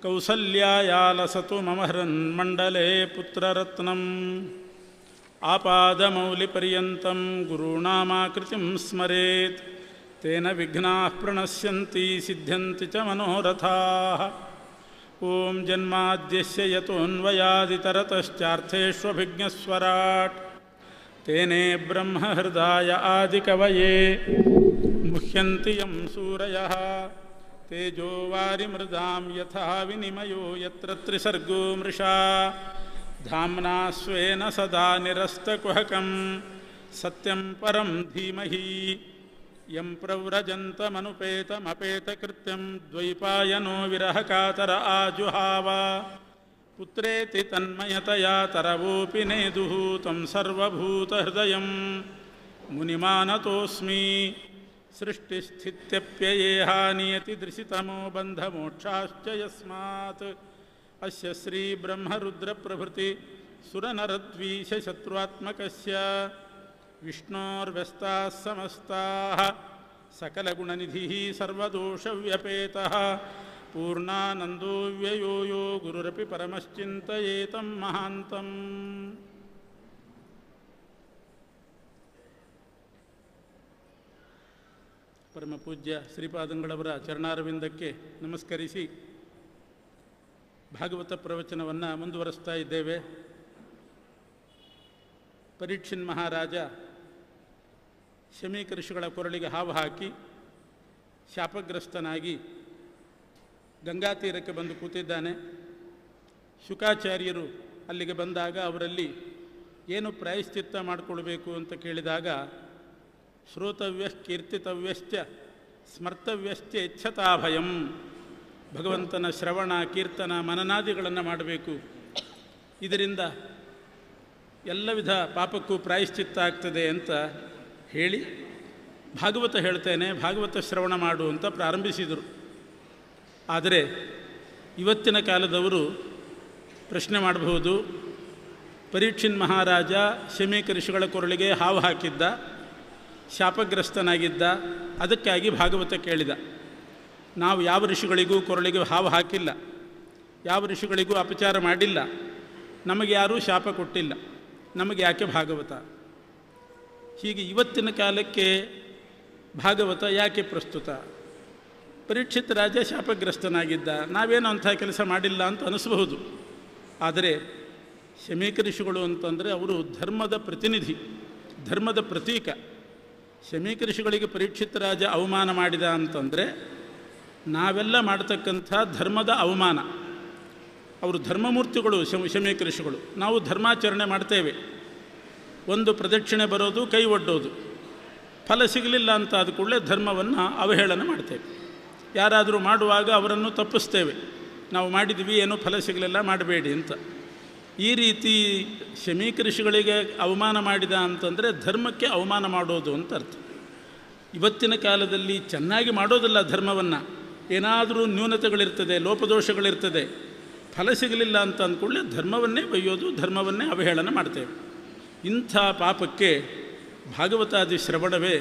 ಕೌಸಲ್ಯಾಯಾಲಸತು ಮಮ ಹೃನ್ಮಂಡಲೇ ಪುತ್ರರತ್ನಂ ಆಪಾದಮೌಲಿಪರ್ಯಂತಂ ಗುರುಣಾಮಾಕೃತಿಂ ಸ್ಮರೇತ್ ತೇನ ವಿಘ್ನಾಃ ಪ್ರಣಶ್ಯಂತಿ ಸಿದ್ಧ್ಯಂತಿ ಚ ಮನೋರಥಾಃ. ಓಂ ಜನ್ಮಾದ್ಯಸ್ಯ ಯತೋನ್ವಯಾದಿತರತಶ್ಚಾರ್ಥೇಷ್ವಭಿಜ್ಞಸ್ವರಾಟ್ ತೇನೇ ಬ್ರಹ್ಮ ಹೃದಯ ಆದಿಕವಯೇ ಮುಹ್ಯಂತಿ ಯಂ ಸೂರಯಃ ತೇಜೋ ವಾರಿಮೃದಾಂ ಯಥಾ ವಿನಿಮಯೋ ಯತ್ರ ತ್ರಿಸರ್ಗೋ ಮೃಷಾ ಧಾಮ್ನಾ ಸ್ವೇನ ಸದಾ ನಿರಸ್ತಕುಹಕಂ ಸತ್ಯಂ ಪರಂ ಧೀಮಹಿ ಯಂ ಪ್ರವ್ರಜಂತಮನುಪೇತಮಪೇತಕೃತ್ಯಂ ದ್ವೈಪಾಯನೋ ವಿರಹಕಾತರ ಆಜುಹಾವ ಪುತ್ರೇತಿ ತನ್ಮಯತಯಾ ತರವೋಪಿ ನೇದುಃ ತ್ವಂ ಸರ್ವಭೂತಹೃದಯಂ ಮುನಿಮಾನತೋಸ್ಮಿ. ಸೃಷ್ಟಿಸ್ಥಿತ್ಯಪ್ಯಯೇಹಾ ನಿಯತಿದೃಶಿತಮೋ ಬಂಧಮೋಕ್ಷಾಶ್ಚ ಯಸ್ಮಾತ್ ಅಸ್ಯ ಶ್ರೀ ಬ್ರಹ್ಮರುದ್ರಪ್ರಭೃತಿ ಸುರನರದ್ವೀಷಶತ್ರುತ್ಮಕಸ್ಯ ವಿಷ್ಣೋರ್ವ್ಯಸ್ತಾಃ ಸಮಸ್ತಾಃ ಸಕಲಗುಣನಿಧಿಃ ಸರ್ವದೋಷವ್ಯಪೇತಃ ಪೂರ್ಣಾನಂದೋ ವ್ಯಯೋ ಯೋ ಗುರುರಪಿ ಪರಮಶ್ಚಿಂತಯೇತಂ ಮಹಾಂತಂ. ಪರಮಪೂಜ್ಯ ಶ್ರೀಪಾದಂಗಳವರ ಚರಣಾರವಿಂದಕ್ಕೆ ನಮಸ್ಕರಿಸಿ ಭಾಗವತ ಪ್ರವಚನವನ್ನು ಮುಂದುವರಿಸ್ತಾ ಇದ್ದೇವೆ. ಪರೀಕ್ಷಿನ್ ಮಹಾರಾಜ ಶಮೀಕ ಋಷಿಗಳ ಕೊರಳಿಗೆ ಹಾವು ಹಾಕಿ ಶಾಪಗ್ರಸ್ತನಾಗಿ ಗಂಗಾ ತೀರಕ್ಕೆ ಬಂದು ಕೂತಿದ್ದಾನೆ. ಶುಕಾಚಾರ್ಯರು ಅಲ್ಲಿಗೆ ಬಂದಾಗ ಅವರಲ್ಲಿ ಏನು ಪ್ರಾಯಶ್ಚಿತ್ತ ಮಾಡಿಕೊಳ್ಬೇಕು ಅಂತ ಕೇಳಿದಾಗ ಶ್ರೋತವ್ಯ ಕೀರ್ತಿತವ್ಯಶ್ಚ ಸ್ಮರ್ತವ್ಯಶ್ಚ ಇಚ್ಛತಾಭಯಂ, ಭಗವಂತನ ಶ್ರವಣ ಕೀರ್ತನ ಮನನಾದಿಗಳನ್ನು ಮಾಡಬೇಕು, ಇದರಿಂದ ಎಲ್ಲ ವಿಧ ಪಾಪಕ್ಕೂ ಪ್ರಾಯಶ್ಚಿತ್ತ ಆಗ್ತದೆ ಅಂತ ಹೇಳಿ ಭಾಗವತ ಹೇಳ್ತೇನೆ, ಭಾಗವತ ಶ್ರವಣ ಮಾಡು ಅಂತ ಪ್ರಾರಂಭಿಸಿದರು. ಆದರೆ ಇವತ್ತಿನ ಕಾಲದವರು ಪ್ರಶ್ನೆ ಮಾಡಬಹುದು, ಪರೀಕ್ಷಿನ್ ಮಹಾರಾಜ ಶಮೀಕ ಋಷಿಗಳ ಕೊರಳಿಗೆ ಹಾವು ಹಾಕಿದ್ದ, ಶಾಪಗ್ರಸ್ತನಾಗಿದ್ದ, ಅದಕ್ಕಾಗಿ ಭಾಗವತ ಕೇಳಿದ. ನಾವು ಯಾವ ಋಷಿಗಳಿಗೂ ಕೊರಳಿಗೆ ಹಾವು ಹಾಕಿಲ್ಲ, ಯಾವ ಋಷಿಗಳಿಗೂ ಅಪಚಾರ ಮಾಡಿಲ್ಲ, ನಮಗೆ ಯಾರೂ ಶಾಪ ಕೊಟ್ಟಿಲ್ಲ, ನಮಗೆ ಯಾಕೆ ಭಾಗವತ? ಹೀಗೆ ಇವತ್ತಿನ ಕಾಲಕ್ಕೆ ಭಾಗವತ ಯಾಕೆ ಪ್ರಸ್ತುತ? ಪರೀಕ್ಷಿತ್ ರಾಜ ಶಾಪಗ್ರಸ್ತನಾಗಿದ್ದ, ನಾವೇನೋ ಅಂಥ ಕೆಲಸ ಮಾಡಿಲ್ಲ ಅಂತ ಅನಿಸಬಹುದು. ಆದರೆ ಶಮೀಕ ಋಷಿಗಳು ಅಂತಂದರೆ ಅವರು ಧರ್ಮದ ಪ್ರತಿನಿಧಿ, ಧರ್ಮದ ಪ್ರತೀಕ. ಶಮೀಕ ಋಷಿಗಳಿಗೆ ಪರೀಕ್ಷಿತ್ ರಾಜ ಅವಮಾನ ಮಾಡಿದ ಅಂತಂದರೆ ನಾವೆಲ್ಲ ಮಾಡತಕ್ಕಂಥ ಧರ್ಮದ ಅವಮಾನ. ಅವರು ಧರ್ಮಮೂರ್ತಿಗಳು ಶಮೀಕ ಋಷಿಗಳು. ನಾವು ಧರ್ಮಾಚರಣೆ ಮಾಡ್ತೇವೆ, ಒಂದು ಪ್ರದಕ್ಷಿಣೆ ಬರೋದು, ಕೈ ಒಡ್ಡೋದು, ಫಲ ಸಿಗಲಿಲ್ಲ ಅಂತ ಆದ ಕೂಡಲೇ ಧರ್ಮವನ್ನು ಅವಹೇಳನ ಮಾಡ್ತೇವೆ. ಯಾರಾದರೂ ಮಾಡುವಾಗ ಅವರನ್ನು ತಪ್ಪಿಸ್ತೇವೆ, ನಾವು ಮಾಡಿದ್ವಿ ಏನೂ ಫಲ ಸಿಗಲಿಲ್ಲ ಮಾಡಬೇಡಿ ಅಂತ. ಈ ರೀತಿ ಶಮೀಕ ಋಷಿಗಳಿಗೆ ಅವಮಾನ ಮಾಡಿದ ಅಂತಂದರೆ ಧರ್ಮಕ್ಕೆ ಅವಮಾನ ಮಾಡೋದು ಅಂತ ಅರ್ಥ. ಇವತ್ತಿನ ಕಾಲದಲ್ಲಿ ಚೆನ್ನಾಗಿ ಮಾಡೋದಿಲ್ಲ ಧರ್ಮವನ್ನು, ಏನಾದರೂ ನ್ಯೂನತೆಗಳಿರ್ತದೆ, ಲೋಪದೋಷಗಳಿರ್ತದೆ, ಫಲ ಸಿಗಲಿಲ್ಲ ಅಂತ ಅಂದ್ಕೊಳ್ಳೆ ಧರ್ಮವನ್ನೇ ಬೈಯೋದು, ಧರ್ಮವನ್ನೇ ಅವಹೇಳನ ಮಾಡ್ತೇವೆ. ಇಂಥ ಪಾಪಕ್ಕೆ ಭಾಗವತಾದಿ ಶ್ರವಣವೇ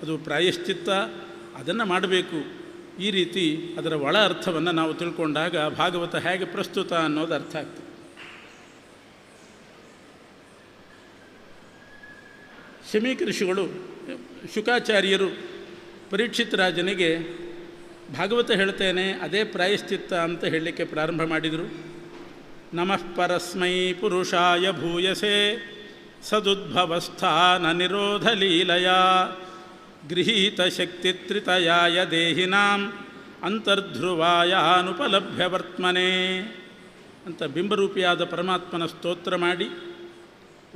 ಅದು ಪ್ರಾಯಶ್ಚಿತ್ತ, ಅದನ್ನು ಮಾಡಬೇಕು. ಈ ರೀತಿ ಅದರ ಒಳ ಅರ್ಥವನ್ನು ನಾವು ತಿಳ್ಕೊಂಡಾಗ ಭಾಗವತ ಹೇಗೆ ಪ್ರಸ್ತುತ ಅನ್ನೋದು ಅರ್ಥ ಆಗ್ತದೆ. ಶಮೀಕ ಋಷಿಗಳು, ಶುಕಾಚಾರ್ಯರು ಪರೀಕ್ಷಿತ್ ರಾಜನಿಗೆ ಭಾಗವತ ಹೇಳ್ತೇನೆ, ಅದೇ ಪ್ರಾಯಶ್ಚಿತ್ತ ಅಂತ ಹೇಳಲಿಕ್ಕೆ ಪ್ರಾರಂಭ ಮಾಡಿದರು. ನಮಃ ಪರಸ್ಮೈ ಪುರುಷಾಯ ಭೂಯಸೆ ಸದುದ್ಭವಸ್ಥಾನ ನಿರೋಧ ಲೀಲಯ ಗೃಹೀತ ಶಕ್ತಿತ್ರಿತಯಾಯ ದೇಹಿನಾಂ ಅಂತರ್ಧ್ರುವಾಯಾನುಪಲಭ್ಯ ವರ್ತಮನೆ ಅಂತ ಬಿಂಬರೂಪಿಯಾದ ಪರಮಾತ್ಮನ ಸ್ತೋತ್ರ ಮಾಡಿ,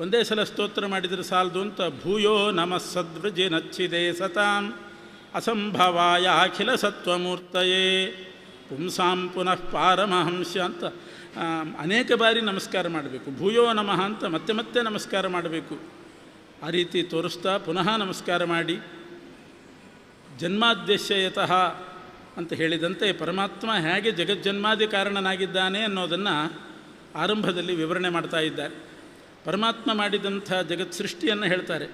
ಒಂದೇ ಸಲ ಸ್ತೋತ್ರ ಮಾಡಿದರೆ ಸಾಲದು ಅಂತ ಭೂಯೋ ನಮಃ ಸದ್ವೃಜಿ ನಚ್ಛಿದೆ ಸತಾಂ ಅಸಂಭವಾಯ ಅಖಿಲ ಸತ್ವಮೂರ್ತಯೇ ಪುಂಸಾಂ ಪುನಃ ಪಾರಮಹಂಸ ಅಂತ ಅನೇಕ ಬಾರಿ ನಮಸ್ಕಾರ ಮಾಡಬೇಕು. ಭೂಯೋ ನಮಃ ಅಂತ ಮತ್ತೆ ಮತ್ತೆ ನಮಸ್ಕಾರ ಮಾಡಬೇಕು. ಆ ರೀತಿ ತೋರಿಸ್ತಾ ಪುನಃ ನಮಸ್ಕಾರ ಮಾಡಿ, ಜನ್ಮಾದ್ಯಶಯತಃ ಅಂತ ಹೇಳಿದಂತೆ ಪರಮಾತ್ಮ ಹೇಗೆ ಜಗಜ್ಜನ್ಮಾದಿ ಕಾರಣನಾಗಿದ್ದಾನೆ ಅನ್ನೋದನ್ನು ಆರಂಭದಲ್ಲಿ ವಿವರಣೆ ಮಾಡ್ತಾ ಇದ್ದಾರೆ. ಪರಮಾತ್ಮ ಮಾಡಿದಂಥ ಜಗತ್ ಸೃಷ್ಟಿಯನ್ನು ಹೇಳ್ತಾರೆ.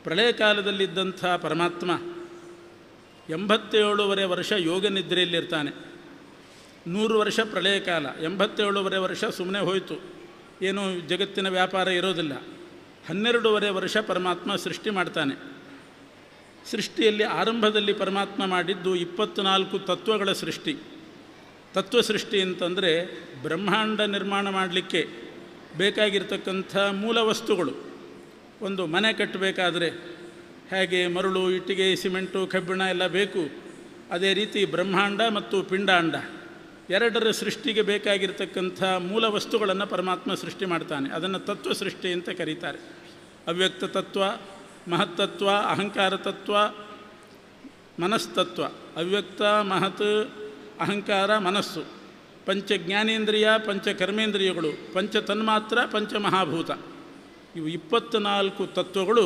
ಪ್ರಳಯ ಕಾಲದಲ್ಲಿದ್ದಂಥ ಪರಮಾತ್ಮ 87 ವರ್ಷ ಯೋಗ ನಿದ್ರೆಯಲ್ಲಿರ್ತಾನೆ. 100 ವರ್ಷ ಪ್ರಳಯ ಕಾಲ, 87 ವರ್ಷ ಸುಮ್ಮನೆ ಹೋಯಿತು, ಏನೂ ಜಗತ್ತಿನ ವ್ಯಾಪಾರ ಇರೋದಿಲ್ಲ. 12 ವರ್ಷ ಪರಮಾತ್ಮ ಸೃಷ್ಟಿ ಮಾಡ್ತಾನೆ. ಸೃಷ್ಟಿಯಲ್ಲಿ ಆರಂಭದಲ್ಲಿ ಪರಮಾತ್ಮ ಮಾಡಿದ್ದು 24 ತತ್ವಗಳ ಸೃಷ್ಟಿ. ತತ್ವ ಸೃಷ್ಟಿ ಅಂತಂದರೆ ಬ್ರಹ್ಮಾಂಡ ನಿರ್ಮಾಣ ಮಾಡಲಿಕ್ಕೆ ಬೇಕಾಗಿರ್ತಕ್ಕಂಥ ಮೂಲ ವಸ್ತುಗಳು. ಒಂದು ಮನೆ ಕಟ್ಟಬೇಕಾದ್ರೆ ಹೇಗೆ ಮರಳು, ಇಟ್ಟಿಗೆ, ಸಿಮೆಂಟು, ಕಬ್ಬಿಣ ಎಲ್ಲ ಬೇಕು, ಅದೇ ರೀತಿ ಬ್ರಹ್ಮಾಂಡ ಮತ್ತು ಪಿಂಡಾಂಡ ಎರಡರ ಸೃಷ್ಟಿಗೆ ಬೇಕಾಗಿರ್ತಕ್ಕಂಥ ಮೂಲ ವಸ್ತುಗಳನ್ನು ಪರಮಾತ್ಮ ಸೃಷ್ಟಿ ಮಾಡ್ತಾನೆ. ಅದನ್ನು ತತ್ವ ಸೃಷ್ಟಿ ಅಂತ ಕರೀತಾರೆ. ಅವ್ಯಕ್ತ ತತ್ವ, ಮಹತ್ತತ್ವ, ಅಹಂಕಾರ ತತ್ವ, ಮನಸ್ತತ್ವ. ಅವ್ಯಕ್ತ, ಮಹತ್, ಅಹಂಕಾರ, ಮನಸ್ಸು, ಪಂಚ ಜ್ಞಾನೇಂದ್ರಿಯ, ಪಂಚ ಕರ್ಮೇಂದ್ರಿಯಗಳು, ಪಂಚ ತನ್ಮಾತ್ರ, ಪಂಚ ಮಹಾಭೂತ. ಇವು 24 ತತ್ವಗಳು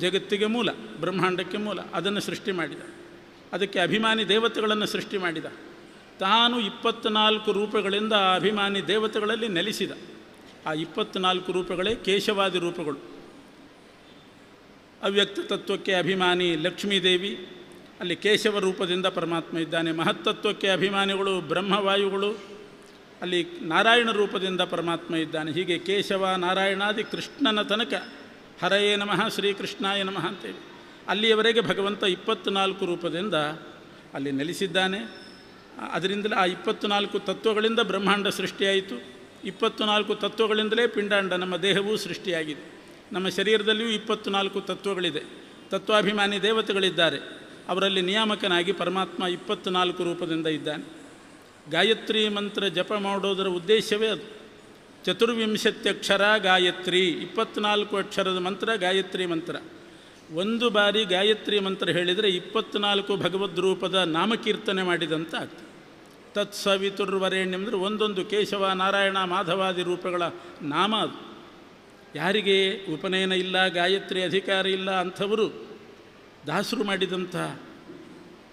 ಜಗತ್ತಿಗೆ ಮೂಲ, ಬ್ರಹ್ಮಾಂಡಕ್ಕೆ ಮೂಲ. ಅದನ್ನು ಸೃಷ್ಟಿ ಮಾಡಿದ. ಅದಕ್ಕೆ ಅಭಿಮಾನಿ ದೇವತೆಗಳನ್ನು ಸೃಷ್ಟಿ ಮಾಡಿದ. ತಾನು 24 ರೂಪಗಳಿಂದ ಆ ಅಭಿಮಾನಿ ದೇವತೆಗಳಲ್ಲಿ ನೆಲೆಸಿದ. ಆ 24 ರೂಪಗಳೇ ಕೇಶವಾದಿ ರೂಪಗಳು. ಅವ್ಯಕ್ತ ತತ್ವಕ್ಕೆ ಅಭಿಮಾನಿ ಲಕ್ಷ್ಮೀದೇವಿ, ಅಲ್ಲಿ ಕೇಶವ ರೂಪದಿಂದ ಪರಮಾತ್ಮ ಇದ್ದಾನೆ. ಮಹತ್ತತ್ವಕ್ಕೆ ಅಭಿಮಾನಿಗಳು ಬ್ರಹ್ಮವಾಯುಗಳು, ಅಲ್ಲಿ ನಾರಾಯಣ ರೂಪದಿಂದ ಪರಮಾತ್ಮ ಇದ್ದಾನೆ. ಹೀಗೆ ಕೇಶವ, ನಾರಾಯಣಾದಿ ಕೃಷ್ಣನ ತನಕ ಹರಯೇ ನಮಃ, ಶ್ರೀಕೃಷ್ಣಾಯ ನಮಃ ಅಂತೇಳಿ ಅಲ್ಲಿಯವರೆಗೆ ಭಗವಂತ 24 ರೂಪದಿಂದ ಅಲ್ಲಿ ನೆಲೆಸಿದ್ದಾನೆ. ಅದರಿಂದಲೇ ಆ 24 ತತ್ವಗಳಿಂದ ಬ್ರಹ್ಮಾಂಡ ಸೃಷ್ಟಿಯಾಯಿತು. 24 ತತ್ವಗಳಿಂದಲೇ ಪಿಂಡಾಂಡ, ನಮ್ಮ ದೇಹವೂ ಸೃಷ್ಟಿಯಾಗಿದೆ. ನಮ್ಮ ಶರೀರದಲ್ಲಿಯೂ 24 ತತ್ವಗಳಿದೆ. ತತ್ವಾಭಿಮಾನಿ ದೇವತೆಗಳಿದ್ದಾರೆ. ಅವರಲ್ಲಿ ನಿಯಾಮಕನಾಗಿ ಪರಮಾತ್ಮ 24 ರೂಪದಿಂದ ಇದ್ದಾನೆ. ಗಾಯತ್ರಿ ಮಂತ್ರ ಜಪ ಮಾಡೋದರ ಉದ್ದೇಶವೇ ಅದು. 24 ಅಕ್ಷರ ಗಾಯತ್ರಿ, 24 ಅಕ್ಷರದ ಮಂತ್ರ ಗಾಯತ್ರಿ ಮಂತ್ರ. ಒಂದು ಬಾರಿ ಗಾಯತ್ರಿ ಮಂತ್ರ ಹೇಳಿದರೆ 24 ಭಗವದ್ ರೂಪದ ನಾಮಕೀರ್ತನೆ ಮಾಡಿದಂತ ಆಗ್ತದೆ. ತತ್ಸವಿತುರ್ವರೇಣ್ಯಂ ಅಂದರೆ ಒಂದೊಂದು ಕೇಶವ, ನಾರಾಯಣ, ಮಾಧವಾದಿ ರೂಪಗಳ ನಾಮ ಅದು. ಯಾರಿಗೆ ಉಪನಯನ ಇಲ್ಲ, ಗಾಯತ್ರಿ ಅಧಿಕಾರ ಇಲ್ಲ ಅಂಥವರು ದಾಸರು ಮಾಡಿದಂಥ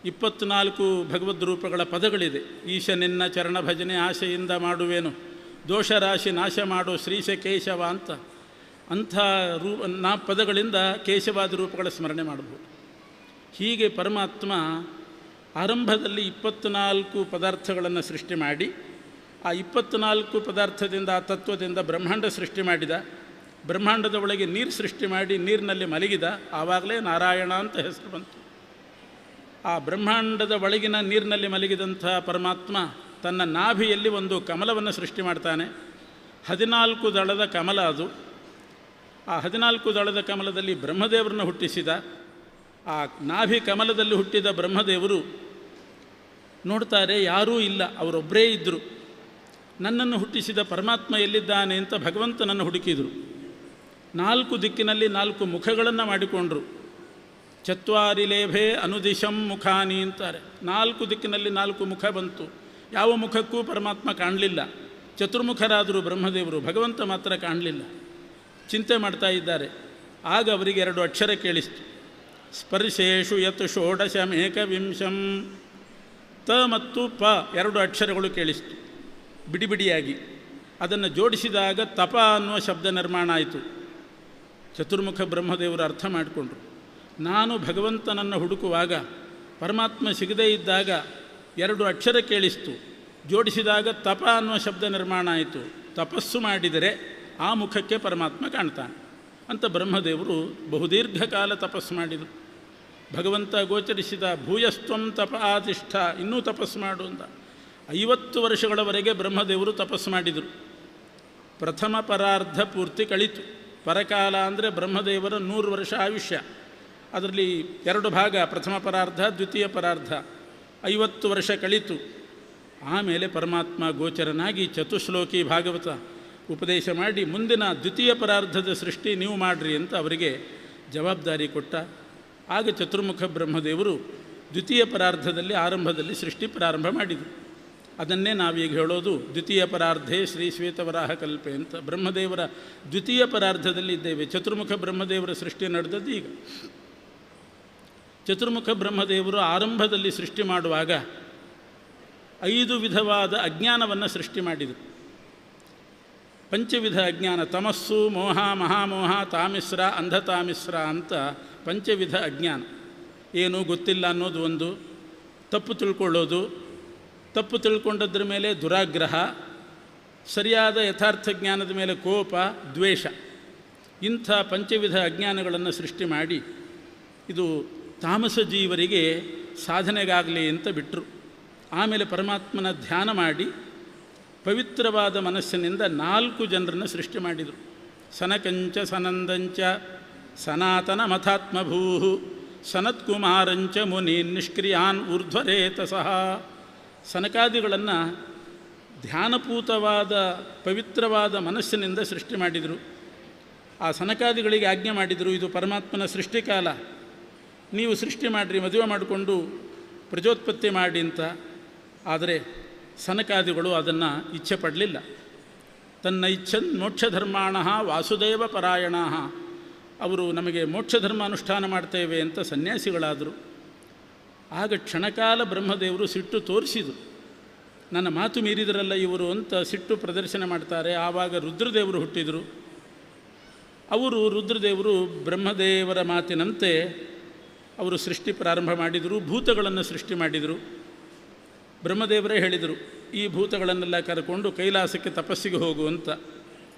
24 ಭಗವದ್ ರೂಪಗಳ ಪದಗಳಿದೆ. ಈಶನಿನ್ನ ಚರಣ ಭಜನೆ ಆಶೆಯಿಂದ ಮಾಡುವೇನು, ದೋಷರಾಶಿ ನಾಶ ಮಾಡೋ ಶ್ರೀಶ ಕೇಶವ ಅಂತ ಅಂಥ ಪದಗಳಿಂದ ಕೇಶವಾದಿ ರೂಪಗಳ ಸ್ಮರಣೆ ಮಾಡಬಹುದು. ಹೀಗೆ ಪರಮಾತ್ಮ ಆರಂಭದಲ್ಲಿ 24 ಪದಾರ್ಥಗಳನ್ನು ಸೃಷ್ಟಿ ಮಾಡಿ ಆ 24 ಪದಾರ್ಥದಿಂದ, ಆ ತತ್ವದಿಂದ ಬ್ರಹ್ಮಾಂಡ ಸೃಷ್ಟಿ ಮಾಡಿದ. ಬ್ರಹ್ಮಾಂಡದ ಒಳಗೆ ನೀರು ಸೃಷ್ಟಿ ಮಾಡಿ ನೀರಿನಲ್ಲಿ ಮಲಗಿದ. ಆವಾಗಲೇ ನಾರಾಯಣ ಅಂತ ಹೆಸರು ಬಂತು. ಆ ಬ್ರಹ್ಮಾಂಡದ ಒಳಗಿನ ನೀರಿನಲ್ಲಿ ಮಲಗಿದಂಥ ಪರಮಾತ್ಮ ತನ್ನ ನಾಭಿಯಲ್ಲಿ ಒಂದು ಕಮಲವನ್ನು ಸೃಷ್ಟಿ ಮಾಡ್ತಾನೆ. 14 ದಳದ ಕಮಲ ಅದು. ಆ 14 ದಳದ ಕಮಲದಲ್ಲಿ ಬ್ರಹ್ಮದೇವರನ್ನು ಹುಟ್ಟಿಸಿದ. ಆ ನಾಭಿ ಕಮಲದಲ್ಲಿ ಹುಟ್ಟಿದ ಬ್ರಹ್ಮದೇವರು ನೋಡ್ತಾರೆ, ಯಾರೂ ಇಲ್ಲ, ಅವರೊಬ್ಬರೇ ಇದ್ದರು. ನನ್ನನ್ನು ಹುಟ್ಟಿಸಿದ ಪರಮಾತ್ಮ ಎಲ್ಲಿದ್ದಾನೆ ಅಂತ ಭಗವಂತನನ್ನು ಹುಡುಕಿದರು. 4 ದಿಕ್ಕಿನಲ್ಲಿ 4 ಮುಖಗಳನ್ನು ಮಾಡಿಕೊಂಡರು. ಚತ್ವಾರಿ ಲೇಭೆ ಅನುದಿಶಂ ಮುಖಾನಿ ಅಂತಾರೆ. 4 ದಿಕ್ಕಿನಲ್ಲಿ 4 ಮುಖ ಬಂತು. ಯಾವ ಮುಖಕ್ಕೂ ಪರಮಾತ್ಮ ಕಾಣಲಿಲ್ಲ. ಚತುರ್ಮುಖರಾದರು ಬ್ರಹ್ಮದೇವರು, ಭಗವಂತ ಮಾತ್ರ ಕಾಣಲಿಲ್ಲ. ಚಿಂತೆ ಮಾಡ್ತಾ ಇದ್ದಾರೆ. ಆಗ ಅವರಿಗೆ 2 ಅಕ್ಷರ ಕೇಳಿಸ್ತು. ಸ್ಪರ್ಶೇಷು ಯತ್ ಷೋಡಶಮೇಕವಿಂಶಂ. ತ ಮತ್ತು ಪ 2 ಅಕ್ಷರಗಳು ಕೇಳಿಸ್ತು ಬಿಡಿಬಿಡಿಯಾಗಿ. ಅದನ್ನು ಜೋಡಿಸಿದಾಗ ತಪ ಅನ್ನುವ ಶಬ್ದ ನಿರ್ಮಾಣ ಆಯಿತು. ಚತುರ್ಮುಖ ಬ್ರಹ್ಮದೇವರು ಅರ್ಥ ಮಾಡಿಕೊಂಡ್ರು. ನಾನು ಭಗವಂತನನ್ನು ಹುಡುಕುವಾಗ ಪರಮಾತ್ಮ ಸಿಗದೇ ಇದ್ದಾಗ 2 ಅಕ್ಷರ ಕೇಳಿಸ್ತು, ಜೋಡಿಸಿದಾಗ ತಪ ಅನ್ನುವ ಶಬ್ದ ನಿರ್ಮಾಣ ಆಯಿತು. ತಪಸ್ಸು ಮಾಡಿದರೆ ಆ ಮುಖಕ್ಕೆ ಪರಮಾತ್ಮ ಕಾಣ್ತಾನೆ ಅಂತ ಬ್ರಹ್ಮದೇವರು ಬಹುದೀರ್ಘಕಾಲ ತಪಸ್ಸು ಮಾಡಿದರು. ಭಗವಂತ ಗೋಚರಿಸಿದ. ಭೂಯಸ್ತ್ವಂ ತಪ ಆತಿಷ್ಠ, ಇನ್ನೂ ತಪಸ್ಸು ಮಾಡು ಅಂತ 50 ವರ್ಷಗಳವರೆಗೆ ಬ್ರಹ್ಮದೇವರು ತಪಸ್ಸು ಮಾಡಿದರು. ಪ್ರಥಮ ಪರಾರ್ಧ ಪೂರ್ತಿ ಕಳಿತು. ಪರಕಾಲ ಅಂದರೆ ಬ್ರಹ್ಮದೇವರ 100 ವರ್ಷ ಆಯುಷ್ಯ. ಅದರಲ್ಲಿ 2 ಭಾಗ, ಪ್ರಥಮ ಪರಾರ್ಧ, ದ್ವಿತೀಯ ಪರಾರ್ಧ. 50 ವರ್ಷ ಕಳಿತು. ಆಮೇಲೆ ಪರಮಾತ್ಮ ಗೋಚರನಾಗಿ ಚತುಶ್ಲೋಕಿ ಭಾಗವತ ಉಪದೇಶ ಮಾಡಿ ಮುಂದಿನ ದ್ವಿತೀಯ ಪರಾರ್ಧದ ಸೃಷ್ಟಿ ನೀವು ಮಾಡಿರಿ ಅಂತ ಅವರಿಗೆ ಜವಾಬ್ದಾರಿ ಕೊಟ್ಟ. ಆಗ ಚತುರ್ಮುಖ ಬ್ರಹ್ಮದೇವರು ದ್ವಿತೀಯ ಪರಾರ್ಧದಲ್ಲಿ ಆರಂಭದಲ್ಲಿ ಸೃಷ್ಟಿ ಪ್ರಾರಂಭ ಮಾಡಿದರು. ಅದನ್ನೇ ನಾವೀಗ ಹೇಳೋದು ದ್ವಿತೀಯ ಪರಾರ್ಧೆ ಶ್ರೀ ಶ್ವೇತವರಾಹ ಕಲ್ಪೆ ಅಂತ. ಬ್ರಹ್ಮದೇವರ ದ್ವಿತೀಯ ಪರಾರ್ಧದಲ್ಲಿ ಇದ್ದೇವೆ. ಚತುರ್ಮುಖ ಬ್ರಹ್ಮದೇವರ ಸೃಷ್ಟಿ ನಡೆದದ್ದು ಈಗ. ಚತುರ್ಮುಖ ಬ್ರಹ್ಮದೇವರು ಆರಂಭದಲ್ಲಿ ಸೃಷ್ಟಿ ಮಾಡುವಾಗ 5 ವಿಧವಾದ ಅಜ್ಞಾನವನ್ನು ಸೃಷ್ಟಿ ಮಾಡಿದರು. ಪಂಚವಿಧ ಅಜ್ಞಾನ, ತಮಸ್ಸು, ಮೋಹ, ಮಹಾಮೋಹ, ತಾಮಿಸ್ರ, ಅಂಧತಾಮಿಸ್ರ ಅಂತ ಪಂಚವಿಧ ಅಜ್ಞಾನ. ಏನು ಗೊತ್ತಿಲ್ಲ ಅನ್ನೋದು ಒಂದು, ತಪ್ಪು ತಿಳ್ಕೊಳ್ಳೋದು, ತಪ್ಪು ತಿಳ್ಕೊಂಡದ್ರ ಮೇಲೆ ದುರಾಗ್ರಹ, ಸರಿಯಾದ ಯಥಾರ್ಥ ಜ್ಞಾನದ ಮೇಲೆ ಕೋಪ, ದ್ವೇಷ, ಇಂಥ ಪಂಚವಿಧ ಅಜ್ಞಾನಗಳನ್ನು ಸೃಷ್ಟಿ ಮಾಡಿ ಇದು ತಾಮಸ ಜೀವರಿಗೆ ಸಾಧನೆಗಾಗಲಿ ಅಂತ ಬಿಟ್ಟರು. ಆಮೇಲೆ ಪರಮಾತ್ಮನ ಧ್ಯಾನ ಮಾಡಿ ಪವಿತ್ರವಾದ ಮನಸ್ಸಿನಿಂದ 4 ಜನರನ್ನು ಸೃಷ್ಟಿ ಮಾಡಿದರು. ಸನಕಂಚ ಸನಂದಂಚ ಸನಾತನ ಮಥಾತ್ಮಭೂ ಸನತ್ಕುಮಾರಂಚ ಮುನಿ ನಿಷ್ಕ್ರಿಯಾನ್ ಊರ್ಧ್ವರೇತಸಃ. ಸನಕಾದಿಗಳನ್ನು ಧ್ಯಾನಪೂತವಾದ ಪವಿತ್ರವಾದ ಮನಸ್ಸಿನಿಂದ ಸೃಷ್ಟಿ ಮಾಡಿದರು. ಆ ಸನಕಾದಿಗಳಿಗೆ ಆಜ್ಞೆ ಮಾಡಿದರು, ಇದು ಪರಮಾತ್ಮನ ಸೃಷ್ಟಿಕಾಲ, ನೀವು ಸೃಷ್ಟಿ ಮಾಡಿರಿ, ಮದುವೆ ಮಾಡಿಕೊಂಡು ಪ್ರಜೋತ್ಪತ್ತಿ ಮಾಡಿ ಅಂತ. ಆದರೆ ಸನಕಾದಿಗಳು ಅದನ್ನು ಇಚ್ಛೆ ಪಡಲಿಲ್ಲ. ತನ್ನ ಇಚ್ಛನ್ ಮೋಕ್ಷಧರ್ಮಾಣ ವಾಸುದೇವ ಪರಾಯಣ, ಅವರು ನಮಗೆ ಮೋಕ್ಷಧರ್ಮ ಅನುಷ್ಠಾನ ಮಾಡ್ತೇವೆ ಅಂತ ಸನ್ಯಾಸಿಗಳಾದರು. ಆಗ ಕ್ಷಣಕಾಲ ಬ್ರಹ್ಮದೇವರು ಸಿಟ್ಟು ತೋರಿಸಿದರು. ನನ್ನ ಮಾತು ಮೀರಿದರಲ್ಲ ಇವರು ಅಂತ ಸಿಟ್ಟು ಪ್ರದರ್ಶನ ಮಾಡ್ತಾರೆ. ಆವಾಗ ರುದ್ರದೇವರು ಹುಟ್ಟಿದರು. ಅವರು ರುದ್ರದೇವರು ಬ್ರಹ್ಮದೇವರ ಮಾತಿನಂತೆ ಅವರು ಸೃಷ್ಟಿ ಪ್ರಾರಂಭ ಮಾಡಿದರು, ಭೂತಗಳನ್ನು ಸೃಷ್ಟಿ ಮಾಡಿದರು. ಬ್ರಹ್ಮದೇವರೇ ಹೇಳಿದರು, ಈ ಭೂತಗಳನ್ನೆಲ್ಲ ಕರ್ಕೊಂಡು ಕೈಲಾಸಕ್ಕೆ ತಪಸ್ಸಿಗೆ ಹೋಗು ಅಂತ.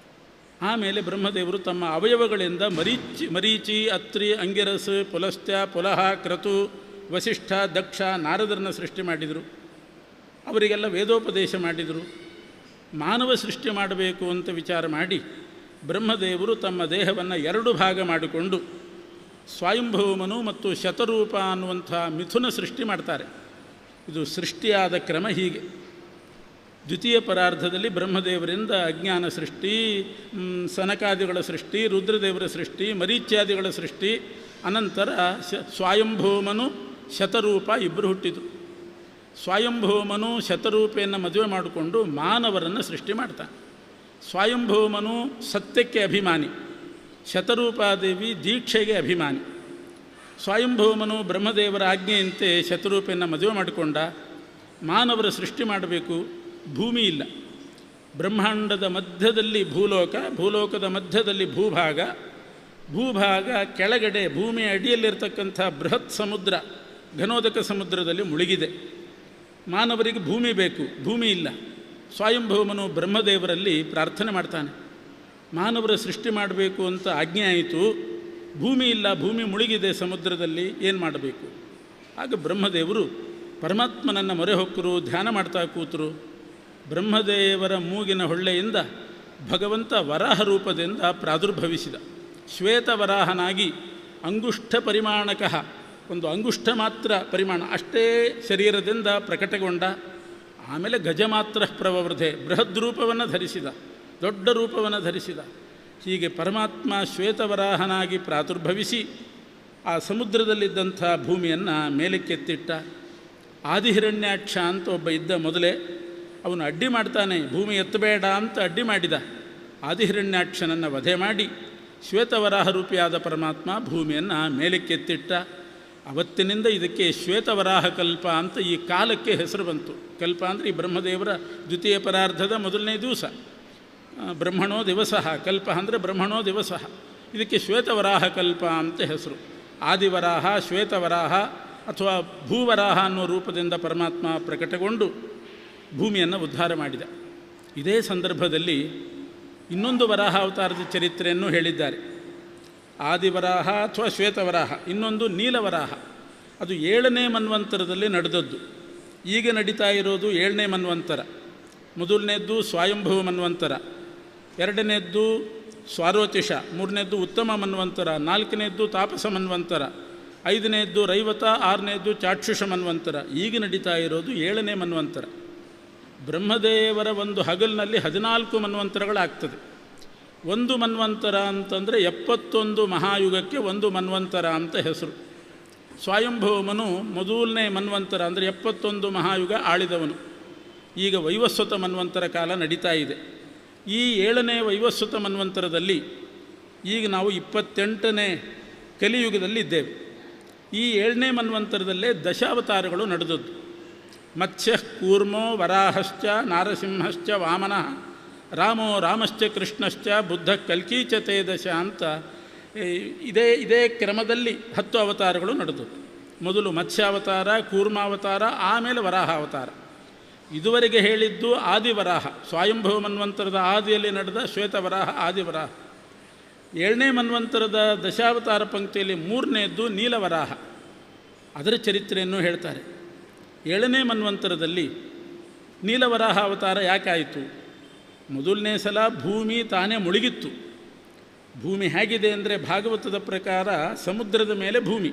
ಆಮೇಲೆ ಬ್ರಹ್ಮದೇವರು ತಮ್ಮ ಅವಯವಗಳಿಂದ ಮರೀಚಿ, ಅತ್ರಿ, ಅಂಗಿರಸ್, ಪುಲಸ್ತ್ಯ, ಪುಲಹ, ಕ್ರತು, ವಸಿಷ್ಠ, ದಕ್ಷ, ನಾರದರನ್ನು ಸೃಷ್ಟಿ ಮಾಡಿದರು. ಅವರಿಗೆಲ್ಲ ವೇದೋಪದೇಶ ಮಾಡಿದರು. ಮಾನವ ಸೃಷ್ಟಿ ಮಾಡಬೇಕು ಅಂತ ವಿಚಾರ ಮಾಡಿ ಬ್ರಹ್ಮದೇವರು ತಮ್ಮ ದೇಹವನ್ನು 2 ಭಾಗ ಮಾಡಿಕೊಂಡು ಸ್ವಯಂಭೂಮನು ಮತ್ತು ಶತರೂಪ ಅನ್ನುವಂಥ ಮಿಥುನ ಸೃಷ್ಟಿ ಮಾಡ್ತಾರೆ. ಇದು ಸೃಷ್ಟಿಯಾದ ಕ್ರಮ ಹೀಗೆ. ದ್ವಿತೀಯ ಪರಾರ್ಧದಲ್ಲಿ ಬ್ರಹ್ಮದೇವರಿಂದ ಅಜ್ಞಾನ ಸೃಷ್ಟಿ, ಸನಕಾದಿಗಳ ಸೃಷ್ಟಿ, ರುದ್ರದೇವರ ಸೃಷ್ಟಿ, ಮರೀಚ್ಯಾದಿಗಳ ಸೃಷ್ಟಿ, ಅನಂತರ ಸ್ವಯಂಭೂಮನು ಶತರೂಪ ಇಬ್ಬರು ಹುಟ್ಟಿದರು. ಸ್ವಯಂಭೂಮನು ಶತರೂಪೆಯನ್ನು ಮದುವೆ ಮಾಡಿಕೊಂಡು ಮಾನವರನ್ನು ಸೃಷ್ಟಿ ಮಾಡ್ತಾನೆ. ಸ್ವಯಂಭೂಮನು ಸತ್ಯಕ್ಕೆ ಅಭಿಮಾನಿ, ಶತರೂಪಾದೇವಿ ದೀಕ್ಷೆಗೆ ಅಭಿಮಾನಿ. ಸ್ವಯಂಭೂಮನು ಬ್ರಹ್ಮದೇವರ ಆಜ್ಞೆಯಂತೆ ಶತರೂಪೆಯನ್ನು ಮದುವೆ ಮಾಡಿಕೊಂಡ. ಮಾನವರ ಸೃಷ್ಟಿ ಮಾಡಬೇಕು, ಭೂಮಿ ಇಲ್ಲ, ಬ್ರಹ್ಮಾಂಡದ ಮಧ್ಯದಲ್ಲಿ ಭೂಲೋಕ, ಭೂಲೋಕದ ಮಧ್ಯದಲ್ಲಿ ಭೂಭಾಗ, ಭೂಭಾಗ ಕೆಳಗಡೆ ಭೂಮಿಯ ಅಡಿಯಲ್ಲಿರ್ತಕ್ಕಂಥ ಬೃಹತ್ ಸಮುದ್ರ, ಘನೋದಕ ಸಮುದ್ರದಲ್ಲಿ ಮುಳುಗಿದೆ. ಮಾನವರಿಗೆ ಭೂಮಿ ಬೇಕು, ಭೂಮಿ ಇಲ್ಲ. ಸ್ವಯಂಭೂಮನು ಬ್ರಹ್ಮದೇವರಲ್ಲಿ ಪ್ರಾರ್ಥನೆ ಮಾಡ್ತಾನೆ, ಮಾನವರ ಸೃಷ್ಟಿ ಮಾಡಬೇಕು ಅಂತ ಆಜ್ಞೆ ಆಯಿತು, ಭೂಮಿ ಇಲ್ಲ, ಭೂಮಿ ಮುಳುಗಿದೆ ಸಮುದ್ರದಲ್ಲಿ, ಏನು ಮಾಡಬೇಕು? ಆಗ ಬ್ರಹ್ಮದೇವರು ಪರಮಾತ್ಮನನ್ನು ಮೊರೆ ಹೊಕ್ಕರು, ಧ್ಯಾನ ಮಾಡ್ತಾ ಕೂತರು. ಬ್ರಹ್ಮದೇವರ ಮೂಗಿನ ಹೊಳ್ಳೆಯಿಂದ ಭಗವಂತ ವರಾಹ ರೂಪದಿಂದ ಪ್ರಾದುರ್ಭವಿಸಿದ. ಶ್ವೇತವರಾಹನಾಗಿ ಅಂಗುಷ್ಠ ಪರಿಮಾಣಕಃ, ಒಂದು ಅಂಗುಷ್ಠ ಮಾತ್ರ ಪರಿಮಾಣ ಅಷ್ಟೇ ಶರೀರದಿಂದ ಪ್ರಕಟಗೊಂಡ. ಆಮೇಲೆ ಗಜ ಮಾತ್ರ ಪ್ರವೃದ್ಧೆ, ಬೃಹದ್ ರೂಪವನ್ನು ಧರಿಸಿದ, ದೊಡ್ಡ ರೂಪವನ್ನು ಧರಿಸಿದ. ಹೀಗೆ ಪರಮಾತ್ಮ ಶ್ವೇತವರಾಹನಾಗಿ ಪ್ರಾದುರ್ಭವಿಸಿ ಆ ಸಮುದ್ರದಲ್ಲಿದ್ದಂಥ ಭೂಮಿಯನ್ನು ಮೇಲಕ್ಕೆತ್ತಿಟ್ಟ. ಆದಿಹಿರಣ್ಯಾಕ್ಷ ಅಂತ ಒಬ್ಬ ಇದ್ದ ಮೊದಲೇ, ಅವನು ಅಡ್ಡಿ ಮಾಡ್ತಾನೆ, ಭೂಮಿ ಎತ್ತಬೇಡ ಅಂತ ಅಡ್ಡಿ ಮಾಡಿದ. ಆದಿಹಿರಣ್ಯಾಕ್ಷನನ್ನು ವಧೆ ಮಾಡಿ ಶ್ವೇತವರಾಹ ರೂಪಿಯಾದ ಪರಮಾತ್ಮ ಭೂಮಿಯನ್ನು ಮೇಲಕ್ಕೆತ್ತಿಟ್ಟ. ಅವತ್ತಿನಿಂದ ಇದಕ್ಕೆ ಶ್ವೇತವರಾಹ ಕಲ್ಪ ಅಂತ ಈ ಕಾಲಕ್ಕೆ ಹೆಸರು ಬಂತು. ಕಲ್ಪ ಅಂದರೆ ಈ ಬ್ರಹ್ಮದೇವರ ದ್ವಿತೀಯ ಪರಾರ್ಧದ ಮೊದಲನೇ ದಿವಸ, ಬ್ರಹ್ಮಣೋ ದಿವಸ, ಕಲ್ಪ ಅಂದರೆ ಬ್ರಹ್ಮಣೋ ದಿವಸ. ಇದಕ್ಕೆ ಶ್ವೇತವರಾಹ ಕಲ್ಪ ಅಂತ ಹೆಸರು. ಆದಿವರಾಹ, ಶ್ವೇತವರಾಹ ಅಥವಾ ಭೂವರಾಹ ಅನ್ನೋ ರೂಪದಿಂದ ಪರಮಾತ್ಮ ಪ್ರಕಟಗೊಂಡು ಭೂಮಿಯನ್ನು ಉದ್ಧಾರ ಮಾಡಿದ. ಇದೇ ಸಂದರ್ಭದಲ್ಲಿ ಇನ್ನೊಂದು ವರಾಹ ಅವತಾರದ ಚರಿತ್ರೆಯನ್ನು ಹೇಳಿದ್ದಾರೆ. ಆದಿವರಾಹ ಅಥವಾ ಶ್ವೇತವರಾಹ, ಇನ್ನೊಂದು ನೀಲವರಾಹ. ಅದು 7ನೇ ಮನ್ವಂತರದಲ್ಲಿ ನಡೆದದ್ದು. ಈಗ ನಡೀತಾ ಇರೋದು 7ನೇ ಮನ್ವಂತರ. ಮೊದಲನೇದ್ದು ಸ್ವಯಂಭೂ ಮನ್ವಂತರ, 2ನೇದ್ದು ಸ್ವಾರೋತಿಷ, 3ನೇದ್ದು ಉತ್ತಮ ಮನ್ವಂತರ, 4ನೇದ್ದು ತಾಪಸ ಮನ್ವಂತರ, 5ನೇದ್ದು ರೈವತ, 6ನೇದ್ದು ಚಾಕ್ಷುಷ ಮನ್ವಂತರ. ಈಗ ನಡೀತಾ ಇರೋದು 7ನೇ ಮನ್ವಂತರ. ಬ್ರಹ್ಮದೇವರ ಒಂದು ಹಗಲಿನಲ್ಲಿ 14 ಮನ್ವಂತರಗಳಾಗ್ತದೆ. ಒಂದು ಮನ್ವಂತರ ಅಂತಂದರೆ 71 ಮಹಾಯುಗಕ್ಕೆ ಒಂದು ಮನ್ವಂತರ ಅಂತ ಹೆಸರು. ಸ್ವಯಂಭೂಮನು ಮೊದಲನೇ ಮನ್ವಂತರ ಅಂದರೆ 71 ಮಹಾಯುಗ ಆಳಿದವನು. ಈಗ ವೈವಸ್ವತ ಮನ್ವಂತರ ಕಾಲ ನಡೀತಾ ಇದೆ. ಈ 7ನೇ ವೈವಸ್ವತ ಮನ್ವಂತರದಲ್ಲಿ ಈಗ ನಾವು 28ನೇ ಕಲಿಯುಗದಲ್ಲಿ ಇದ್ದೇವೆ. ಈ 7ನೇ ಮನ್ವಂತರದಲ್ಲೇ ದಶಾವತಾರಗಳು ನಡೆದದ್ದು. ಮತ್ಸ್ಯ ಕೂರ್ಮೋ ವರಾಹಶ್ಚ ನಾರಸಿಂಹಶ್ಚ ವಾಮನಃ ರಾಮೋ ರಾಮಶ್ಚ ಕೃಷ್ಣಶ್ಚ ಬುದ್ಧ ಕಲ್ಕೀಚ ತೇದಶ ಅಂತ ಇದೇ ಕ್ರಮದಲ್ಲಿ 10 ಅವತಾರಗಳು ನಡೆದವು. ಮೊದಲು ಮತ್ಸ್ಯಾವತಾರ, ಕೂರ್ಮಾವತಾರ, ಆಮೇಲೆ ವರಾಹಾವತಾರ. ಇದುವರೆಗೆ ಹೇಳಿದ್ದು ಆದಿವರಾಹ, ಸ್ವಯಂಭವ ಮನ್ವಂತರದ ಆದಿಯಲ್ಲಿ ನಡೆದ ಶ್ವೇತವರಾಹ ಆದಿವರಾಹ. 7ನೇ ಮನ್ವಂತರದ ದಶಾವತಾರ ಪಂಕ್ತಿಯಲ್ಲಿ 3ನೇದ್ದು ನೀಲವರಾಹ, ಅದರ ಚರಿತ್ರೆಯನ್ನು ಹೇಳ್ತಾರೆ. 7ನೇ ಮನ್ವಂತರದಲ್ಲಿ ನೀಲವರಾಹ ಅವತಾರ ಯಾಕೆ ಆಯಿತು? ಮೊದಲನೇ ಸಲ ಭೂಮಿ ತಾನೇ ಮುಳುಗಿತ್ತು. ಭೂಮಿ ಹೇಗಿದೆ ಅಂದರೆ, ಭಾಗವತದ ಪ್ರಕಾರ ಸಮುದ್ರದ ಮೇಲೆ ಭೂಮಿ,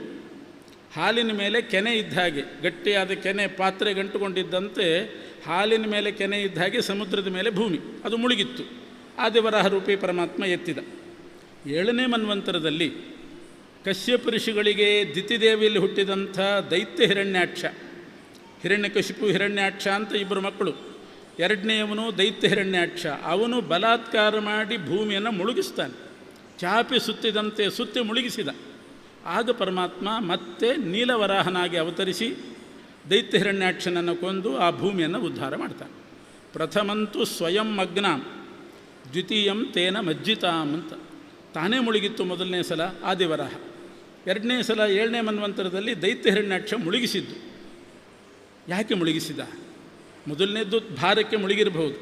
ಹಾಲಿನ ಮೇಲೆ ಕೆನೆ ಇದ್ದ ಹಾಗೆ, ಗಟ್ಟಿಯಾದ ಕೆನೆ ಪಾತ್ರೆ ಗಂಟುಕೊಂಡಿದ್ದಂತೆ ಹಾಲಿನ ಮೇಲೆ ಕೆನೆ ಇದ್ದ ಹಾಗೆ ಸಮುದ್ರದ ಮೇಲೆ ಭೂಮಿ, ಅದು ಮುಳುಗಿತ್ತು. ಆದಿವರಾಹ ರೂಪಿ ಪರಮಾತ್ಮ ಎತ್ತಿದ. 7ನೇ ಮನ್ವಂತರದಲ್ಲಿ ಕಶ್ಯಪ ಋಷಿಗಳಿಗೆ ದಿತಿದೇವಿಯಲ್ಲಿ ಹುಟ್ಟಿದಂಥ ದೈತ್ಯ ಹಿರಣ್ಯಾಕ್ಷ, ಹಿರಣ್ಯಕಶಿಪು ಹಿರಣ್ಯಾಕ್ಷ ಅಂತ ಇಬ್ಬರು ಮಕ್ಕಳು. 2ನೇಯವನು ದೈತ್ಯ ಹಿರಣ್ಯಾಕ್ಷ, ಅವನು ಬಲಾತ್ಕಾರ ಮಾಡಿ ಭೂಮಿಯನ್ನು ಮುಳುಗಿಸ್ತಾನೆ. ಚಾಪಿ ಸುತ್ತಿದಂತೆ ಸುತ್ತಿ ಮುಳುಗಿಸಿದ. ಆಗ ಪರಮಾತ್ಮ ಮತ್ತೆ ನೀಲವರಾಹನಾಗಿ ಅವತರಿಸಿ ದೈತ್ಯ ಹಿರಣ್ಯಾಕ್ಷನನ್ನು ಕೊಂದು ಆ ಭೂಮಿಯನ್ನು ಉದ್ಧಾರ ಮಾಡ್ತಾನೆ. ಪ್ರಥಮಂತೂ ಸ್ವಯಂ ಮಗ್ನಾಂ ದ್ವಿತೀಯಂ ತೇನ ಮಜ್ಜಿತಾಂ ಅಂತ. ತಾನೇ ಮುಳುಗಿತ್ತು ಮೊದಲನೇ ಸಲ ಆದಿವರಾಹ. 2ನೇ ಸಲ 7ನೇ ಮನ್ವಂತರದಲ್ಲಿ ದೈತ್ಯ ಹಿರಣ್ಯಾಕ್ಷ ಮುಳುಗಿಸಿದ್ದು. ಯಾಕೆ ಮುಳುಗಿಸಿದ? ಮೊದಲನೇದ್ದು ಭಾರಕ್ಕೆ ಮುಳುಗಿರಬಹುದು.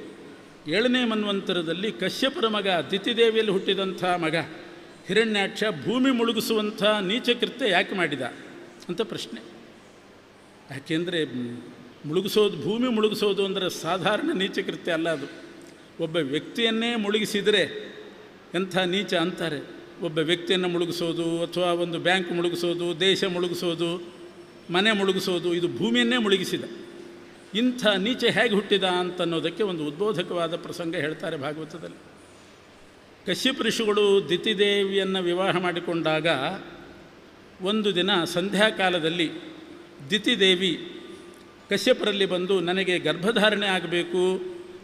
7ನೇ ಮನ್ವಂತರದಲ್ಲಿ ಕಶ್ಯಪರ ಮಗ ದಿತಿದೇವಿಯಲ್ಲಿ ಹುಟ್ಟಿದಂಥ ಮಗ ಹಿರಣ್ಯಾಕ್ಷ ಭೂಮಿ ಮುಳುಗಿಸುವಂಥ ನೀಚಕೃತ್ಯ ಯಾಕೆ ಮಾಡಿದ ಅಂತ ಪ್ರಶ್ನೆ. ಯಾಕೆಂದರೆ ಭೂಮಿ ಮುಳುಗಿಸೋದು ಅಂದರೆ ಸಾಧಾರಣ ನೀಚಕೃತ್ಯ ಅಲ್ಲ ಅದು. ಒಬ್ಬ ವ್ಯಕ್ತಿಯನ್ನೇ ಮುಳುಗಿಸಿದರೆ ಎಂಥ ನೀಚ ಅಂತಾರೆ. ಒಬ್ಬ ವ್ಯಕ್ತಿಯನ್ನು ಮುಳುಗಿಸೋದು, ಅಥವಾ ಒಂದು ಬ್ಯಾಂಕ್ ಮುಳುಗಿಸೋದು, ದೇಶ ಮುಳುಗಿಸೋದು, ಮನೆ ಮುಳುಗಿಸೋದು, ಇದು ಭೂಮಿಯನ್ನೇ ಮುಳುಗಿಸಿದ. ಇಂಥ ನೀಚ ಹೇಗೆ ಹುಟ್ಟಿದ ಅಂತನ್ನೋದಕ್ಕೆ ಒಂದು ಉದ್ಬೋಧಕವಾದ ಪ್ರಸಂಗ ಹೇಳ್ತಾರೆ ಭಾಗವತದಲ್ಲಿ. ಕಶ್ಯಪ ಋಷಿಗಳು ದಿತಿದೇವಿಯನ್ನು ವಿವಾಹ ಮಾಡಿಕೊಂಡಾಗ ಒಂದು ದಿನ ಸಂಧ್ಯಾಕಾಲದಲ್ಲಿ ದಿತಿದೇವಿ ಕಶ್ಯಪರಲ್ಲಿ ಬಂದು, ನನಗೆ ಗರ್ಭಧಾರಣೆ ಆಗಬೇಕು,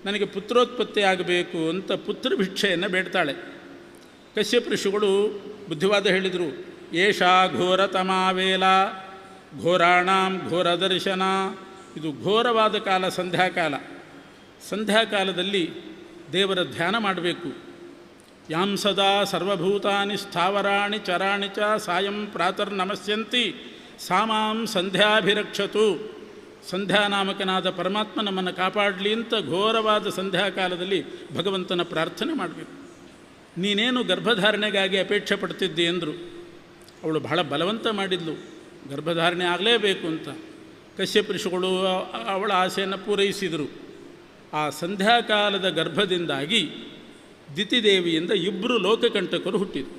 ನನಗೆ ಪುತ್ರೋತ್ಪತ್ತಿ ಆಗಬೇಕು ಅಂತ ಪುತ್ರ ಭಿಕ್ಷೆಯನ್ನು ಬೇಡ್ತಾಳೆ. ಕಶ್ಯಪ ಋಷಿಗಳು ಬುದ್ಧಿವಾದ ಹೇಳಿದರು. ಏಷಾ ಘೋರತಮಾವೇಲ ಘೋರಾಣಾಂ ಘೋರದರ್ಶನ. ಇದು ಘೋರವಾದ ಕಾಲ, ಸಂಧ್ಯಾಕಾಲ. ಸಂಧ್ಯಾಕಾಲದಲ್ಲಿ ದೇವರ ಧ್ಯಾನ ಮಾಡಬೇಕು. ಯಾಂ ಸದಾ ಸರ್ವಭೂತಾನಿ ಸ್ಥಾವರಾಣಿ ಚರಾಣಿ ಚ ಸಾಯಂ ಪ್ರಾತರ್ನಮಸ್ಯಂತಿ ಸಾಮಾಂ ಸಂಧ್ಯಾಭಿರಕ್ಷತು. ಸಂಧ್ಯಾನಾಮಕನಾದ ಪರಮಾತ್ಮ ನಮ್ಮನ್ನು ಕಾಪಾಡಲಿ ಅಂತ ಘೋರವಾದ ಸಂಧ್ಯಾಕಾಲದಲ್ಲಿ ಭಗವಂತನ ಪ್ರಾರ್ಥನೆ ಮಾಡಬೇಕು. ನೀನೇನು ಗರ್ಭಧಾರಣೆಗಾಗಿ ಅಪೇಕ್ಷೆ ಪಡ್ತಿದ್ದಿ ಎಂದರು. ಅವಳು ಬಹಳ ಬಲವಂತ ಮಾಡಿದ್ಲು, ಗರ್ಭಧಾರಣೆ ಆಗಲೇಬೇಕು ಅಂತ. ಕಶ್ಯಪ ಋಷಿಗಳು ಅವಳ ಆಸೆಯನ್ನು ಪೂರೈಸಿದರು. ಆ ಸಂಧ್ಯಾಕಾಲದ ಗರ್ಭದಿಂದಾಗಿ ದಿತಿದೇವಿಯಿಂದ 2 ಲೋಕಕಂಟಕರು ಹುಟ್ಟಿದರು,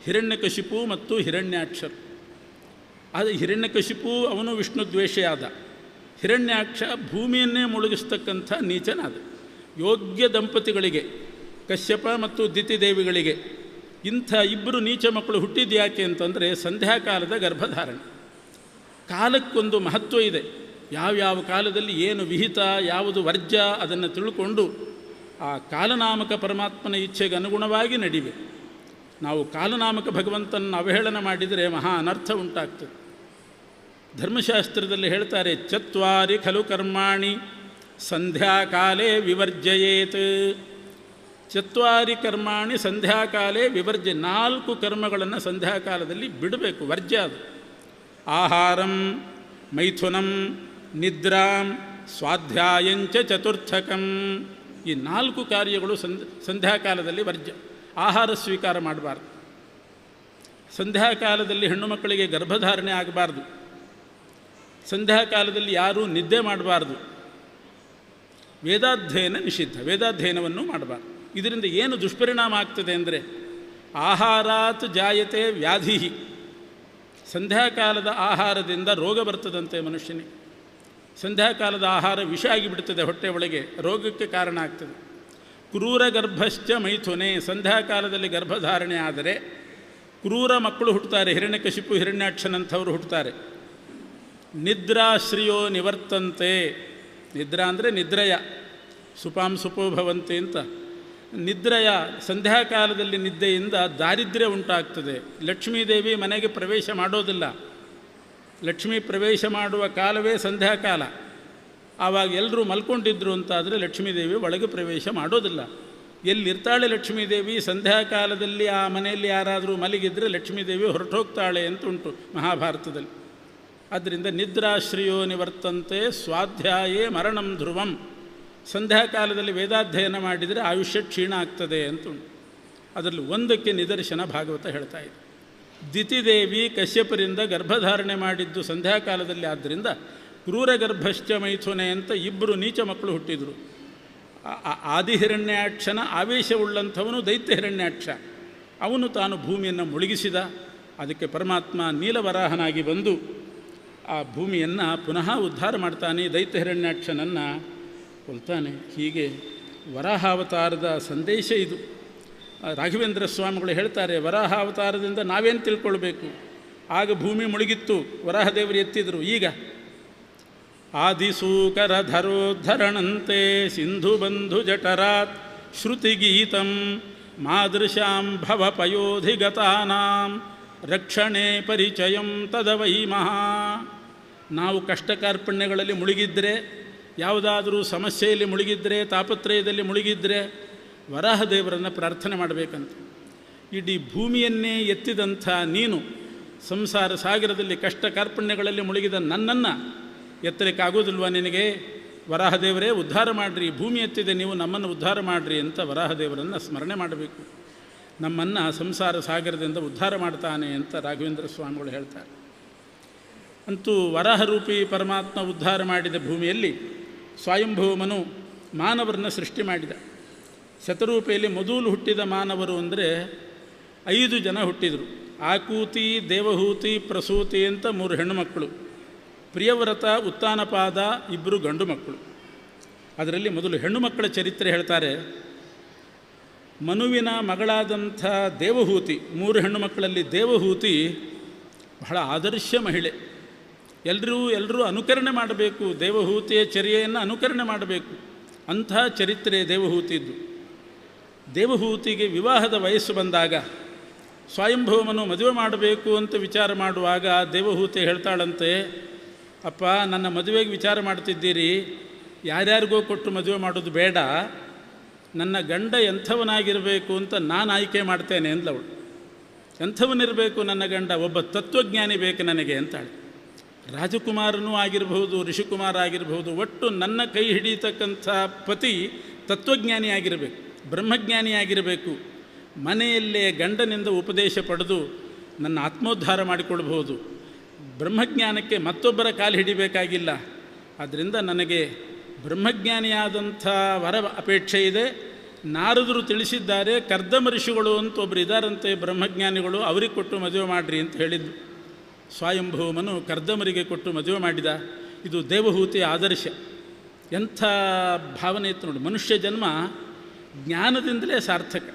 ಹಿರಣ್ಯಕಶಿಪು ಮತ್ತು ಹಿರಣ್ಯಾಕ್ಷರು. ಆದರೆ ಹಿರಣ್ಯಕಶಿಪು ಅವನು ವಿಷ್ಣು ದ್ವೇಷಿಯಾದ, ಹಿರಣ್ಯಾಕ್ಷ ಭೂಮಿಯನ್ನೇ ಮುಳುಗಿಸ್ತಕ್ಕಂಥ ನೀಚನಾದ. ಯೋಗ್ಯ ದಂಪತಿಗಳಿಗೆ, ಕಶ್ಯಪ ಮತ್ತು ದಿತಿದೇವಿಗಳಿಗೆ ಇಂಥ 2 ನೀಚ ಮಕ್ಕಳು ಹುಟ್ಟಿದ್ದು ಯಾಕೆ ಅಂತಂದರೆ ಸಂಧ್ಯಾಕಾಲದ ಗರ್ಭಧಾರಣೆ. ಕಾಲಕ್ಕೊಂದು ಮಹತ್ವ ಇದೆ. ಯಾವ್ಯಾವ ಕಾಲದಲ್ಲಿ ಏನು ವಿಹಿತ, ಯಾವುದು ವರ್ಜ್ಯ ಅದನ್ನು ತಿಳ್ಕೊಂಡು ಆ ಕಾಲನಾಮಕ ಪರಮಾತ್ಮನ ಇಚ್ಛೆಗೆ ಅನುಗುಣವಾಗಿ ನಡಿವೆ. ನಾವು ಕಾಲನಾಮಕ ಭಗವಂತನ ಅವಹೇಳನ ಮಾಡಿದರೆ ಮಹಾ ಅನರ್ಥ ಉಂಟಾಗ್ತದೆ. ಧರ್ಮಶಾಸ್ತ್ರದಲ್ಲಿ ಹೇಳ್ತಾರೆ, ಚತ್ವಾರಿ ಖಲು ಕರ್ಮಾಣಿ ಸಂಧ್ಯಾಕಾಲೇ ವಿವರ್ಜಯೇತ್. ಚತ್ವಾರಿ ಕರ್ಮಾಣಿ ಸಂಧ್ಯಾಕಾಲೇ ವಿವರ್ಜೆ. 4 ಕರ್ಮಗಳನ್ನು ಸಂಧ್ಯಾಕಾಲದಲ್ಲಿ ಬಿಡಬೇಕು, ವರ್ಜ್ಯ ಅದು. ಆಹಾರಂ ಮೈಥುನಂ ನಿದ್ರಾಂ ಸ್ವಾಧ್ಯಾಯಂಚ ಚತುರ್ಥಕಂ. ಈ 4 ಕಾರ್ಯಗಳು ಸಂಧ್ಯಾಕಾಲದಲ್ಲಿ ವರ್ಜ್ಯ. ಆಹಾರ ಸ್ವೀಕಾರ ಮಾಡಬಾರ್ದು. ಸಂಧ್ಯಾಕಾಲದಲ್ಲಿ ಹೆಣ್ಣು ಮಕ್ಕಳಿಗೆ ಗರ್ಭಧಾರಣೆ ಆಗಬಾರ್ದು. ಸಂಧ್ಯಾಕಾಲದಲ್ಲಿ ಯಾರೂ ನಿದ್ದೆ ಮಾಡಬಾರ್ದು. ವೇದಾಧ್ಯಯನ ನಿಷಿದ್ಧ, ವೇದಾಧ್ಯಯನವನ್ನು ಮಾಡಬಾರ್ದು. ಇದರಿಂದ ಏನು ದುಷ್ಪರಿಣಾಮ ಆಗ್ತದೆ ಅಂದರೆ, ಆಹಾರಾತ್ ಜಾಯತೆ ವ್ಯಾಧಿ. ಸಂಧ್ಯಾಕಾಲದ ಆಹಾರದಿಂದ ರೋಗ ಬರ್ತದಂತೆ ಮನುಷ್ಯನಿಗೆ. ಸಂಧ್ಯಾಕಾಲದ ಆಹಾರ ವಿಷ ಆಗಿಬಿಡ್ತದೆ, ಹೊಟ್ಟೆ ಒಳಗೆ ರೋಗಕ್ಕೆ ಕಾರಣ ಆಗ್ತದೆ. ಕ್ರೂರ ಗರ್ಭಶ್ಚ ಮೈಥುನೆ. ಸಂಧ್ಯಾಕಾಲದಲ್ಲಿ ಗರ್ಭಧಾರಣೆ ಆದರೆ ಕ್ರೂರ ಮಕ್ಕಳು ಹುಟ್ಟುತ್ತಾರೆ, ಹಿರಣ್ಯಕಶಿಪು ಹಿರಣ್ಯಾಕ್ಷನಂಥವರು ಹುಟ್ಟುತ್ತಾರೆ. ನಿದ್ರಾಶ್ರಿಯೋ ನಿವರ್ತಂತೆ. ನಿದ್ರಾ ಅಂದರೆ ನಿದ್ರಯ, ಸುಪಾಂ ಸುಪೋ ಭವಂತಿ ಅಂತ. ನಿದ್ರೆಯ ಸಂಧ್ಯಾಕಾಲದಲ್ಲಿ ನಿದ್ದೆಯಿಂದ ದಾರಿದ್ರ್ಯ ಉಂಟಾಗ್ತದೆ. ಲಕ್ಷ್ಮೀದೇವಿ ಮನೆಗೆ ಪ್ರವೇಶ ಮಾಡೋದಿಲ್ಲ. ಲಕ್ಷ್ಮೀ ಪ್ರವೇಶ ಮಾಡುವ ಕಾಲವೇ ಸಂಧ್ಯಾಕಾಲ. ಆವಾಗ ಎಲ್ಲರೂ ಮಲ್ಕೊಂಡಿದ್ರು ಅಂತಾದರೆ ಲಕ್ಷ್ಮೀದೇವಿ ಒಳಗೆ ಪ್ರವೇಶ ಮಾಡೋದಿಲ್ಲ. ಎಲ್ಲಿರ್ತಾಳೆ ಲಕ್ಷ್ಮೀದೇವಿ, ಸಂಧ್ಯಾಕಾಲದಲ್ಲಿ ಆ ಮನೆಯಲ್ಲಿ ಯಾರಾದರೂ ಮಲಗಿದರೆ ಲಕ್ಷ್ಮೀದೇವಿ ಹೊರಟೋಗ್ತಾಳೆ ಅಂತ ಉಂಟು ಮಹಾಭಾರತದಲ್ಲಿ. ಆದ್ದರಿಂದ ನಿದ್ರಾಶ್ರಯೋ ನಿವರ್ತಂತೆ ಸ್ವಾಧ್ಯಾಯೇ ಮರಣಂ ಧ್ರುವಂ. ಸಂಧ್ಯಾಕಾಲದಲ್ಲಿ ವೇದಾಧ್ಯಯನ ಮಾಡಿದರೆ ಆಯುಷ್ಯ ಕ್ಷೀಣ ಆಗ್ತದೆ ಅಂತ ಉಂಟು. ಅದರಲ್ಲಿ ಒಂದಕ್ಕೆ ನಿದರ್ಶನ ಭಾಗವತ ಹೇಳ್ತಾ ಇದೆ. ದಿತಿದೇವಿ ಕಶ್ಯಪರಿಂದ ಗರ್ಭಧಾರಣೆ ಮಾಡಿದ್ದು ಸಂಧ್ಯಾಕಾಲದಲ್ಲಿ. ಆದ್ದರಿಂದ ಕ್ರೂರಗರ್ಭಶ್ಚ ಮೈಥುನೆ ಅಂತ ಇಬ್ಬರು ನೀಚ ಮಕ್ಕಳು ಹುಟ್ಟಿದರು. ಆದಿಹಿರಣ್ಯಾಕ್ಷನ ಆವೇಶವುಳ್ಳಂಥವನು ದೈತ್ಯ ಹಿರಣ್ಯಾಕ್ಷ. ಅವನು ತಾನು ಭೂಮಿಯನ್ನು ಮುಳುಗಿಸಿದ. ಅದಕ್ಕೆ ಪರಮಾತ್ಮ ನೀಲವರಾಹನಾಗಿ ಬಂದು ಆ ಭೂಮಿಯನ್ನು ಪುನಃ ಉದ್ಧಾರ ಮಾಡ್ತಾನೆ, ದೈತ್ಯ ಹಿರಣ್ಯಾಕ್ಷನನ್ನು ಕೊಲ್ತಾನೆ. ಹೀಗೆ ವರಾಹಾವತಾರದ ಸಂದೇಶ ಇದು. ರಾಘವೇಂದ್ರ ಸ್ವಾಮಿಗಳು ಹೇಳ್ತಾರೆ, ವರಾಹಾವತಾರದಿಂದ ನಾವೇನು ತಿಳ್ಕೊಳ್ಬೇಕು? ಆಗ ಭೂಮಿ ಮುಳುಗಿತ್ತು, ವರಾಹದೇವರು ಎತ್ತಿದರು. ಈಗ ಆದಿಸೂಕರಧರೋದ್ಧರಣಂತೆ ಸಿಂಧು ಬಂಧು ಜಠರಾತ್ ಶ್ರುತಿಗೀತಂ ಮಾದೃಶಾಂ ಭವಪಯೋಧಿಗತಾನಾಂ ರಕ್ಷಣೆ ಪರಿಚಯಂ ತದವೈ ಮಹಾ. ನಾವು ಕಷ್ಟ ಕಾರ್ಪಣ್ಯಗಳಲ್ಲಿ ಮುಳುಗಿದ್ರೆ, ಯಾವುದಾದರೂ ಸಮಸ್ಯೆಯಲ್ಲಿ ಮುಳುಗಿದ್ರೆ, ತಾಪತ್ರಯದಲ್ಲಿ ಮುಳುಗಿದ್ರೆ ವರಾಹದೇವರನ್ನು ಪ್ರಾರ್ಥನೆ ಮಾಡಬೇಕಂತ. ಇಡೀ ಭೂಮಿಯನ್ನೇ ಎತ್ತಿದಂಥ ನೀನು ಸಂಸಾರ ಸಾಗರದಲ್ಲಿ ಕಷ್ಟ ಕಾರ್ಪಣ್ಯಗಳಲ್ಲಿ ಮುಳುಗಿದ ನನ್ನನ್ನು ಎತ್ತಲಿಕ್ಕಾಗೋದಿಲ್ವ ನಿನಗೆ? ವರಾಹದೇವರೇ ಉದ್ಧಾರ ಮಾಡಿರಿ, ಭೂಮಿ ಎತ್ತಿದೆ, ನೀವು ನಮ್ಮನ್ನು ಉದ್ಧಾರ ಮಾಡಿರಿ ಅಂತ ವರಾಹದೇವರನ್ನು ಸ್ಮರಣೆ ಮಾಡಬೇಕು. ನಮ್ಮನ್ನು ಸಂಸಾರ ಸಾಗರದಿಂದ ಉದ್ಧಾರ ಮಾಡ್ತಾನೆ ಅಂತ ರಾಘವೇಂದ್ರ ಸ್ವಾಮಿಗಳು ಹೇಳ್ತಾರೆ. ಅಂತೂ ವರಾಹರೂಪಿ ಪರಮಾತ್ಮ ಉದ್ಧಾರ ಮಾಡಿದ ಭೂಮಿಯಲ್ಲಿ ಸ್ವಯಂಭೂಮನು ಮಾನವರನ್ನು ಸೃಷ್ಟಿ ಮಾಡಿದ. ಶತರೂಪೆಯಲ್ಲಿ ಮೊದಲು ಹುಟ್ಟಿದ ಮಾನವರು ಅಂದರೆ 5 ಜನ ಹುಟ್ಟಿದರು. ಆಕೂತಿ, ದೇವಹೂತಿ, ಪ್ರಸೂತಿ ಅಂತ 3 ಹೆಣ್ಣು ಮಕ್ಕಳು, ಪ್ರಿಯವ್ರತ, ಉತ್ತಾನಪಾದ 2 ಗಂಡು ಮಕ್ಕಳು. ಅದರಲ್ಲಿ ಮೊದಲು ಹೆಣ್ಣು ಮಕ್ಕಳ ಚರಿತ್ರೆ ಹೇಳ್ತಾರೆ. ಮನುವಿನ ಮಗಳಾದಂಥ ದೇವಹೂತಿ, 3 ಹೆಣ್ಣು ಮಕ್ಕಳಲ್ಲಿ ದೇವಹೂತಿ ಬಹಳ ಆದರ್ಶ ಮಹಿಳೆ. ಎಲ್ಲರೂ ಅನುಕರಣೆ ಮಾಡಬೇಕು, ದೇವಹೂತಿಯ ಚರ್ಯೆಯನ್ನು ಅನುಕರಣೆ ಮಾಡಬೇಕು. ಅಂಥ ಚರಿತ್ರೆ ದೇವಹೂತಿದ್ದು. ದೇವಹೂತಿಗೆ ವಿವಾಹದ ವಯಸ್ಸು ಬಂದಾಗ ಸ್ವಯಂಭೂಮನು ಮದುವೆ ಮಾಡಬೇಕು ಅಂತ ವಿಚಾರ ಮಾಡುವಾಗ ದೇವಹೂತಿ ಹೇಳ್ತಾಳಂತೆ, ಅಪ್ಪ ನನ್ನ ಮದುವೆಗೆ ವಿಚಾರ ಮಾಡ್ತಿದ್ದೀರಿ, ಯಾರ್ಯಾರಿಗೋ ಕೊಟ್ಟು ಮದುವೆ ಮಾಡೋದು ಬೇಡ, ನನ್ನ ಗಂಡ ಎಂಥವನಾಗಿರಬೇಕು ಅಂತ ನಾನು ಆಯ್ಕೆ ಮಾಡ್ತೇನೆ ಅಂದವಳು. ಎಂಥವನಿರಬೇಕು ನನ್ನ ಗಂಡ? ಒಬ್ಬ ತತ್ವಜ್ಞಾನಿ ಬೇಕು ನನಗೆ ಅಂತಾಳೆ. ರಾಜಕುಮಾರನೂ ಆಗಿರಬಹುದು, ಋಷಿಕುಮಾರ ಆಗಿರಬಹುದು, ಒಟ್ಟು ನನ್ನ ಕೈ ಹಿಡಿಯತಕ್ಕಂಥ ಪತಿ ತತ್ವಜ್ಞಾನಿ ಆಗಿರಬೇಕು, ಬ್ರಹ್ಮಜ್ಞಾನಿ ಆಗಿರಬೇಕು. ಮನೆಯಲ್ಲೇ ಗಂಡನಿಂದ ಉಪದೇಶ ಪಡೆದು ನನ್ನ ಆತ್ಮೋದ್ಧಾರ ಮಾಡಿಕೊಳ್ಬಹುದು. ಬ್ರಹ್ಮಜ್ಞಾನಕ್ಕೆ ಮತ್ತೊಬ್ಬರ ಕಾಲು ಹಿಡಿಬೇಕಾಗಿಲ್ಲ. ಆದ್ದರಿಂದ ನನಗೆ ಬ್ರಹ್ಮಜ್ಞಾನಿಯಾದಂಥ ವರ ಅಪೇಕ್ಷೆ ಇದೆ. ನಾರದರು ತಿಳಿಸಿದ್ದಾರೆ, ಕರ್ದಮ ಋಷಿಗಳು ಅಂತ ಒಬ್ಬರು ಇದ್ದಾರಂತೆ ಬ್ರಹ್ಮಜ್ಞಾನಿಗಳು, ಅವರಿಗೆ ಕೊಟ್ಟು ಮದುವೆ ಮಾಡಿರಿ ಅಂತ ಹೇಳಿದ್ದು. ಸ್ವಯಂಭೂಮನು ಕರ್ದಮರಿಗೆ ಕೊಟ್ಟು ಮದುವೆ ಮಾಡಿದ. ಇದು ದೇವಹೂತಿಯ ಆದರ್ಶ. ಎಂಥ ಭಾವನೆ ಇತ್ತು ನೋಡಿ. ಮನುಷ್ಯ ಜನ್ಮ ಜ್ಞಾನದಿಂದಲೇ ಸಾರ್ಥಕ.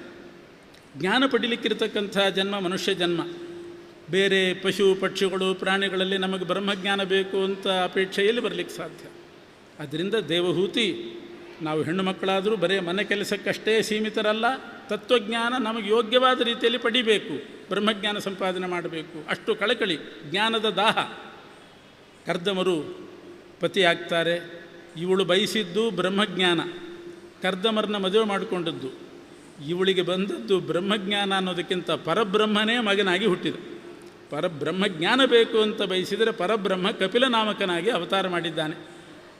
ಜ್ಞಾನ ಪಡೀಲಿಕ್ಕಿರ್ತಕ್ಕಂಥ ಜನ್ಮ ಮನುಷ್ಯ ಜನ್ಮ. ಬೇರೆ ಪಶು ಪಕ್ಷಿಗಳು ಪ್ರಾಣಿಗಳಲ್ಲಿ ನಮಗೆ ಬ್ರಹ್ಮಜ್ಞಾನ ಬೇಕು ಅಂತ ಅಪೇಕ್ಷೆಯಲ್ಲಿ ಬರಲಿಕ್ಕೆ ಸಾಧ್ಯ. ಅದರಿಂದ ದೇವಹೂತಿ, ನಾವು ಹೆಣ್ಣು ಮಕ್ಕಳಾದರೂ ಬರೀ ಮನೆ ಕೆಲಸಕ್ಕಷ್ಟೇ ಸೀಮಿತರಲ್ಲ, ತತ್ವಜ್ಞಾನ ನಮಗೆ ಯೋಗ್ಯವಾದ ರೀತಿಯಲ್ಲಿ ಪಡಿಬೇಕು, ಬ್ರಹ್ಮಜ್ಞಾನ ಸಂಪಾದನೆ ಮಾಡಬೇಕು. ಅಷ್ಟು ಕಳಕಳಿ, ಜ್ಞಾನದ ದಾಹ. ಕರ್ದಮರು ಪತಿಯಾಗ್ತಾರೆ. ಇವಳು ಬಯಸಿದ್ದು ಬ್ರಹ್ಮಜ್ಞಾನ, ಕರ್ದಮರನ್ನ ಮದುವೆ ಮಾಡಿಕೊಂಡದ್ದು. ಇವಳಿಗೆ ಬಂದದ್ದು ಬ್ರಹ್ಮಜ್ಞಾನ ಅನ್ನೋದಕ್ಕಿಂತ ಪರಬ್ರಹ್ಮನೇ ಮಗನಾಗಿ ಹುಟ್ಟಿದ. ಪರಬ್ರಹ್ಮಜ್ಞಾನ ಬೇಕು ಅಂತ ಬಯಸಿದರೆ ಪರಬ್ರಹ್ಮ ಕಪಿಲ ನಾಮಕನಾಗಿ ಅವತಾರ ಮಾಡಿದ್ದಾನೆ.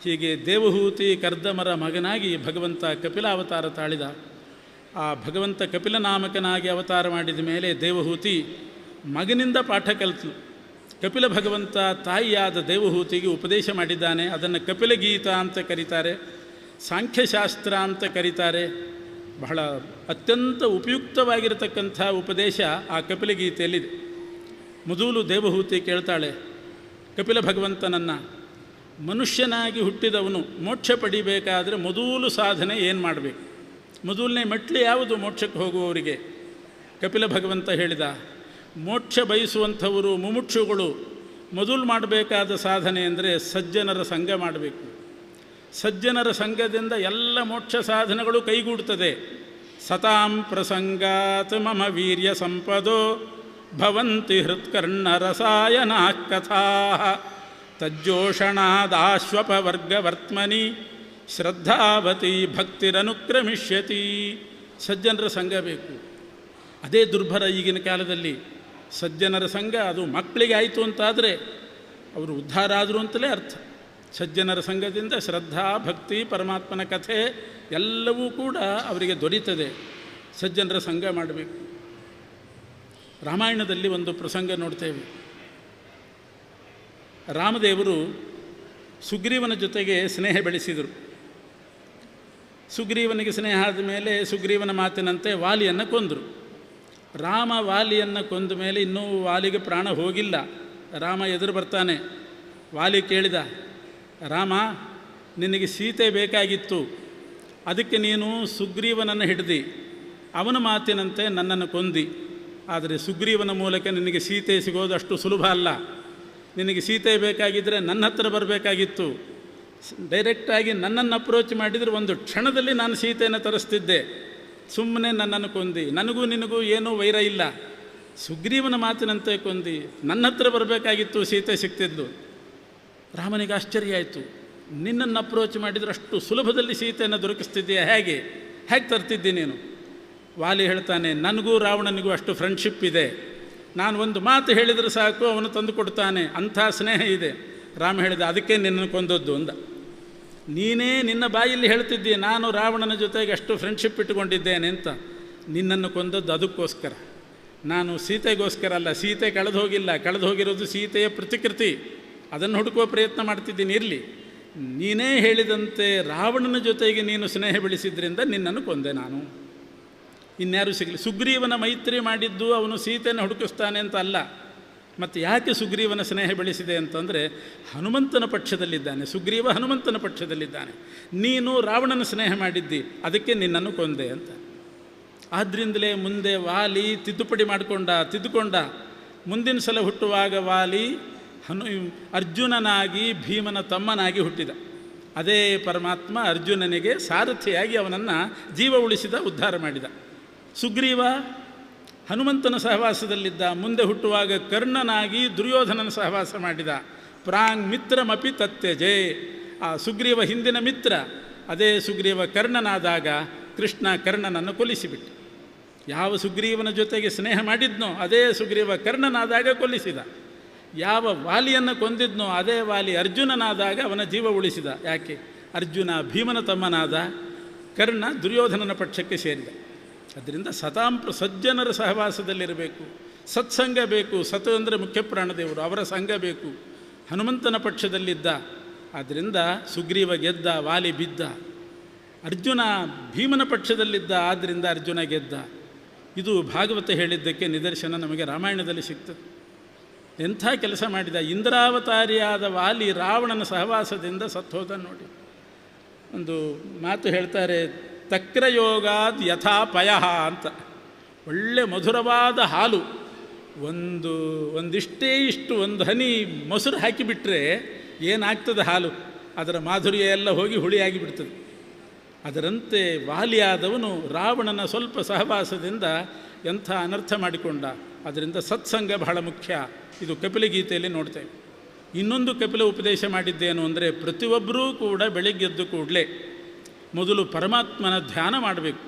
ಹೀಗೆ ದೇವಹೂತಿ ಕರ್ದಮರ ಮಗನಾಗಿ ಭಗವಂತ ಕಪಿಲ ಅವತಾರ ತಾಳಿದ. ಆ ಭಗವಂತ ಕಪಿಲ ನಾಮಕನಾಗಿ ಅವತಾರ ಮಾಡಿದ ಮೇಲೆ ದೇವಹೂತಿ ಮಗನಿಂದ ಪಾಠ ಕಲಿತಳು. ಕಪಿಲ ಭಗವಂತ ತಾಯಿಯಾದ ದೇವಹೂತಿಗೆ ಉಪದೇಶ ಮಾಡಿದ್ದಾನೆ. ಅದನ್ನು ಕಪಿಲ ಗೀತ ಅಂತ ಕರೀತಾರೆ, ಸಾಂಖ್ಯಶಾಸ್ತ್ರ ಅಂತ ಕರೀತಾರೆ. ಬಹಳ ಅತ್ಯಂತ ಉಪಯುಕ್ತವಾಗಿರತಕ್ಕಂಥ ಉಪದೇಶ ಆ ಕಪಿಲ ಗೀತೆಯಲ್ಲಿದೆ. ಮೊದಲು ದೇವಹೂತಿ ಕೇಳ್ತಾಳೆ ಕಪಿಲ ಭಗವಂತನನ್ನು, ಮನುಷ್ಯನಾಗಿ ಹುಟ್ಟಿದವನು ಮೋಕ್ಷ ಪಡಿಬೇಕಾದರೆ ಮೊದಲು ಸಾಧನೆ ಏನು ಮಾಡಬೇಕು? ಮೊದಲನೇ ಮೆಟ್ಲು ಯಾವುದು ಮೋಕ್ಷಕ್ಕೆ ಹೋಗುವವರಿಗೆ? ಕಪಿಲ ಭಗವಂತ ಹೇಳಿದ, ಮೋಕ್ಷ ಬಯಸುವಂಥವರು ಮುಮುಕ್ಷುಗಳು ಮೊದಲು ಮಾಡಬೇಕಾದ ಸಾಧನೆ ಅಂದರೆ ಸಜ್ಜನರ ಸಂಘ ಮಾಡಬೇಕು. ಸಜ್ಜನರ ಸಂಘದಿಂದ ಎಲ್ಲ ಮೋಕ್ಷ ಸಾಧನೆಗಳು ಕೈಗೂಡುತ್ತದೆ. ಸತಾಂ ಪ್ರಸಂಗಾತ್ ಮಮ ವೀರ್ಯ ಸಂಪದೋ ಭವಂತಿ ಹೃತ್ಕರ್ಣ ರಸಾಯನಾ ಕಥಾ ತಜ್ಜೋಷಣಾದಾಶ್ವಪವರ್ಗವರ್ತ್ಮನಿ ಶ್ರದ್ಧಾವತಿ ಭಕ್ತಿರನುಕ್ರಮಿಷ್ಯತಿ. ಸಜ್ಜನರ ಸಂಘ ಬೇಕು. ಅದೇ ದುರ್ಭರ ಈಗಿನ ಕಾಲದಲ್ಲಿ. ಸಜ್ಜನರ ಸಂಘ ಅದು ಮಕ್ಕಳಿಗೆ ಆಯಿತು ಅಂತಾದರೆ ಅವರು ಉದ್ಧಾರ ಆದರು ಅಂತಲೇ ಅರ್ಥ. ಸಜ್ಜನರ ಸಂಘದಿಂದ ಶ್ರದ್ಧಾ, ಭಕ್ತಿ, ಪರಮಾತ್ಮನ ಕಥೆ ಎಲ್ಲವೂ ಕೂಡ ಅವರಿಗೆ ದೊರೀತದೆ. ಸಜ್ಜನರ ಸಂಘ ಮಾಡಬೇಕು. ರಾಮಾಯಣದಲ್ಲಿ ಒಂದು ಪ್ರಸಂಗ ನೋಡ್ತೇವೆ. ರಾಮದೇವರು ಸುಗ್ರೀವನ ಜೊತೆಗೆ ಸ್ನೇಹ ಬೆಳೆಸಿದರು. ಸುಗ್ರೀವನಿಗೆ ಸ್ನೇಹ ಆದ ಮೇಲೆ ಸುಗ್ರೀವನ ಮಾತಿನಂತೆ ವಾಲಿಯನ್ನು ಕೊಂದರು. ರಾಮ ವಾಲಿಯನ್ನು ಕೊಂದ ಮೇಲೆ ಇನ್ನೂ ವಾಲಿಗೆ ಪ್ರಾಣ ಹೋಗಿಲ್ಲ. ರಾಮ ಎದುರು ಬರ್ತಾನೆ. ವಾಲಿ ಕೇಳಿದ, ರಾಮ, ನಿನಗೆ ಸೀತೆ ಬೇಕಾಗಿತ್ತು, ಅದಕ್ಕೆ ನೀನು ಸುಗ್ರೀವನನ್ನು ಹಿಡಿದು ಅವನ ಮಾತಿನಂತೆ ನನ್ನನ್ನು ಕೊಂದಿ. ಆದರೆ ಸುಗ್ರೀವನ ಮೂಲಕ ನಿನಗೆ ಸೀತೆ ಸಿಗೋದು ಅಷ್ಟು ಸುಲಭ ಅಲ್ಲ. ನಿನಗೆ ಸೀತೆ ಬೇಕಾಗಿದ್ದರೆ ನನ್ನ ಹತ್ರ ಬರಬೇಕಾಗಿತ್ತು. ಡೈರೆಕ್ಟಾಗಿ ನನ್ನನ್ನು ಅಪ್ರೋಚ್ ಮಾಡಿದರೆ ಒಂದು ಕ್ಷಣದಲ್ಲಿ ನಾನು ಸೀತೆಯನ್ನು ತರಿಸ್ತಿದ್ದೆ. ಸುಮ್ಮನೆ ನನ್ನನ್ನು ಕೊಂದಿ. ನನಗೂ ನಿನಗೂ ಏನೂ ವೈರ ಇಲ್ಲ. ಸುಗ್ರೀವನ ಮಾತಿನಂತೆ ಕೊಂದಿ. ನನ್ನ ಹತ್ರ ಬರಬೇಕಾಗಿತ್ತು, ಸೀತೆ ಸಿಗ್ತಿದ್ಲು. ರಾಮನಿಗೆ ಆಶ್ಚರ್ಯ ಆಯಿತು. ನಿನ್ನನ್ನು ಅಪ್ರೋಚ್ ಮಾಡಿದರೆ ಅಷ್ಟು ಸುಲಭದಲ್ಲಿ ಸೀತೆಯನ್ನು ದೊರಕಿಸ್ತಿದ್ದೀಯ, ಹೇಗೆ ತರ್ತಿದ್ದಿ ನೀನು? ವಾಲಿ ಹೇಳ್ತಾನೆ, ನನಗೂ ರಾವಣನಿಗೂ ಅಷ್ಟು ಫ್ರೆಂಡ್ಶಿಪ್ ಇದೆ. ನಾನು ಒಂದು ಮಾತು ಹೇಳಿದರೆ ಸಾಕು, ಅವನು ತಂದು ಕೊಡ್ತಾನೆ, ಅಂಥ ಸ್ನೇಹ ಇದೆ. ರಾಮ ಹೇಳಿದ, ಅದಕ್ಕೆ ನಿನ್ನನ್ನು ಕೊಂದದ್ದು ಅಂದ. ನೀನೇ ನಿನ್ನ ಬಾಯಲ್ಲಿ ಹೇಳ್ತಿದ್ದೀಯ ನಾನು ರಾವಣನ ಜೊತೆಗೆ ಅಷ್ಟು ಫ್ರೆಂಡ್ಶಿಪ್ ಇಟ್ಟುಕೊಂಡಿದ್ದೇನೆ ಅಂತ. ನಿನ್ನನ್ನು ಕೊಂದದ್ದು ಅದಕ್ಕೋಸ್ಕರ, ನಾನು ಸೀತೆಗೋಸ್ಕರ ಅಲ್ಲ. ಸೀತೆ ಕಳೆದು ಹೋಗಿಲ್ಲ, ಕಳೆದು ಹೋಗಿರೋದು ಸೀತೆಯ ಪ್ರತಿಕೃತಿ. ಅದನ್ನು ಹುಡುಕುವ ಪ್ರಯತ್ನ ಮಾಡ್ತಿದ್ದೀನಿ. ಇರಲಿ, ನೀನೇ ಹೇಳಿದಂತೆ ರಾವಣನ ಜೊತೆಗೆ ನೀನು ಸ್ನೇಹ ಬೆಳೆಸಿದ್ರಿಂದ ನಿನ್ನನ್ನು ಕೊಂದೆ ನಾನು. ಇನ್ಯಾರೂ ಸಿಗಲಿ. ಸುಗ್ರೀವನ ಮೈತ್ರಿ ಮಾಡಿದ್ದು ಅವನು ಸೀತೆಯನ್ನು ಹುಡುಕಿಸ್ತಾನೆ ಅಂತ ಅಲ್ಲ. ಮತ್ತು ಯಾಕೆ ಸುಗ್ರೀವನ ಸ್ನೇಹ ಬೆಳೆಸಿದೆ ಅಂತಂದರೆ, ಹನುಮಂತನ ಪಕ್ಷದಲ್ಲಿದ್ದಾನೆ. ಸುಗ್ರೀವ ಹನುಮಂತನ ಪಕ್ಷದಲ್ಲಿದ್ದಾನೆ. ನೀನು ರಾವಣನ ಸ್ನೇಹ ಮಾಡಿದ್ದಿ, ಅದಕ್ಕೆ ನಿನ್ನನ್ನು ಕೊಂದೆ ಅಂತ. ಆದ್ದರಿಂದಲೇ ಮುಂದೆ ವಾಲಿ ತಿದ್ದುಪಡಿ ತಿದ್ದುಕೊಂಡ. ಮುಂದಿನ ಸಲ ಹುಟ್ಟುವಾಗ ವಾಲಿ ಅರ್ಜುನನಾಗಿ ಭೀಮನ ತಮ್ಮನಾಗಿ ಹುಟ್ಟಿದ. ಅದೇ ಪರಮಾತ್ಮ ಅರ್ಜುನನಿಗೆ ಸಾರಥಿಯಾಗಿ ಅವನನ್ನು ಜೀವ ಉಳಿಸಿದ, ಉದ್ಧಾರ ಮಾಡಿದ. ಸುಗ್ರೀವ ಹನುಮಂತನ ಸಹವಾಸದಲ್ಲಿದ್ದ. ಮುಂದೆ ಹುಟ್ಟುವಾಗ ಕರ್ಣನಾಗಿ ದುರ್ಯೋಧನನ ಸಹವಾಸ ಮಾಡಿದ. ಪ್ರಾಂಗ್ ಮಿತ್ರಮಪಿ ತತ್ಯಜೆ. ಆ ಸುಗ್ರೀವ ಹಿಂದಿನ ಮಿತ್ರ. ಅದೇ ಸುಗ್ರೀವ ಕರ್ಣನಾದಾಗ ಕೃಷ್ಣ ಕರ್ಣನನ್ನು ಕೊಲ್ಲಿಸಿಬಿಟ್ಟ. ಯಾವ ಸುಗ್ರೀವನ ಜೊತೆಗೆ ಸ್ನೇಹ ಮಾಡಿದ್ನೋ ಅದೇ ಸುಗ್ರೀವ ಕರ್ಣನಾದಾಗ ಕೊಲ್ಲಿಸಿದ. ಯಾವ ವಾಲಿಯನ್ನು ಕೊಂದಿದ್ನೋ ಅದೇ ವಾಲಿ ಅರ್ಜುನನಾದಾಗ ಅವನ ಜೀವ ಉಳಿಸಿದ. ಯಾಕೆ? ಅರ್ಜುನ ಭೀಮನ ತಮ್ಮನಾದ, ಕರ್ಣ ದುರ್ಯೋಧನನ ಪಕ್ಷಕ್ಕೆ ಸೇರಿದ. ಅದರಿಂದ ಸಜ್ಜನರ ಸಹವಾಸದಲ್ಲಿರಬೇಕು, ಸತ್ಸಂಗ ಬೇಕು. ಸತ್ ಅಂದರೆ ಮುಖ್ಯ ಪ್ರಾಣದೇವರು, ಅವರ ಸಂಘ ಬೇಕು. ಹನುಮಂತನ ಪಕ್ಷದಲ್ಲಿದ್ದ. ಆದ್ದರಿಂದ ಸುಗ್ರೀವ ಗೆದ್ದ, ವಾಲಿ ಬಿದ್ದ. ಅರ್ಜುನ ಭೀಮನ ಪಕ್ಷದಲ್ಲಿದ್ದ, ಆದ್ದರಿಂದ ಅರ್ಜುನ ಗೆದ್ದ. ಇದು ಭಾಗವತ ಹೇಳಿದ್ದಕ್ಕೆ ನಿದರ್ಶನ ನಮಗೆ ರಾಮಾಯಣದಲ್ಲಿ ಸಿಗ್ತದೆ. ಎಂಥ ಕೆಲಸ ಮಾಡಿದ! ಇಂದ್ರಾವತಾರಿಯಾದ ವಾಲಿ ರಾವಣನ ಸಹವಾಸದಿಂದ ಸತ್ತೋದ ನೋಡಿ. ಒಂದು ಮಾತು ಹೇಳ್ತಾರೆ, ತಕ್ರಯೋಗಾದ್ ಯಥಾ ಪಯಃ ಅಂತ. ಒಳ್ಳೆ ಮಧುರವಾದ ಹಾಲು, ಒಂದಿಷ್ಟೇ ಇಷ್ಟು ಒಂದು ಹನಿ ಮೊಸರು ಹಾಕಿಬಿಟ್ರೆ ಏನಾಗ್ತದೆ ಹಾಲು? ಅದರ ಮಾಧುರ್ಯ ಎಲ್ಲ ಹೋಗಿ ಹುಳಿಯಾಗಿ ಬಿಡ್ತದೆ. ಅದರಂತೆ ವಾಲಿಯಾದವನು ರಾವಣನ ಸ್ವಲ್ಪ ಸಹವಾಸದಿಂದ ಎಂಥ ಅನರ್ಥ ಮಾಡಿಕೊಂಡ. ಅದರಿಂದ ಸತ್ಸಂಗ ಬಹಳ ಮುಖ್ಯ. ಇದು ಕಪಿಲಗೀತೆಯಲ್ಲಿ ನೋಡ್ತೇವೆ. ಇನ್ನೊಂದು ಕಪಿಲ ಉಪದೇಶ ಮಾಡಿದ್ದೇನು ಅಂದರೆ, ಪ್ರತಿಯೊಬ್ಬರೂ ಕೂಡ ಬೆಳಿಗ್ಗೆದ್ದು ಕೂಡಲೇ ಮೊದಲು ಪರಮಾತ್ಮನ ಧ್ಯಾನ ಮಾಡಬೇಕು.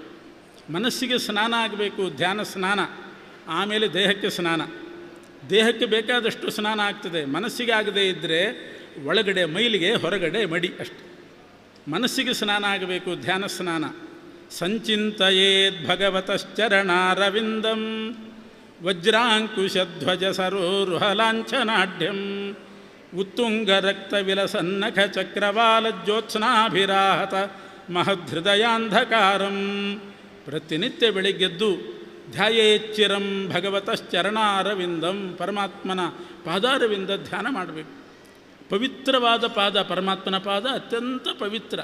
ಮನಸ್ಸಿಗೆ ಸ್ನಾನ ಆಗಬೇಕು, ಧ್ಯಾನ ಸ್ನಾನ. ಆಮೇಲೆ ದೇಹಕ್ಕೆ ಸ್ನಾನ. ದೇಹಕ್ಕೆ ಬೇಕಾದಷ್ಟು ಸ್ನಾನ ಆಗ್ತದೆ. ಮನಸ್ಸಿಗೆ ಆಗದೇ ಇದ್ದರೆ ಒಳಗಡೆ ಮೈಲಿಗೆ, ಹೊರಗಡೆ ಮಡಿ ಅಷ್ಟೆ. ಮನಸ್ಸಿಗೆ ಸ್ನಾನ ಆಗಬೇಕು, ಧ್ಯಾನ ಸ್ನಾನ. ಸಂಚಿಂತಯೇದ್ ಭಗವತಶ್ಚರಣಾರವಿಂದಂ ವಜ್ರಾಂಕುಶಧ್ವಜ ಸರೋರುಹಲಾಂಛನಾಢ್ಯಂ ಉತ್ತುಂಗರಕ್ತವಿಲಸನ್ನಖ ಚಕ್ರವಾಲಜ್ಯೋತ್ಸ್ನಾಭಿರಾಹತ ಮಹದೃದಯಾಂಧಕಾರಂ. ಪ್ರತಿನಿತ್ಯ ಬೆಳಿಗ್ಗೆದ್ದು ಧ್ಯಾಯೇಚ್ಚಿರಂ ಭಗವತಶ್ಚರಣಾರವಿಂದಂ, ಪರಮಾತ್ಮನ ಪಾದಾರವಿಂದ ಧ್ಯಾನ ಮಾಡಬೇಕು. ಪವಿತ್ರವಾದ ಪಾದ, ಪರಮಾತ್ಮನ ಪಾದ ಅತ್ಯಂತ ಪವಿತ್ರ.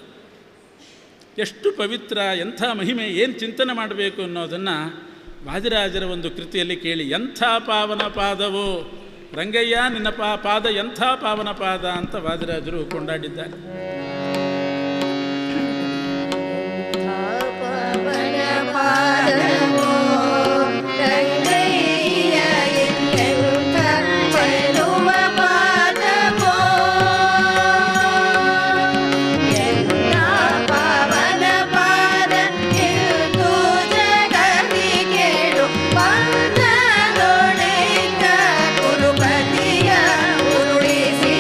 ಎಷ್ಟು ಪವಿತ್ರ, ಎಂಥ ಮಹಿಮೆ, ಏನು ಚಿಂತನೆ ಮಾಡಬೇಕು ಅನ್ನೋದನ್ನು ವಾದಿರಾಜರ ಒಂದು ಕೃತಿಯಲ್ಲಿ ಕೇಳಿ. ಎಂಥ ಪಾವನ ಪಾದವೋ ರಂಗಯ್ಯ ನಿನ್ನ ಪಾದ, ಎಂಥ ಪಾವನ ಪಾದ ಅಂತ ವಾದಿರಾಜರು ಕೊಂಡಾಡಿದ್ದಾರೆ. ಪತಿಯ ಉರುಳಿಸಿ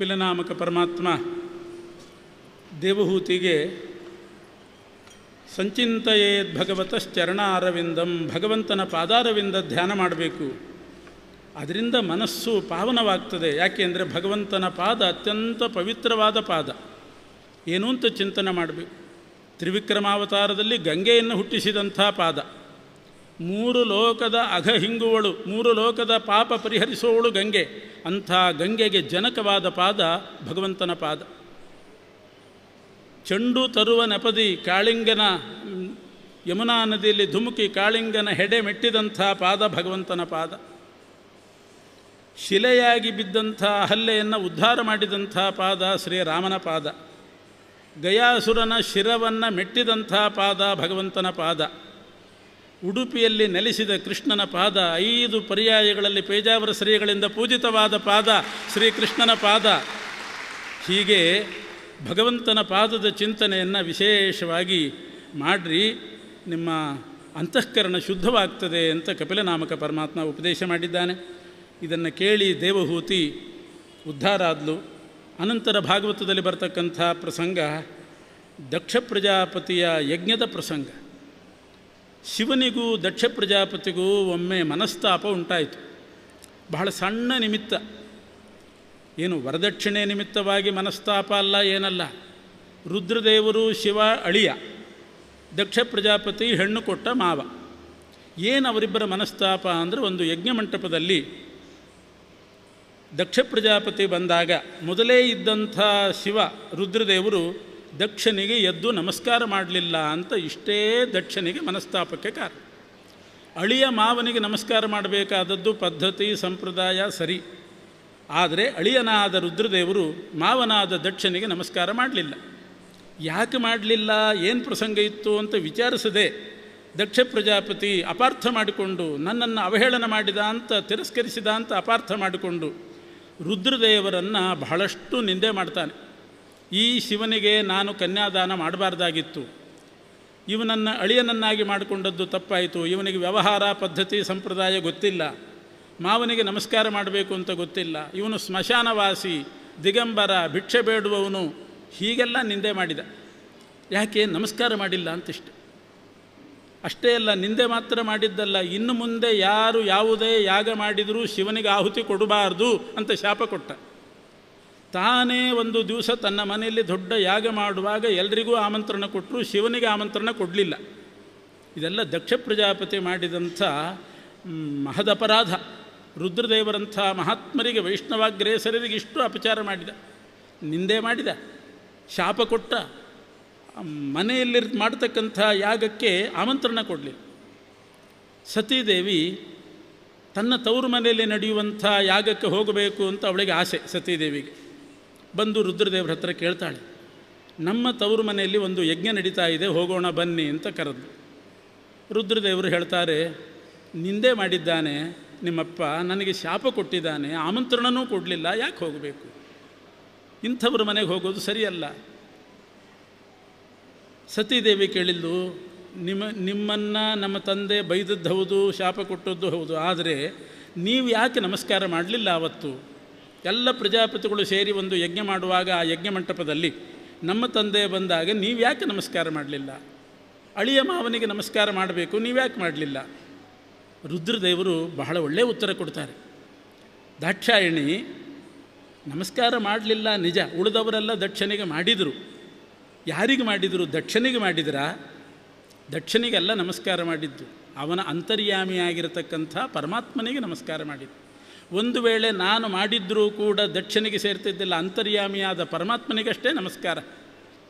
ಕಪಿಲನಾಮಕ ಪರಮಾತ್ಮ ದೇವಹೂತಿಗೆ ಸಂಚಿಂತಯೇದ್ ಭಗವತಶ್ಚರಣಾರವಿಂದಂ, ಭಗವಂತನ ಪಾದಾರವಿಂದ ಧ್ಯಾನ ಮಾಡಬೇಕು. ಅದರಿಂದ ಮನಸ್ಸು ಪಾವನವಾಗ್ತದೆ. ಯಾಕೆ ಅಂದರೆ ಭಗವಂತನ ಪಾದ ಅತ್ಯಂತ ಪವಿತ್ರವಾದ ಪಾದ. ಏನು ಅಂತ ಚಿಂತನೆ ಮಾಡಬೇಕು. ತ್ರಿವಿಕ್ರಮಾವತಾರದಲ್ಲಿ ಗಂಗೆಯನ್ನು ಹುಟ್ಟಿಸಿದಂಥ ಪಾದ. 3 ಲೋಕದ ಅಘಹಿಂಗುವಳು, 3 ಲೋಕದ ಪಾಪ ಪರಿಹರಿಸುವವಳು ಗಂಗೆ. ಅಂಥ ಗಂಗೆಗೆ ಜನಕವಾದ ಪಾದ ಭಗವಂತನ ಪಾದ. ಚೆಂಡು ತರುವ ನೆಪದಿ ಕಾಳಿಂಗನ ಯಮುನಾ ನದಿಯಲ್ಲಿ ಧುಮುಕಿ ಕಾಳಿಂಗನ ಹೆಡೆ ಮೆಟ್ಟಿದಂಥ ಪಾದ ಭಗವಂತನ ಪಾದ. ಶಿಲೆಯಾಗಿ ಬಿದ್ದಂಥ ಹಲ್ಲೆಯನ್ನು ಉದ್ಧಾರ ಮಾಡಿದಂಥ ಪಾದ ಶ್ರೀರಾಮನ ಪಾದ. ಗಯಾಸುರನ ಶಿರವನ್ನು ಮೆಟ್ಟಿದಂಥ ಪಾದ ಭಗವಂತನ ಪಾದ. ಉಡುಪಿಯಲ್ಲಿ ನೆಲೆಸಿದ ಕೃಷ್ಣನ ಪಾದ. 5 ಪರ್ಯಾಯಗಳಲ್ಲಿ ಪೇಜಾವರ ಶ್ರೀಗಳಿಂದ ಪೂಜಿತವಾದ ಪಾದ ಶ್ರೀಕೃಷ್ಣನ ಪಾದ. ಹೀಗೆ ಭಗವಂತನ ಪಾದದ ಚಿಂತನೆಯನ್ನು ವಿಶೇಷವಾಗಿ ಮಾಡಿರಿ, ನಿಮ್ಮ ಅಂತಃಕರಣ ಶುದ್ಧವಾಗ್ತದೆ ಅಂತ ಕಪಿಲನಾಮಕ ಪರಮಾತ್ಮ ಉಪದೇಶ ಮಾಡಿದ್ದಾನೆ. ಇದನ್ನು ಕೇಳಿ ದೇವಹೂತಿ ಉದ್ಧಾರ ಆದಲು. ಅನಂತರ ಭಾಗವತದಲ್ಲಿ ಬರ್ತಕ್ಕಂಥ ಪ್ರಸಂಗ ದಕ್ಷ ಪ್ರಜಾಪತಿಯ ಯಜ್ಞದ ಪ್ರಸಂಗ. ಶಿವನಿಗೂ ದಕ್ಷ ಪ್ರಜಾಪತಿಗೂ ಒಮ್ಮೆ ಮನಸ್ತಾಪ ಉಂಟಾಯಿತು. ಬಹಳ ಸಣ್ಣ ನಿಮಿತ್ತ, ಏನು ವರದಕ್ಷಿಣೆ ನಿಮಿತ್ತವಾಗಿ ಮನಸ್ತಾಪ ಅಲ್ಲ, ಏನಲ್ಲ. ರುದ್ರದೇವರು ಶಿವ ಅಳಿಯ, ದಕ್ಷ ಪ್ರಜಾಪತಿ ಹೆಣ್ಣು ಕೊಟ್ಟ ಮಾವ. ಏನು ಅವರಿಬ್ಬರ ಮನಸ್ತಾಪ ಅಂದರೆ, ಒಂದು ಯಜ್ಞ ಮಂಟಪದಲ್ಲಿ ದಕ್ಷ ಪ್ರಜಾಪತಿ ಬಂದಾಗ ಮೊದಲೇ ಇದ್ದಂಥ ಶಿವ ರುದ್ರದೇವರು ದಕ್ಷನಿಗೆ ಎದ್ದು ನಮಸ್ಕಾರ ಮಾಡಲಿಲ್ಲ ಅಂತ ಇಷ್ಟೇ ದಕ್ಷನಿಗೆ ಮನಸ್ತಾಪಕ್ಕೆ ಕಾರಣ. ಅಳಿಯ ಮಾವನಿಗೆ ನಮಸ್ಕಾರ ಮಾಡಬೇಕಾದದ್ದು ಪದ್ಧತಿ ಸಂಪ್ರದಾಯ ಸರಿ. ಆದರೆ ಅಳಿಯನಾದ ರುದ್ರದೇವರು ಮಾವನಾದ ದಕ್ಷನಿಗೆ ನಮಸ್ಕಾರ ಮಾಡಲಿಲ್ಲ. ಯಾಕೆ ಮಾಡಲಿಲ್ಲ, ಏನು ಪ್ರಸಂಗ ಇತ್ತು ಅಂತ ವಿಚಾರಿಸದೆ ದಕ್ಷ ಪ್ರಜಾಪತಿ ಅಪಾರ್ಥ ಮಾಡಿಕೊಂಡು, ನನ್ನನ್ನು ಅವಹೇಳನ ಮಾಡಿದ ಅಂತ, ತಿರಸ್ಕರಿಸಿದ ಅಂತ ಅಪಾರ್ಥ ಮಾಡಿಕೊಂಡು ರುದ್ರದೇವರನ್ನು ಬಹಳಷ್ಟು ನಿಂದೆ ಮಾಡ್ತಾನೆ. ಈ ಶಿವನಿಗೆ ನಾನು ಕನ್ಯಾದಾನ ಮಾಡಬಾರ್ದಾಗಿತ್ತು, ಇವನನ್ನು ಅಳಿಯನನ್ನಾಗಿ ಮಾಡಿಕೊಂಡದ್ದು ತಪ್ಪಾಯಿತು, ಇವನಿಗೆ ವ್ಯವಹಾರ ಪದ್ಧತಿ ಸಂಪ್ರದಾಯ ಗೊತ್ತಿಲ್ಲ, ಮಾವನಿಗೆ ನಮಸ್ಕಾರ ಮಾಡಬೇಕು ಅಂತ ಗೊತ್ತಿಲ್ಲ, ಇವನು ಸ್ಮಶಾನವಾಸಿ, ದಿಗಂಬರ, ಭಿಕ್ಷೆ ಬೇಡುವವನು, ಹೀಗೆಲ್ಲ ನಿಂದೆ ಮಾಡಿದ. ಯಾಕೆ ನಮಸ್ಕಾರ ಮಾಡಿಲ್ಲ ಅಂತಿಷ್ಟು. ಅಷ್ಟೇ ಅಲ್ಲ, ನಿಂದೆ ಮಾತ್ರ ಮಾಡಿದ್ದಲ್ಲ, ಇನ್ನು ಮುಂದೆ ಯಾರು ಯಾವುದೇ ಯಾಗ ಮಾಡಿದರೂ ಶಿವನಿಗೆ ಆಹುತಿ ಕೊಡಬಾರ್ದು ಅಂತ ಶಾಪ ಕೊಟ್ಟ. ತಾನೇ ಒಂದು ದಿವಸ ತನ್ನ ಮನೆಯಲ್ಲಿ ದೊಡ್ಡ ಯಾಗ ಮಾಡುವಾಗ ಎಲ್ರಿಗೂ ಆಮಂತ್ರಣ ಕೊಟ್ಟರು, ಶಿವನಿಗೆ ಆಮಂತ್ರಣ ಕೊಡಲಿಲ್ಲ. ಇದೆಲ್ಲ ದಕ್ಷ ಪ್ರಜಾಪತಿ ಮಾಡಿದಂಥ ಮಹದಪರಾಧ. ರುದ್ರದೇವರಂಥ ಮಹಾತ್ಮರಿಗೆ, ವೈಷ್ಣವಾಗ್ರೇಸರಿಗೆ ಇಷ್ಟು ಅಪಚಾರ ಮಾಡಿದ, ನಿಂದೆ ಮಾಡಿದ, ಶಾಪ ಕೊಟ್ಟ. ಮನೆಯಲ್ಲಿ ಮಾಡ್ತಕ್ಕಂಥ ಯಾಗಕ್ಕೆ ಆಮಂತ್ರಣ ಕೊಡಲಿಲ್ಲ. ಸತೀದೇವಿ ತನ್ನ ತವರು ಮನೆಯಲ್ಲಿ ನಡೆಯುವಂಥ ಯಾಗಕ್ಕೆ ಹೋಗಬೇಕು ಅಂತ ಅವಳಿಗೆ ಆಸೆ. ಸತೀದೇವಿಗೆ ಬಂದು ರುದ್ರದೇವರ ಹತ್ರ ಕೇಳ್ತಾಳೆ, ನಮ್ಮ ತವರು ಮನೆಯಲ್ಲಿ ಒಂದು ಯಜ್ಞ ನಡೀತಾ ಇದೆ, ಹೋಗೋಣ ಬನ್ನಿ ಅಂತ ಕರೆದು. ರುದ್ರದೇವರು ಹೇಳ್ತಾರೆ, ನಿಂದೆ ಮಾಡಿದ್ದಾನೆ ನಿಮ್ಮಪ್ಪ, ನನಗೆ ಶಾಪ ಕೊಟ್ಟಿದ್ದಾನೆ, ಆಮಂತ್ರಣನೂ ಕೊಡಲಿಲ್ಲ, ಯಾಕೆ ಹೋಗಬೇಕು? ಇಂಥವ್ರ ಮನೆಗೆ ಹೋಗೋದು ಸರಿಯಲ್ಲ. ಸತೀದೇವಿ ಕೇಳಿದ್ದು, ನಿಮ್ಮನ್ನು ನಮ್ಮ ತಂದೆ ಬೈದದ್ದು ಹೌದು, ಶಾಪ ಕೊಟ್ಟದ್ದು ಹೌದು, ಆದರೆ ನೀವು ಯಾಕೆ ನಮಸ್ಕಾರ ಮಾಡಲಿಲ್ಲ ಆವತ್ತು? ಎಲ್ಲ ಪ್ರಜಾಪತಿಗಳು ಸೇರಿ ಒಂದು ಯಜ್ಞ ಮಾಡುವಾಗ ಆ ಯಜ್ಞ ಮಂಟಪದಲ್ಲಿ ನಮ್ಮ ತಂದೆ ಬಂದಾಗ ನೀವು ಯಾಕೆ ನಮಸ್ಕಾರ ಮಾಡಲಿಲ್ಲ? ಅಳಿಯ ಮಾವನಿಗೆ ನಮಸ್ಕಾರ ಮಾಡಬೇಕು, ನೀವು ಯಾಕೆ ಮಾಡಲಿಲ್ಲ? ರುದ್ರದೇವರು ಬಹಳ ಒಳ್ಳೆಯ ಉತ್ತರ ಕೊಡ್ತಾರೆ. ದಾಕ್ಷಾಯಿಣಿ ನಮಸ್ಕಾರ ಮಾಡಲಿಲ್ಲ ನಿಜ, ಉಳಿದವರೆಲ್ಲ ದಕ್ಷನಿಗೆ ಮಾಡಿದರು. ಯಾರಿಗೆ ಮಾಡಿದರು? ದಕ್ಷನಿಗೆ ಮಾಡಿದರಾ? ದಕ್ಷನಿಗೆಲ್ಲ ನಮಸ್ಕಾರ ಮಾಡಿದ್ದು ಅವನ ಅಂತರ್ಯಾಮಿಯಾಗಿರತಕ್ಕಂಥ ಪರಮಾತ್ಮನಿಗೆ ನಮಸ್ಕಾರ ಮಾಡಿದ್ದು. ಒಂದು ವೇಳೆ ನಾನು ಮಾಡಿದ್ದರೂ ಕೂಡ ದಕ್ಷನಿಗೆ ಸೇರ್ತಿದ್ದಿಲ್ಲ, ಅಂತರ್ಯಾಮಿಯಾದ ಪರಮಾತ್ಮನಿಗಷ್ಟೇ ನಮಸ್ಕಾರ.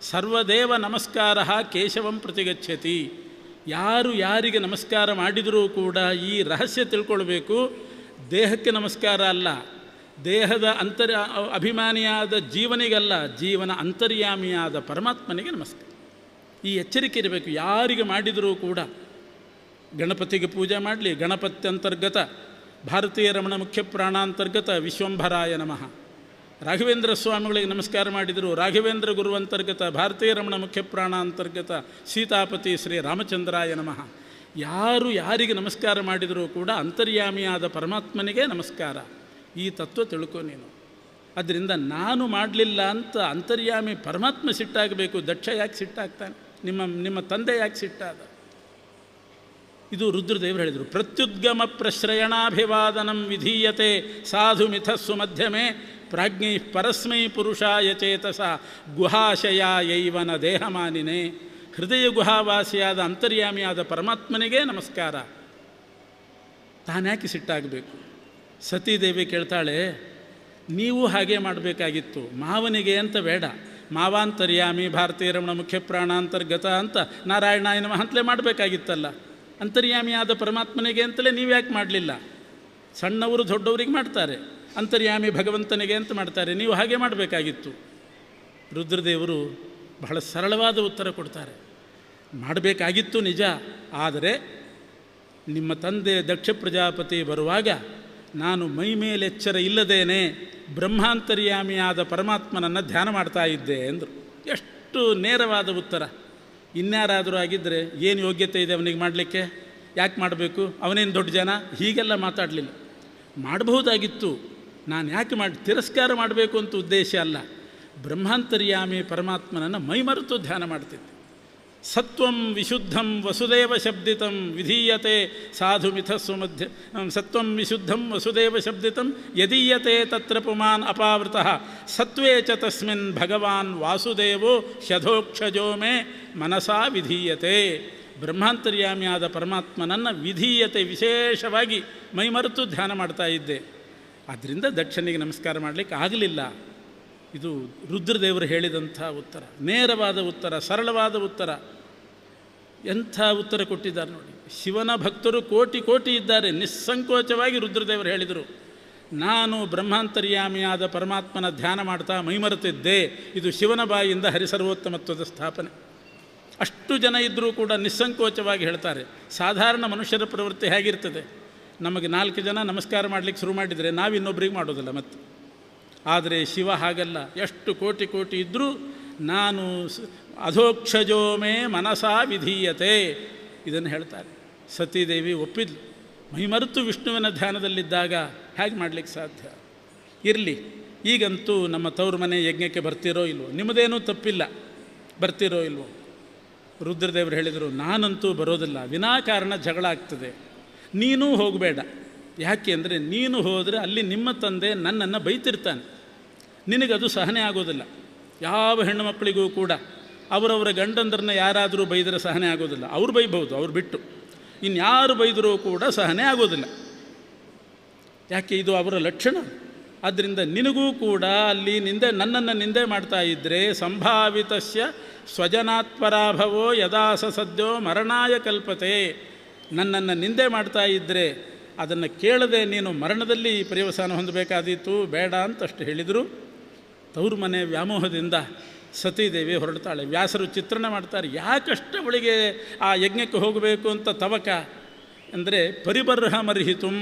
ಸರ್ವದೇವ ನಮಸ್ಕಾರ ಕೇಶವಂ ಪ್ರತಿಗಚ್ಚತಿ. ಯಾರು ಯಾರಿಗೆ ನಮಸ್ಕಾರ ಮಾಡಿದರೂ ಕೂಡ ಈ ರಹಸ್ಯ ತಿಳ್ಕೊಳ್ಬೇಕು, ದೇಹಕ್ಕೆ ನಮಸ್ಕಾರ ಅಲ್ಲ, ದೇಹದ ಅಭಿಮಾನಿಯಾದ ಜೀವನಿಗಲ್ಲ, ಜೀವನ ಅಂತರ್ಯಾಮಿಯಾದ ಪರಮಾತ್ಮನಿಗೆ ನಮಸ್ಕಾರ. ಈ ಎಚ್ಚರಿಕೆ ಇರಬೇಕು. ಯಾರಿಗೆ ಮಾಡಿದರೂ ಕೂಡ ಗಣಪತಿಗೆ ಪೂಜೆ ಮಾಡಲಿ, ಗಣಪತ್ಯಂತರ್ಗತ ಭಾರತೀಯ ರಮಣ ಮುಖ್ಯ ಪ್ರಾಣಾಂತರ್ಗತ ವಿಶ್ವಂಭರಾಯ ನಮಃ. ರಾಘವೇಂದ್ರ ಸ್ವಾಮಿಗಳಿಗೆ ನಮಸ್ಕಾರ ಮಾಡಿದರು, ರಾಘವೇಂದ್ರ ಗುರುವಂತರ್ಗತ ಭಾರತೀಯ ರಮಣ ಮುಖ್ಯ ಪ್ರಾಣಾಂತರ್ಗತ ಸೀತಾಪತಿ ಶ್ರೀ ರಾಮಚಂದ್ರಾಯ ನಮಃ. ಯಾರು ಯಾರಿಗೆ ನಮಸ್ಕಾರ ಮಾಡಿದರೂ ಕೂಡ ಅಂತರ್ಯಾಮಿಯಾದ ಪರಮಾತ್ಮನಿಗೆ ನಮಸ್ಕಾರ. ಈ ತತ್ವ ತಿಳ್ಕೊ ನೀನು. ಅದರಿಂದ ನಾನು ಮಾಡಲಿಲ್ಲ ಅಂತ ಅಂತರ್ಯಾಮಿ ಪರಮಾತ್ಮ ಸಿಟ್ಟಾಗಬೇಕು. ದಕ್ಷ ಯಾಕೆ ಸಿಟ್ಟಾಗ್ತಾನೆ? ನಿಮ್ಮ ತಂದೆ ಯಾಕೆ ಸಿಟ್ಟಾದ? ಇದು ರುದ್ರದೇವರು ಹೇಳಿದರು. ಪ್ರತ್ಯುದ್ಗಮ ಪ್ರಶ್ರಯಣಾಭಿವಾದನಂ ವಿಧೀಯತೆ ಸಾಧು ಮಿಥಸ್ಸು ಮಧ್ಯಮೇ ಪ್ರಾಜ್ಞೈ ಪರಸ್ಮೈ ಪುರುಷಾಯ ಚೇತಸ ಗುಹಾಶಯಾಯೈವನ ದೇಹಮಾನಿನೇ. ಹೃದಯ ಗುಹಾವಾಸಿಯಾದ ಅಂತರ್ಯಾಮಿಯಾದ ಪರಮಾತ್ಮನಿಗೆ ನಮಸ್ಕಾರ. ತಾನ್ಯಾಕೆ ಸಿಟ್ಟಾಗಬೇಕು? ಸತೀದೇವಿ ಕೇಳ್ತಾಳೆ, ನೀವು ಹಾಗೆ ಮಾಡಬೇಕಾಗಿತ್ತು. ಮಾವನಿಗೆ ಅಂತ ಬೇಡ, ಮಾವಾಂತರ್ಯಾಮಿ ಭಾರತೀಯ ರಮಣ ಮುಖ್ಯ ಪ್ರಾಣಾಂತರ್ಗತ ಅಂತ ನಾರಾಯಣಾಯ ನಮಃ ಅಂತಲೇ ಮಾಡಬೇಕಾಗಿತ್ತಲ್ಲ. ಅಂತರ್ಯಾಮಿಯಾದ ಪರಮಾತ್ಮನಿಗೆ ಅಂತಲೇ ನೀವು ಯಾಕೆ ಮಾಡಲಿಲ್ಲ? ಸಣ್ಣವರು ದೊಡ್ಡವರಿಗೆ ಮಾಡ್ತಾರೆ, ಅಂತರ್ಯಾಮಿ ಭಗವಂತನಿಗೆ ಅಂತ ಮಾಡ್ತಾರೆ, ನೀವು ಹಾಗೆ ಮಾಡಬೇಕಾಗಿತ್ತು. ರುದ್ರದೇವರು ಬಹಳ ಸರಳವಾದ ಉತ್ತರ ಕೊಡ್ತಾರೆ. ಮಾಡಬೇಕಾಗಿತ್ತು ನಿಜ, ಆದರೆ ನಿಮ್ಮ ತಂದೆ ದಕ್ಷ ಪ್ರಜಾಪತಿ ಬರುವಾಗ ನಾನು ಮೈ ಮೇಲೆ ಎಚ್ಚರ ಇಲ್ಲದೇನೆ ಬ್ರಹ್ಮಾಂತರ್ಯಾಮಿಯಾದ ಪರಮಾತ್ಮನನ್ನು ಧ್ಯಾನ ಮಾಡ್ತಾ ಇದ್ದೆ ಎಂದರು. ಎಷ್ಟು ನೇರವಾದ ಉತ್ತರ! ಇನ್ಯಾರಾದರೂ ಆಗಿದ್ದರೆ ಏನು ಯೋಗ್ಯತೆ ಇದೆ ಅವನಿಗೆ ಮಾಡಲಿಕ್ಕೆ? ಯಾಕೆ ಮಾಡಬೇಕು? ಅವನೇನು ದೊಡ್ಡ ಜನ? ಹೀಗೆಲ್ಲ ಮಾತಾಡಲಿಲ್ಲ. ಮಾಡಬಹುದಾಗಿತ್ತು. ನಾನು ಯಾಕೆ ತಿರಸ್ಕಾರ ಮಾಡಬೇಕು ಅಂತ ಉದ್ದೇಶ ಅಲ್ಲ. ಬ್ರಹ್ಮಾಂತರ್ಯಾಮಿ ಪರಮಾತ್ಮನನ್ನು ಮೈಮರೆತು ಧ್ಯಾನ ಮಾಡ್ತಿದ್ದೆ. ಸತ್ವಂ ವಿಶುದ್ಧಂ ವಸುದೇವ ಶಬ್ದಿತಂ ವಿಧೀಯತೆ ಸಾಧು ಮಿಥಸ್ಸು ಮಧ್ಯ ಸತ್ವಂ ವಿಶುದ್ಧಂ ವಸುದೇವ ಶಬ್ದಿತಂ ಯದೀಯತೆ ತತ್ರ ಪುಮಾನ್ ಅಪಾವೃತಃ ಸತ್ವೇ ಚ ತಸ್ಮಿನ್ ಭಗವಾನ್ ವಾಸುದೇವೋ ಶಧೋಕ್ಷಜೋ ಮೇ ಮನಸಾ ವಿಧೀಯತೆ. ಬ್ರಹ್ಮಾಂತರ್ಯಾಮಿಯಾದ ಪರಮಾತ್ಮನನ್ನು ವಿಧೀಯತೆ ವಿಶೇಷವಾಗಿ ಮೈಮರೆತು ಧ್ಯಾನ ಮಾಡ್ತಾ ಇದ್ದೆ. ಆದ್ದರಿಂದ ದಕ್ಷನಿಗೆ ನಮಸ್ಕಾರ ಮಾಡಲಿಕ್ಕೆ ಆಗಲಿಲ್ಲ. ಇದು ರುದ್ರದೇವರು ಹೇಳಿದಂಥ ಉತ್ತರ, ನೇರವಾದ ಉತ್ತರ, ಸರಳವಾದ ಉತ್ತರ. ಎಂಥ ಉತ್ತರ ಕೊಟ್ಟಿದ್ದಾರೆ ನೋಡಿ. ಶಿವನ ಭಕ್ತರು ಕೋಟಿ ಕೋಟಿ ಇದ್ದಾರೆ. ನಿಸ್ಸಂಕೋಚವಾಗಿ ರುದ್ರದೇವರು ಹೇಳಿದರು, ನಾನು ಬ್ರಹ್ಮಾಂತರ್ಯಾಮಿಯಾದ ಪರಮಾತ್ಮನ ಧ್ಯಾನ ಮಾಡ್ತಾ ಮೈಮರೆತಿದ್ದೆ. ಇದು ಶಿವನ ಬಾಯಿಯಿಂದ ಹರಿಸರ್ವೋತ್ತಮತ್ವದ ಸ್ಥಾಪನೆ. ಅಷ್ಟು ಜನ ಇದ್ದರೂ ಕೂಡ ನಿಸ್ಸಂಕೋಚವಾಗಿ ಹೇಳ್ತಾರೆ. ಸಾಧಾರಣ ಮನುಷ್ಯರ ಪ್ರವೃತ್ತಿ ಹೇಗಿರ್ತದೆ? ನಮಗೆ 4 ಜನ ನಮಸ್ಕಾರ ಮಾಡಲಿಕ್ಕೆ ಶುರು ಮಾಡಿದರೆ ನಾವು ಇನ್ನೊಬ್ಬರಿಗೆ ಮಾಡೋದಿಲ್ಲ ಮತ್ತೆ. ಆದರೆ ಶಿವ ಹಾಗಲ್ಲ. ಎಷ್ಟು ಕೋಟಿ ಕೋಟಿ ಇದ್ದರೂ ನಾನು ಅಧೋಕ್ಷಜೋಮೇ ಮನಸಾ ವಿಧೀಯತೆ ಇದನ್ನು ಹೇಳ್ತಾರೆ. ಸತೀದೇವಿ ಒಪ್ಪಿದ್ಲು. ಮೈಮರೆತು ವಿಷ್ಣುವಿನ ಧ್ಯಾನದಲ್ಲಿದ್ದಾಗ ಹೇಗೆ ಮಾಡಲಿಕ್ಕೆ ಸಾಧ್ಯ? ಇರಲಿ, ಈಗಂತೂ ನಮ್ಮ ತವರು ಮನೆ ಯಜ್ಞಕ್ಕೆ ಬರ್ತಿರೋ ಇಲ್ವೋ? ನಿಮ್ಮದೇನೂ ತಪ್ಪಿಲ್ಲ, ಬರ್ತಿರೋ ಇಲ್ವೋ? ರುದ್ರದೇವರು ಹೇಳಿದರು, ನಾನಂತೂ ಬರೋದಿಲ್ಲ. ವಿನಾಕಾರಣ ಜಗಳ ಆಗ್ತದೆ, ನೀನೂ ಹೋಗಬೇಡ. ಯಾಕೆ ಅಂದರೆ ನೀನು ಹೋದರೆ ಅಲ್ಲಿ ನಿಮ್ಮ ತಂದೆ ನನ್ನನ್ನು ಬೈತಿರ್ತಾನೆ, ನಿನಗದು ಸಹನೆ ಆಗೋದಿಲ್ಲ. ಯಾವ ಹೆಣ್ಣು ಮಕ್ಕಳಿಗೂ ಕೂಡ ಅವರವರ ಗಂಡಂದ್ರನ್ನ ಯಾರಾದರೂ ಬೈದರೆ ಸಹನೆ ಆಗೋದಿಲ್ಲ. ಅವ್ರು ಬೈಬಹುದು, ಅವ್ರು ಬಿಟ್ಟು ಇನ್ಯಾರು ಬೈದರೂ ಕೂಡ ಸಹನೆ ಆಗೋದಿಲ್ಲ. ಯಾಕೆ? ಇದು ಅವರ ಲಕ್ಷಣ. ಆದ್ದರಿಂದ ನಿನಗೂ ಕೂಡ ಅಲ್ಲಿ ನನ್ನನ್ನು ನಿಂದೆ ಮಾಡ್ತಾ ಇದ್ದರೆ ಸಂಭಾವಿತಸ್ಯ ಸ್ವಜನಾತ್ಪರಾಭವೋ ಯದಾಸ ಸದ್ಯೋ ಮರಣಾಯ ಕಲ್ಪತೆ. ನನ್ನನ್ನು ನಿಂದೆ ಮಾಡ್ತಾ ಇದ್ದರೆ ಅದನ್ನು ಕೇಳದೆ ನೀನು ಮರಣದಲ್ಲಿ ಪರ್ಯವಸಾನ ಹೊಂದಬೇಕಾದೀತು, ಬೇಡ ಅಂತಷ್ಟು ಹೇಳಿದರು. ತವರು ಮನೆ ವ್ಯಾಮೋಹದಿಂದ ಸತೀದೇವಿ ಹೊರಡ್ತಾಳೆ. ವ್ಯಾಸರು ಚಿತ್ರಣ ಮಾಡ್ತಾರೆ, ಯಾಕಷ್ಟು ಅವಳಿಗೆ ಆ ಯಜ್ಞಕ್ಕೆ ಹೋಗಬೇಕು ಅಂತ ತವಕ ಅಂದರೆ ಪರಿಬರ್ಹ ಮರ್ಹಿತುಂ.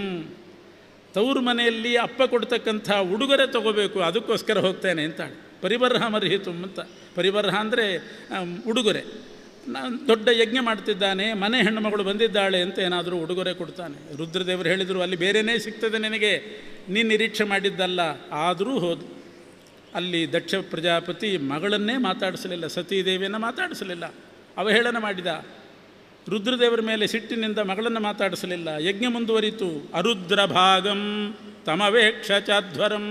ತವರು ಮನೆಯಲ್ಲಿ ಅಪ್ಪ ಕೊಡ್ತಕ್ಕಂಥ ಉಡುಗೊರೆ ತಗೋಬೇಕು, ಅದಕ್ಕೋಸ್ಕರ ಹೋಗ್ತೇನೆ ಅಂತಾಳೆ. ಪರಿಬರ್ಹ ಮರ್ಹಿತುಂ ಅಂತ. ಪರಿಬರ್ಹ ಅಂದರೆ ಉಡುಗೊರೆ. ನಾನು ದೊಡ್ಡ ಯಜ್ಞ ಮಾಡ್ತಿದ್ದಾನೆ, ಮನೆ ಹೆಣ್ಣುಮಗಳು ಬಂದಿದ್ದಾಳೆ ಅಂತ ಏನಾದರೂ ಉಡುಗೊರೆ ಕೊಡ್ತಾನೆ. ರುದ್ರದೇವರು ಹೇಳಿದರು, ಅಲ್ಲಿ ಬೇರೆಯೇ ಸಿಗ್ತದೆ ನಿನಗೆ, ನೀನು ನಿರೀಕ್ಷೆ ಮಾಡಿದ್ದಲ್ಲ. ಆದರೂ ಹೋದ. ಅಲ್ಲಿ ದಕ್ಷ ಪ್ರಜಾಪತಿ ಮಗಳನ್ನೇ ಮಾತಾಡಿಸಲಿಲ್ಲ, ಸತೀದೇವಿಯನ್ನು ಮಾತಾಡಿಸಲಿಲ್ಲ, ಅವಹೇಳನ ಮಾಡಿದ. ರುದ್ರದೇವರ ಮೇಲೆ ಸಿಟ್ಟಿನಿಂದ ಮಗಳನ್ನು ಮಾತಾಡಿಸಲಿಲ್ಲ. ಯಜ್ಞ ಮುಂದುವರಿತು. ಅರುದ್ರ ಭಾಗಂ ತಮವೇಕ್ಷ ಚಾಧ್ವರಂ.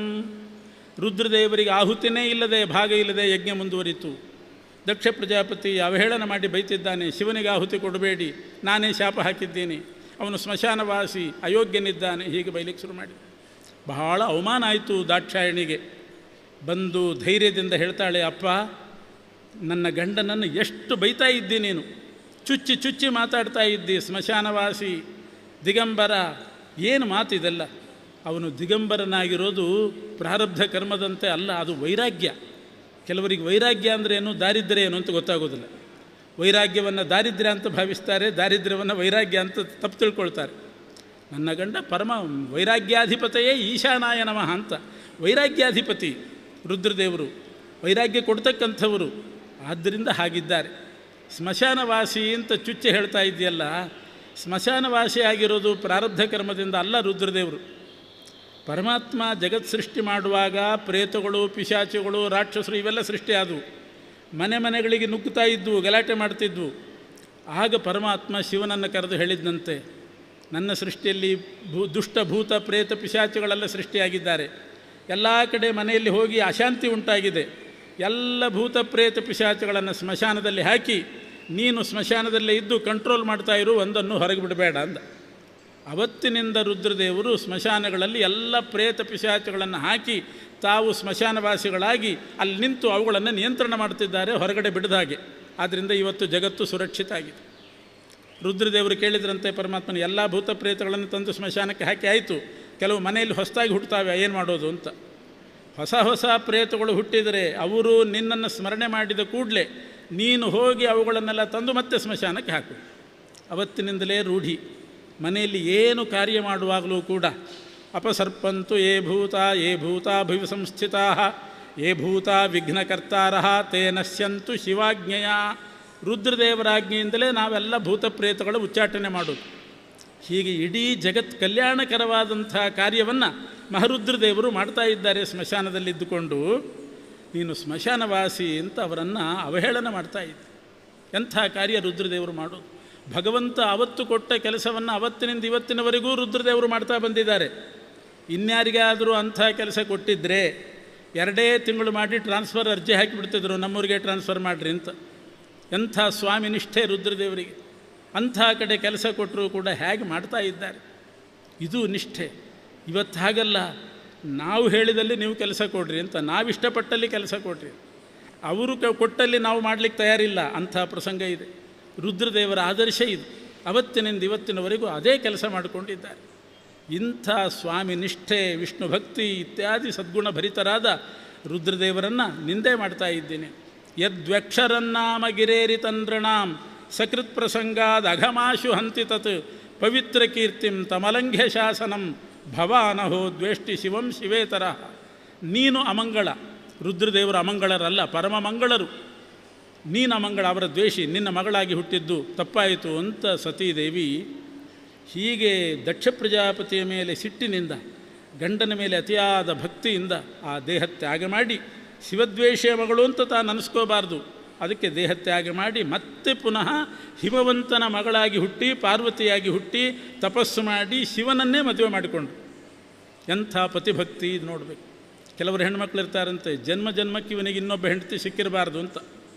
ರುದ್ರದೇವರಿಗೆ ಆಹುತಿನೇ ಇಲ್ಲದೆ, ಭಾಗ ಇಲ್ಲದೆ ಯಜ್ಞ ಮುಂದುವರಿತು. ದಕ್ಷ ಪ್ರಜಾಪತಿ ಅವಹೇಳನ ಮಾಡಿ ಬೈತಿದ್ದಾನೆ, ಶಿವನಿಗೆ ಆಹುತಿ ಕೊಡಬೇಡಿ, ನಾನೇ ಶಾಪ ಹಾಕಿದ್ದೀನಿ, ಅವನು ಸ್ಮಶಾನವಾಸಿ, ಅಯೋಗ್ಯನಿದ್ದಾನೆ, ಹೀಗೆ ಬೈಲಿಕ್ಕೆ ಶುರು ಮಾಡಿ. ಬಹಳ ಅವಮಾನ ಆಯಿತು ದಾಕ್ಷಾಯಣಿಗೆ. ಬಂದು ಧೈರ್ಯದಿಂದ ಹೇಳ್ತಾಳೆ, ಅಪ್ಪ, ನನ್ನ ಗಂಡನನ್ನು ಎಷ್ಟು ಬೈತಾ ಇದ್ದಿ ನೀನು, ಚುಚ್ಚಿ ಚುಚ್ಚಿ ಮಾತಾಡ್ತಾ ಇದ್ದಿ, ಸ್ಮಶಾನವಾಸಿ, ದಿಗಂಬರ, ಏನು ಮಾತಿದೆಲ್ಲ. ಅವನು ದಿಗಂಬರನಾಗಿರೋದು ಪ್ರಾರಬ್ಧ ಕರ್ಮದಂತೆ ಅಲ್ಲ, ಅದು ವೈರಾಗ್ಯ. ಕೆಲವರಿಗೆ ವೈರಾಗ್ಯ ಅಂದರೆ ಏನು, ದಾರಿದ್ರ್ಯ ಏನು ಅಂತ ಗೊತ್ತಾಗೋದಿಲ್ಲ. ವೈರಾಗ್ಯವನ್ನು ದಾರಿದ್ರ್ಯ ಅಂತ ಭಾವಿಸ್ತಾರೆ, ದಾರಿದ್ರ್ಯವನ್ನು ವೈರಾಗ್ಯ ಅಂತ ತಪ್ಪು ತಿಳ್ಕೊಳ್ತಾರೆ. ನನ್ನ ಗಂಡ ಪರಮ ವೈರಾಗ್ಯಾಧಿಪತಿಯೇ ಈಶಾನಾಯ ನಮಃ ಅಂತ. ವೈರಾಗ್ಯಾಧಿಪತಿ ರುದ್ರದೇವರು, ವೈರಾಗ್ಯ ಕೊಡ್ತಕ್ಕಂಥವರು. ಆದ್ದರಿಂದ ಹಾಗಿದ್ದಾರೆ. ಸ್ಮಶಾನವಾಸಿ ಅಂತ ಚುಚ್ಚಿ ಹೇಳ್ತಾ ಇದೆಯಲ್ಲ, ಸ್ಮಶಾನವಾಸಿ ಆಗಿರೋದು ಪ್ರಾರಬ್ಧ ಕರ್ಮದಿಂದ ಅಲ್ಲ. ರುದ್ರದೇವರು ಪರಮಾತ್ಮ ಜಗತ್ ಸೃಷ್ಟಿ ಮಾಡುವಾಗ ಪ್ರೇತಗಳು, ಪಿಶಾಚಿಗಳು, ರಾಕ್ಷಸರು ಇವೆಲ್ಲ ಸೃಷ್ಟಿಯಾದವು. ಮನೆ ಮನೆಗಳಿಗೆ ನುಗ್ಗುತ್ತಾ ಇದ್ವು, ಗಲಾಟೆ ಮಾಡ್ತಿದ್ವು. ಆಗ ಪರಮಾತ್ಮ ಶಿವನನ್ನು ಕರೆದು ಹೇಳಿದ್ದಂತೆ, ನನ್ನ ಸೃಷ್ಟಿಯಲ್ಲಿ ದುಷ್ಟ ಭೂತ ಪ್ರೇತ ಪಿಶಾಚಿಗಳೆಲ್ಲ ಸೃಷ್ಟಿಯಾಗಿದ್ದಾರೆ. ಎಲ್ಲ ಕಡೆ ಮನೆಯಲ್ಲಿ ಹೋಗಿ ಅಶಾಂತಿ ಉಂಟಾಗಿದೆ. ಎಲ್ಲ ಭೂತ ಪ್ರೇತ ಪಿಶಾಚಿಗಳನ್ನು ಸ್ಮಶಾನದಲ್ಲಿ ಹಾಕಿ ನೀನು ಸ್ಮಶಾನದಲ್ಲೇ ಇದ್ದು ಕಂಟ್ರೋಲ್ ಮಾಡ್ತಾ ಇರು, ಒಂದನ್ನು ಹೊರಗೆ ಬಿಡಬೇಡ ಅಂದ. ಅವತ್ತಿನಿಂದ ರುದ್ರದೇವರು ಸ್ಮಶಾನಗಳಲ್ಲಿ ಎಲ್ಲ ಪ್ರೇತ ಪಿಶಾಚಿಗಳನ್ನು ಹಾಕಿ ತಾವು ಸ್ಮಶಾನವಾಸಿಗಳಾಗಿ ಅಲ್ಲಿ ನಿಂತು ಅವುಗಳನ್ನು ನಿಯಂತ್ರಣ ಮಾಡ್ತಿದ್ದಾರೆ, ಹೊರಗಡೆ ಬಿಡದ ಹಾಗೆ. ಆದ್ದರಿಂದ ಇವತ್ತು ಜಗತ್ತು ಸುರಕ್ಷಿತ ಆಗಿದೆ. ರುದ್ರದೇವರು ಕೇಳಿದ್ರಂತೆ ಪರಮಾತ್ಮನ, ಎಲ್ಲ ಭೂತ ಪ್ರೇತಗಳನ್ನು ತಂದು ಸ್ಮಶಾನಕ್ಕೆ ಹಾಕಿ ಆಯಿತು, ಕೆಲವು ಮನೆಯಲ್ಲಿ ಹೊಸದಾಗಿ ಹುಟ್ಟುತ್ತಾವೆ, ಏನು ಮಾಡೋದು ಅಂತ. ಹೊಸ ಹೊಸ ಪ್ರೇತಗಳು ಹುಟ್ಟಿದರೆ ಅವರು ನಿನ್ನನ್ನು ಸ್ಮರಣೆ ಮಾಡಿದ ಕೂಡಲೇ ನೀನು ಹೋಗಿ ಅವುಗಳನ್ನೆಲ್ಲ ತಂದು ಮತ್ತೆ ಸ್ಮಶಾನಕ್ಕೆ ಹಾಕು. ಅವತ್ತಿನಿಂದಲೇ ರೂಢಿ. ಮನೆಯಲ್ಲಿ ಏನು ಕಾರ್ಯ ಮಾಡುವಾಗಲೂ ಕೂಡ ಅಪಸರ್ಪಂತು ಯೇ ಭೂತಾ ಸಂಸ್ಥಿತಾ ಯೇ ಭೂತ ವಿಘ್ನಕರ್ತಾರ ತೇ ನಶ್ಯಂತು ಶಿವಾಜ್ಞೆಯ. ರುದ್ರದೇವರಾಜ್ಞೆಯಿಂದಲೇ ನಾವೆಲ್ಲ ಭೂತ ಪ್ರೇತಗಳು ಉಚ್ಚಾಟನೆ ಮಾಡೋದು. ಹೀಗೆ ಇಡೀ ಜಗತ್ ಕಲ್ಯಾಣಕರವಾದಂಥ ಕಾರ್ಯವನ್ನು ಮಹರುದ್ರದೇವರು ಮಾಡ್ತಾ ಇದ್ದಾರೆ ಸ್ಮಶಾನದಲ್ಲಿದ್ದುಕೊಂಡು. ನೀನು ಸ್ಮಶಾನವಾಸಿ ಅಂತ ಅವರನ್ನು ಅವಹೇಳನ ಮಾಡ್ತಾ ಇದ್ದೆ. ಎಂಥ ಕಾರ್ಯ ರುದ್ರದೇವರು ಮಾಡೋದು. ಭಗವಂತ ಅವತ್ತು ಕೊಟ್ಟ ಕೆಲಸವನ್ನು ಅವತ್ತಿನಿಂದ ಇವತ್ತಿನವರೆಗೂ ರುದ್ರದೇವರು ಮಾಡ್ತಾ ಬಂದಿದ್ದಾರೆ. ಇನ್ಯಾರಿಗಾದರೂ ಅಂಥ ಕೆಲಸ ಕೊಟ್ಟಿದ್ದರೆ 2 ತಿಂಗಳು ಮಾಡಿ ಟ್ರಾನ್ಸ್ಫರ್ ಅರ್ಜಿ ಹಾಕಿಬಿಡ್ತಿದ್ರು, ನಮ್ಮೂರಿಗೆ ಟ್ರಾನ್ಸ್ಫರ್ ಮಾಡಿರಿ ಅಂತ. ಎಂಥ ಸ್ವಾಮಿ ನಿಷ್ಠೆ ರುದ್ರದೇವರಿಗೆ. ಅಂಥ ಕಡೆ ಕೆಲಸ ಕೊಟ್ಟರೂ ಕೂಡ ಹೇಗೆ ಮಾಡ್ತಾ ಇದ್ದಾರೆ. ಇದು ನಿಷ್ಠೆ. ಇವತ್ತು ಹಾಗಲ್ಲ, ನಾವು ಹೇಳಿದಲ್ಲಿ ನೀವು ಕೆಲಸ ಕೊಡ್ರಿ ಅಂತ, ನಾವಿಷ್ಟಪಟ್ಟಲ್ಲಿ ಕೆಲಸ ಕೊಡ್ರಿ, ಅವರು ಕೊಟ್ಟಲ್ಲಿ ನಾವು ಮಾಡಲಿಕ್ಕೆ ತಯಾರಿಲ್ಲ, ಅಂಥ ಪ್ರಸಂಗ ಇದೆ. ರುದ್ರದೇವರ ಆದರ್ಶ ಇದು. ಅವತ್ತಿನಿಂದ ಇವತ್ತಿನವರೆಗೂ ಅದೇ ಕೆಲಸ ಮಾಡಿಕೊಂಡಿದ್ದಾರೆ. ಇಂಥ ಸ್ವಾಮಿ ನಿಷ್ಠೆ, ವಿಷ್ಣು ಭಕ್ತಿ ಇತ್ಯಾದಿ ಸದ್ಗುಣ ಭರಿತರಾದ ರುದ್ರದೇವರನ್ನು ನಿಂದೆ ಮಾಡ್ತಾ ಇದ್ದೇನೆ. ಯದ್ವ್ಯಕ್ಷರನ್ನಾಮ ಗಿರೇರಿ ತಂದ್ರಣಾಂ ಸಕೃತ್ ಪ್ರಸಂಗಾದ ಅಘಮಾಶು ಹಂತಿ ತತ್ ಪವಿತ್ರ ಕೀರ್ತಿಂ ತಮಲಂಘ್ಯ ಶಾಸನಂ ಭವಾನಹೋ ದ್ವೇಷ್ಟಿ ಶಿವಂ ಶಿವೇತರ. ನೀನು ಅಮಂಗಳ, ರುದ್ರದೇವರು ಅಮಂಗಳರಲ್ಲ, ಪರಮ ಮಂಗಳರು. ನೀನು ಅಮಂಗಳ, ಅವರ ದ್ವೇಷಿ, ನಿನ್ನ ಮಗಳಾಗಿ ಹುಟ್ಟಿದ್ದು ತಪ್ಪಾಯಿತು ಅಂತ ಸತೀದೇವಿ ಹೀಗೆ ದಕ್ಷ ಪ್ರಜಾಪತಿಯ ಮೇಲೆ ಸಿಟ್ಟಿನಿಂದ, ಗಂಡನ ಮೇಲೆ ಅತಿಯಾದ ಭಕ್ತಿಯಿಂದ ಆ ದೇಹತ್ಯಾಗ ಮಾಡಿ, ಶಿವದ್ವೇಷಿಯ ಮಗಳು ಅಂತ ತಾನು ಅನಿಸ್ಕೋಬಾರ್ದು, ಅದಕ್ಕೆ ದೇಹತ್ಯಾಗ ಮಾಡಿ ಮತ್ತೆ ಪುನಃ ಹಿಮವಂತನ ಮಗಳಾಗಿ ಹುಟ್ಟಿ, ಪಾರ್ವತಿಯಾಗಿ ಹುಟ್ಟಿ, ತಪಸ್ಸು ಮಾಡಿ ಶಿವನನ್ನೇ ಮದುವೆ ಮಾಡಿಕೊಂಡ್ರು. ಎಂಥ ಪತಿಭಕ್ತಿ ಇದು ನೋಡಬೇಕು. ಕೆಲವರು ಹೆಣ್ಮಕ್ಳು ಇರ್ತಾರಂತೆ, ಜನ್ಮ ಜನ್ಮಕ್ಕೆ ಇವನಿಗೆ ಇನ್ನೊಬ್ಬ ಹೆಂಡತಿ ಸಿಕ್ಕಿರಬಾರ್ದು ಅಂತ,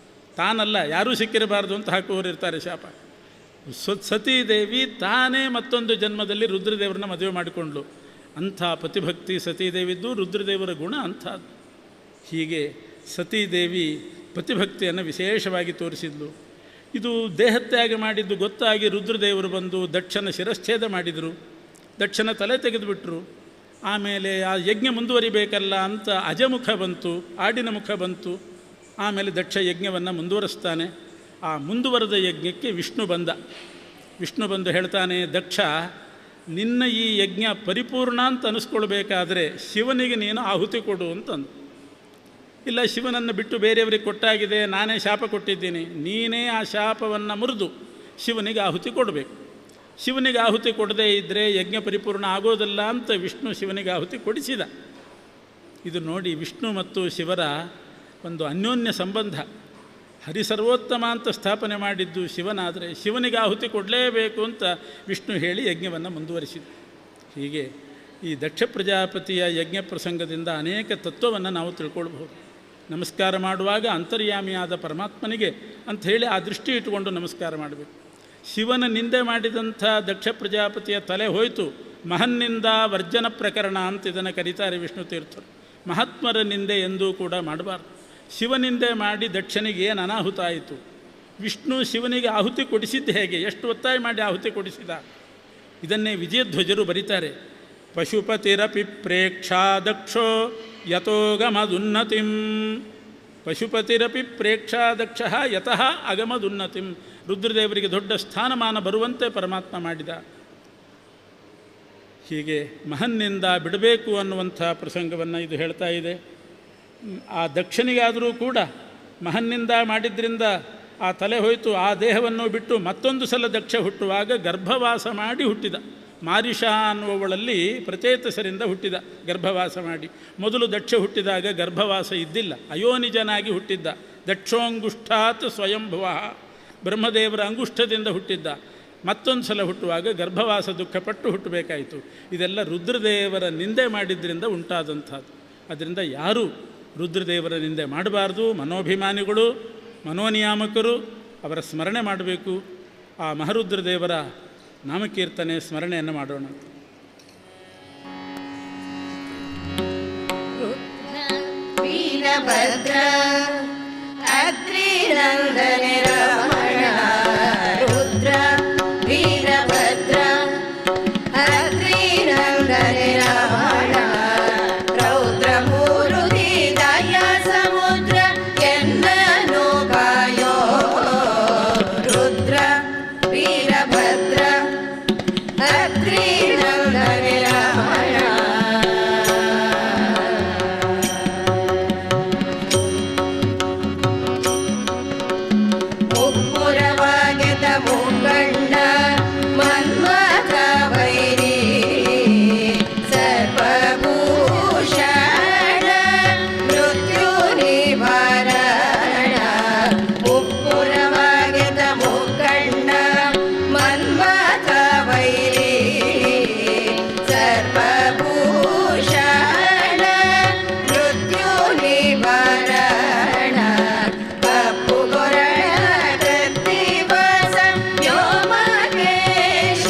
ತಾನಲ್ಲ ಯಾರೂ ಸಿಕ್ಕಿರಬಾರ್ದು ಅಂತ ಹಾಕುವವರು ಇರ್ತಾರೆ ಶಾಪ. ಸತೀದೇವಿ ತಾನೇ ಮತ್ತೊಂದು ಜನ್ಮದಲ್ಲಿ ರುದ್ರದೇವರನ್ನ ಮದುವೆ ಮಾಡಿಕೊಂಡ್ಳು. ಅಂಥ ಪತಿಭಕ್ತಿ ಸತೀದೇವಿದ್ದು, ರುದ್ರದೇವರ ಗುಣ ಅಂಥದ್ದು. ಹೀಗೆ ಸತೀದೇವಿ ಪತಿಭಕ್ತಿಯನ್ನು ವಿಶೇಷವಾಗಿ ತೋರಿಸಿದ್ಲು. ಇದು ದೇಹತ್ಯಾಗ ಮಾಡಿದ್ದು ಗೊತ್ತಾಗಿ ರುದ್ರದೇವರು ಬಂದು ದಕ್ಷನ ಶಿರಚ್ಛೇದ ಮಾಡಿದರು, ದಕ್ಷನ ತಲೆ ತೆಗೆದುಬಿಟ್ರು. ಆಮೇಲೆ ಆ ಯಜ್ಞ ಮುಂದುವರಿಬೇಕಲ್ಲ ಅಂತ ಅಜಮುಖ ಬಂತು, ಆಡಿನ ಮುಖ ಬಂತು. ಆಮೇಲೆ ದಕ್ಷ ಯಜ್ಞವನ್ನು ಮುಂದುವರಿಸ್ತಾನೆ. ಆ ಮುಂದುವರೆದ ಯಜ್ಞಕ್ಕೆ ವಿಷ್ಣು ಬಂದು ಹೇಳ್ತಾನೆ, ದಕ್ಷ, ನಿನ್ನ ಈ ಯಜ್ಞ ಪರಿಪೂರ್ಣ ಅಂತ ಅನಿಸ್ಕೊಳ್ಬೇಕಾದ್ರೆ ಶಿವನಿಗೆ ನೀನು ಆಹುತಿ ಕೊಡು ಅಂತಂದು. ಇಲ್ಲ, ಶಿವನನ್ನು ಬಿಟ್ಟು ಬೇರೆಯವರಿಗೆ ಕೊಟ್ಟಾಗಿದೆ, ನಾನೇ ಶಾಪ ಕೊಟ್ಟಿದ್ದೀನಿ, ನೀನೇ ಆ ಶಾಪವನ್ನು ಮುರಿದು ಶಿವನಿಗೆ ಆಹುತಿ ಕೊಡಬೇಕು. ಶಿವನಿಗೆ ಆಹುತಿ ಕೊಡದೇ ಇದ್ದರೆ ಯಜ್ಞ ಪರಿಪೂರ್ಣ ಆಗೋದಿಲ್ಲ ಅಂತ ವಿಷ್ಣು ಶಿವನಿಗೆ ಆಹುತಿ ಕೊಡಿಸಿದ. ಇದು ನೋಡಿ, ವಿಷ್ಣು ಮತ್ತು ಶಿವರ ಒಂದು ಅನ್ಯೋನ್ಯ ಸಂಬಂಧ. ಹರಿಸರ್ವೋತ್ತಮ ಅಂತ ಸ್ಥಾಪನೆ ಮಾಡಿದ್ದು ಶಿವನಾದರೆ ಶಿವನಿಗೆ ಆಹುತಿ ಕೊಡಲೇಬೇಕು ಅಂತ ವಿಷ್ಣು ಹೇಳಿ ಯಜ್ಞವನ್ನು ಮುಂದುವರಿಸಿದ. ಹೀಗೆ ಈ ದಕ್ಷ ಪ್ರಜಾಪತಿಯ ಯಜ್ಞ ಪ್ರಸಂಗದಿಂದ ಅನೇಕ ತತ್ವವನ್ನು ನಾವು ತಿಳ್ಕೊಳ್ಬಹುದು. ನಮಸ್ಕಾರ ಮಾಡುವಾಗ ಅಂತರ್ಯಾಮಿಯಾದ ಪರಮಾತ್ಮನಿಗೆ ಅಂಥೇಳಿ ಆ ದೃಷ್ಟಿ ಇಟ್ಟುಕೊಂಡು ನಮಸ್ಕಾರ ಮಾಡಬೇಕು. ಶಿವನ ನಿಂದೆ ಮಾಡಿದಂಥ ದಕ್ಷ ಪ್ರಜಾಪತಿಯ ತಲೆ ಹೋಯಿತು. ಮಹನ್ನಿಂದ ವರ್ಜನ ಪ್ರಕರಣ ಅಂತ ಇದನ್ನು ಕರೀತಾರೆ ವಿಷ್ಣು ತೀರ್ಥರು. ಮಹಾತ್ಮರ ನಿಂದೆ ಎಂದೂ ಕೂಡ ಮಾಡಬಾರ್ದು. ಶಿವನಿಂದೆ ಮಾಡಿ ದಕ್ಷನಿಗೆ ಏನು ಅನಾಹುತ ಆಯಿತು. ವಿಷ್ಣು ಶಿವನಿಗೆ ಆಹುತಿ ಕೊಡಿಸಿದ್ದು ಹೇಗೆ, ಎಷ್ಟು ಒತ್ತಾಯ ಮಾಡಿ ಆಹುತಿ ಕೊಡಿಸಿದ, ಇದನ್ನೇ ವಿಜಯಧ್ವಜರು ಬರೀತಾರೆ. ಪಶುಪತಿರಪಿ ಪ್ರೇಕ್ಷಾ ದಕ್ಷೋ ಯತೋಗಮದುನ್ನತಿಂ. ಪಶುಪತಿರಪಿ ಪ್ರೇಕ್ಷಾ ದಕ್ಷ ಯತಃ ಅಗಮದುನ್ನತಿಂ. ರುದ್ರದೇವರಿಗೆ ದೊಡ್ಡ ಸ್ಥಾನಮಾನ ಬರುವಂತೆ ಪರಮಾತ್ಮ ಮಾಡಿದ. ಹೀಗೆ ಮಹನ್ನಿಂದ ಬಿಡಬೇಕು ಅನ್ನುವಂಥ ಪ್ರಸಂಗವನ್ನು ಇದು ಹೇಳ್ತಾ ಇದೆ. ಆ ದಕ್ಷನಿಗಾದರೂ ಕೂಡ ಮಹನ್ನಿಂದ ಮಾಡಿದ್ರಿಂದ ಆ ತಲೆ ಹೋಯಿತು. ಆ ದೇಹವನ್ನು ಬಿಟ್ಟು ಮತ್ತೊಂದು ಸಲ ದಕ್ಷ ಹುಟ್ಟುವಾಗ ಗರ್ಭವಾಸ ಮಾಡಿ ಹುಟ್ಟಿದ. ಮಾರಿಷ ಅನ್ನುವವಳಲ್ಲಿ ಪ್ರಚೇತಸರಿಂದ ಹುಟ್ಟಿದ, ಗರ್ಭವಾಸ ಮಾಡಿ. ಮೊದಲು ದಕ್ಷ ಹುಟ್ಟಿದಾಗ ಗರ್ಭವಾಸ ಇದ್ದಿಲ್ಲ, ಅಯೋನಿಜನಾಗಿ ಹುಟ್ಟಿದ್ದ. ದಕ್ಷೋಂಗುಷ್ಠಾತ್ ಸ್ವಯಂಭುವ, ಬ್ರಹ್ಮದೇವರ ಅಂಗುಷ್ಠದಿಂದ ಹುಟ್ಟಿದ್ದ. ಮತ್ತೊಂದು ಸಲ ಹುಟ್ಟುವಾಗ ಗರ್ಭವಾಸ ದುಃಖಪಟ್ಟು ಹುಟ್ಟಬೇಕಾಯಿತು. ಇದೆಲ್ಲ ರುದ್ರದೇವರ ನಿಂದೆ ಮಾಡಿದ್ದರಿಂದ ಉಂಟಾದಂಥದ್ದು. ಅದರಿಂದ ಯಾರೂ ರುದ್ರದೇವರ ನಿಂದೆ ಮಾಡಬಾರ್ದು. ಮನೋಭಿಮಾನಿಗಳು, ಮನೋನಿಯಾಮಕರು ಅವರ ಸ್ಮರಣೆ ಮಾಡಬೇಕು. ಆ ಮಹರುದ್ರದೇವರ ನಾಮಕೀರ್ತನೆ ಸ್ಮರಣೆಯನ್ನು ಮಾಡೋಣ. ವೀರಭದ್ರ ಅದ್ರಿನಂದನೆ ರಮಣ, ರುದ್ರ ವೀರಭದ್ರ ಅದ್ರಿನಂದನೆ ರಮಣ, ರೌದ್ರ ಮೂರುತಿ ದಯ ಸಮುದ್ರ ಎನ್ನನು ಕಾಯೋ, ರುದ್ರ ವೀರಭದ್ರ ಅದ್ರಿನಂದನೆ ರಮಣ. ಮುಪ್ಪುರವಾಗೆದ ಮುಖಂಡ ಮನ್ಮಥ ವೈರಿ, ಸರ್ವಭೂಷಣ ಮೃತ್ಯು ನಿವಾರಣ. ಮುಪ್ಪುರವಾಗೆದ ಮುಖಂಡ ಮನ್ಮಥ ವೈರಿ, ಸರ್ವಭೂಷಣ ಮೃತ್ಯು ನಿವಾರಣ. ಕಪ್ಪು ಗೊರಳ ಕೃತ್ತಿವಸ ವ್ಯೋಮಕೇಶ,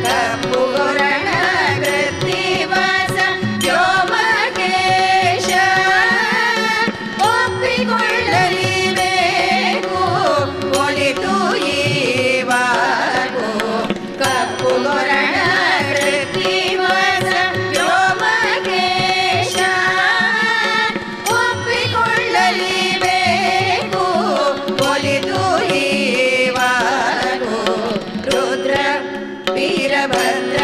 ಕಪ್ಪು ಗೊರಳ ಕೃತ್ತಿವಸ ವ್ಯೋಮಕೇಶ, ಒಪ್ಪಿಕೊಳ್ಳಲೇಬೇಕು ಒಲಿತು ಈವಾಗೂ. ಕಪ್ಪು ಗೊರಳ ಕೃತ್ತಿವಸ ವ್ಯೋಮಕೇಶ, ಒಪ್ಪಿಕೊಳ್ಳಲೇಬೇಕು ಒಲಿತು ಈವಾಗೂ. ರುದ್ರ ವೀರಭದ್ರ